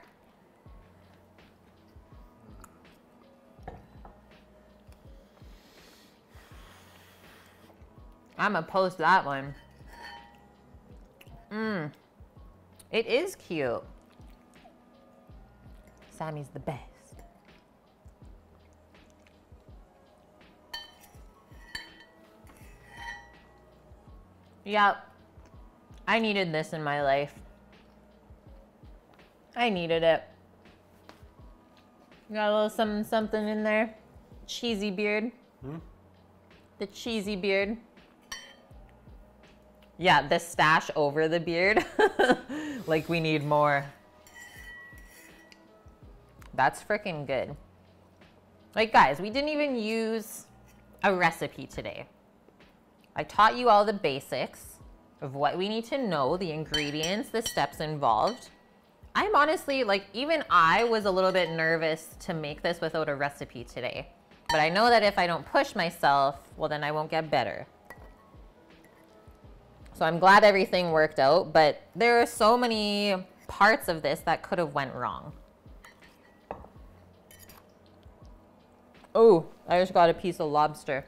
I'm gonna post that one. It is cute. Sammy's the best. Yep. I needed this in my life. I needed it. Got a little something something in there. Cheesy beard. The cheesy beard. Yeah, the stash over the beard. Like we need more. That's freaking good. Like guys, we didn't even use a recipe today. I taught you all the basics of what we need to know, the ingredients, the steps involved. I'm honestly, like, even I was a little bit nervous to make this without a recipe today. But I know that if I don't push myself, well, then I won't get better. So I'm glad everything worked out, but there are so many parts of this that could have went wrong. Oh, I just got a piece of lobster.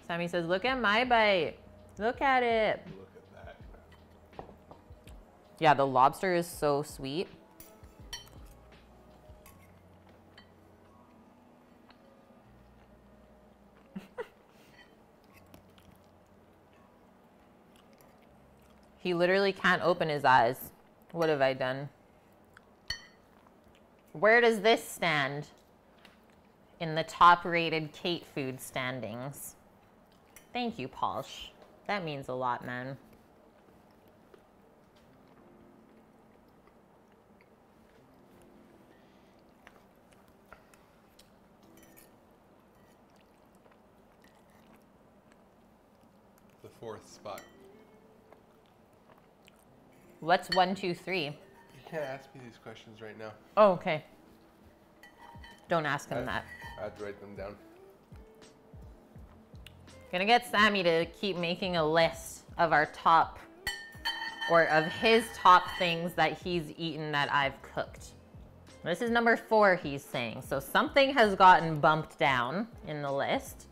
Sammy says, look at my bite. Look at it. Look at that. Yeah, the lobster is so sweet. He literally can't open his eyes. What have I done? Where does this stand in the top-rated Kate food standings? Thank you, Polsh. That means a lot, man. The fourth spot. What's 1, 2, 3? You can't ask me these questions right now. Oh, okay. Don't ask him that. I had to write them down. Gonna get Sammy to keep making a list of our top, or of his top things that he's eaten that I've cooked. This is number 4, he's saying. So something has gotten bumped down in the list,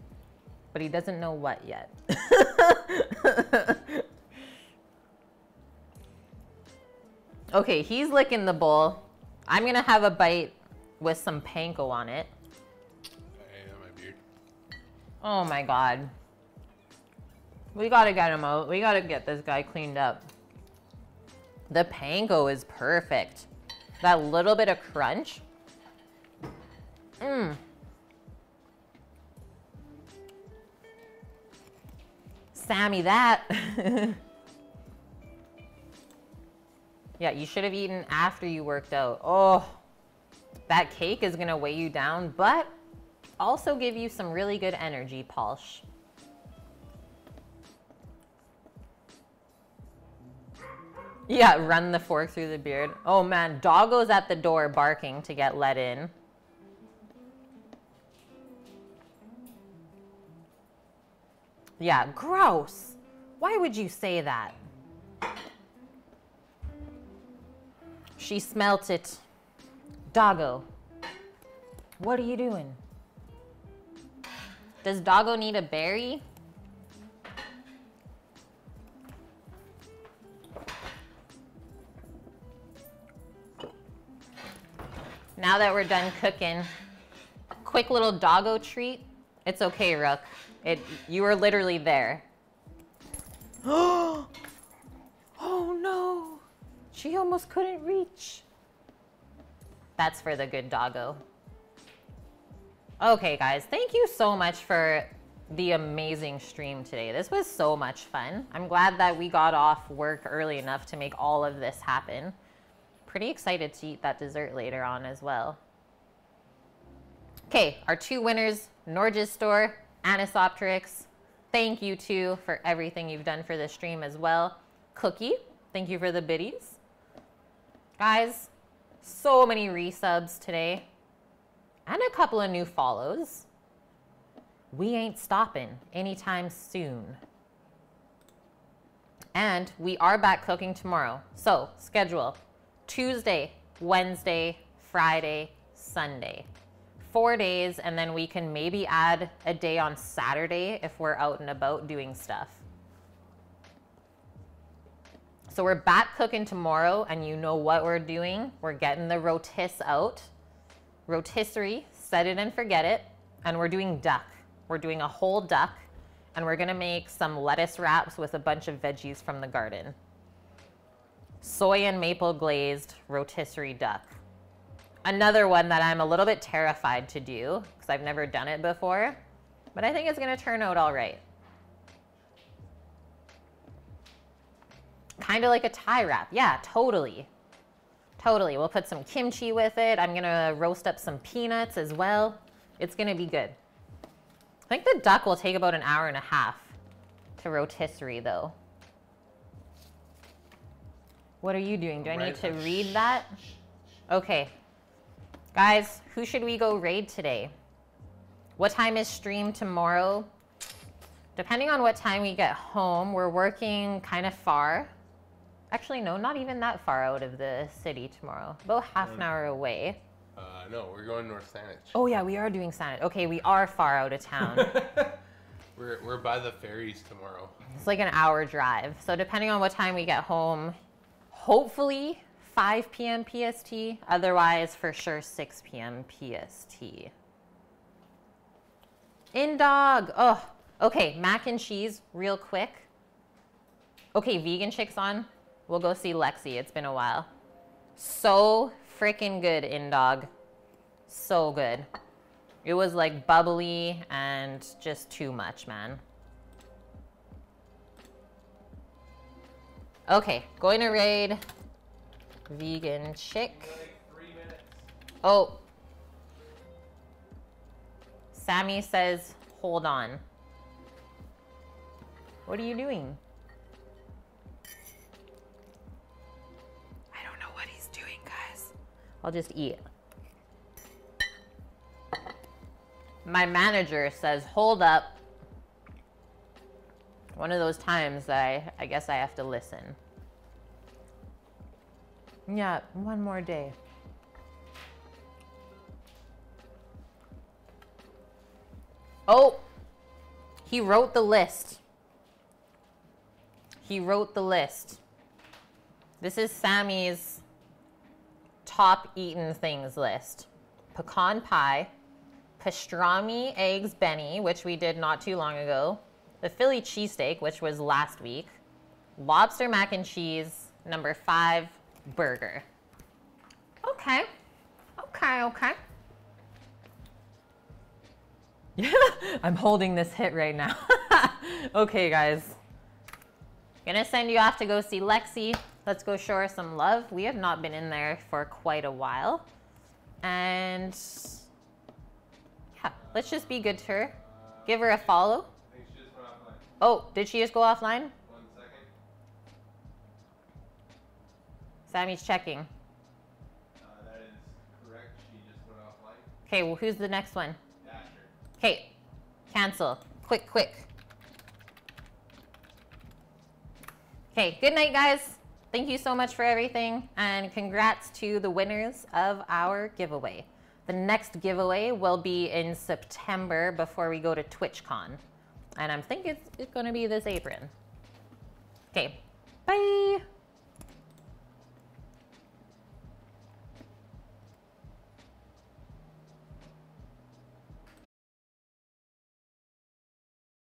but he doesn't know what yet. Okay, he's licking the bowl. I'm gonna have a bite with some panko on it. Hey, my beard. Oh my God. We gotta get him out. We gotta get this guy cleaned up. The panko is perfect. That little bit of crunch. Sammy, that. Yeah, you should have eaten after you worked out. Oh, that cake is gonna weigh you down, but also give you some really good energy, Polsh. Yeah, run the fork through the beard. Oh man, Doggo's at the door barking to get let in. Yeah, gross. Why would you say that? She smelt it. Doggo, what are you doing? Does Doggo need a berry? Now that we're done cooking, quick little Doggo treat. It's okay, Rook. You were literally there. Oh no, she almost couldn't reach. That's for the good Doggo. Okay, guys, thank you so much for the amazing stream today. This was so much fun. I'm glad that we got off work early enough to make all of this happen. Pretty excited to eat that dessert later on as well. Okay, our two winners, Norges Store, Anisopteryx. Thank you too for everything you've done for the stream as well. Cookie, thank you for the biddies. Guys, so many resubs today and a couple of new follows. We ain't stopping anytime soon. And we are back cooking tomorrow. So schedule Tuesday, Wednesday, Friday, Sunday. 4 days, and then we can maybe add a day on Saturday if we're out and about doing stuff. So we're back cooking tomorrow, and you know what we're doing. We're getting the rotis out. Rotisserie, set it and forget it. And we're doing duck. We're doing a whole duck, and we're gonna make some lettuce wraps with a bunch of veggies from the garden. Soy and maple glazed rotisserie duck. Another one that I'm a little bit terrified to do because I've never done it before, but I think it's gonna turn out all right. Kind of like a Thai wrap. Yeah, totally. Totally. We'll put some kimchi with it. I'm gonna roast up some peanuts as well. It's gonna be good. I think the duck will take about an hour and a half to rotisserie though. What are you doing? Do I need to read that? Okay. Guys, who should we go raid today? What time is stream tomorrow? Depending on what time we get home, we're working kind of far. Actually, no, not even that far out of the city tomorrow. About half an hour away. No, we're going North Saanich. Oh yeah, we are doing Saanich. Okay, we are far out of town. We're by the ferries tomorrow. It's like an hour drive. So depending on what time we get home, hopefully 5 p.m. PST, otherwise for sure 6 p.m. PST. In dog. Oh, okay, mac and cheese real quick. Okay, vegan chicks on. We'll go see Lexi. It's been a while. So freaking good, in dog. So good. It was like bubbly and just too much, man. Okay, going to raid vegan chick. Oh. Sammy says, hold on. What are you doing? I don't know what he's doing, guys. I'll just eat. My manager says, hold up. One of those times that I guess I have to listen. Yeah, one more day. Oh, he wrote the list. He wrote the list. This is Sammy's top eaten things list. Pecan pie, pastrami eggs Benny, which we did not too long ago, the Philly cheesesteak, which was last week, lobster mac and cheese, number 5, burger. Okay. Okay. Yeah, I'm holding this hit right now. Okay, guys. Gonna send you off to go see Lexi. Let's go show her some love. We have not been in there for quite a while. And yeah, let's just be good to her. Give her a follow. Oh, did she just go offline? 1 second. Sammy's checking. That is correct. She just went offline. Okay, well, who's the next one? Dasher. Okay, cancel. Quick. Okay, good night, guys. Thank you so much for everything, and congrats to the winners of our giveaway. The next giveaway will be in September before we go to TwitchCon. And I'm thinking it's going to be this apron. Okay, bye.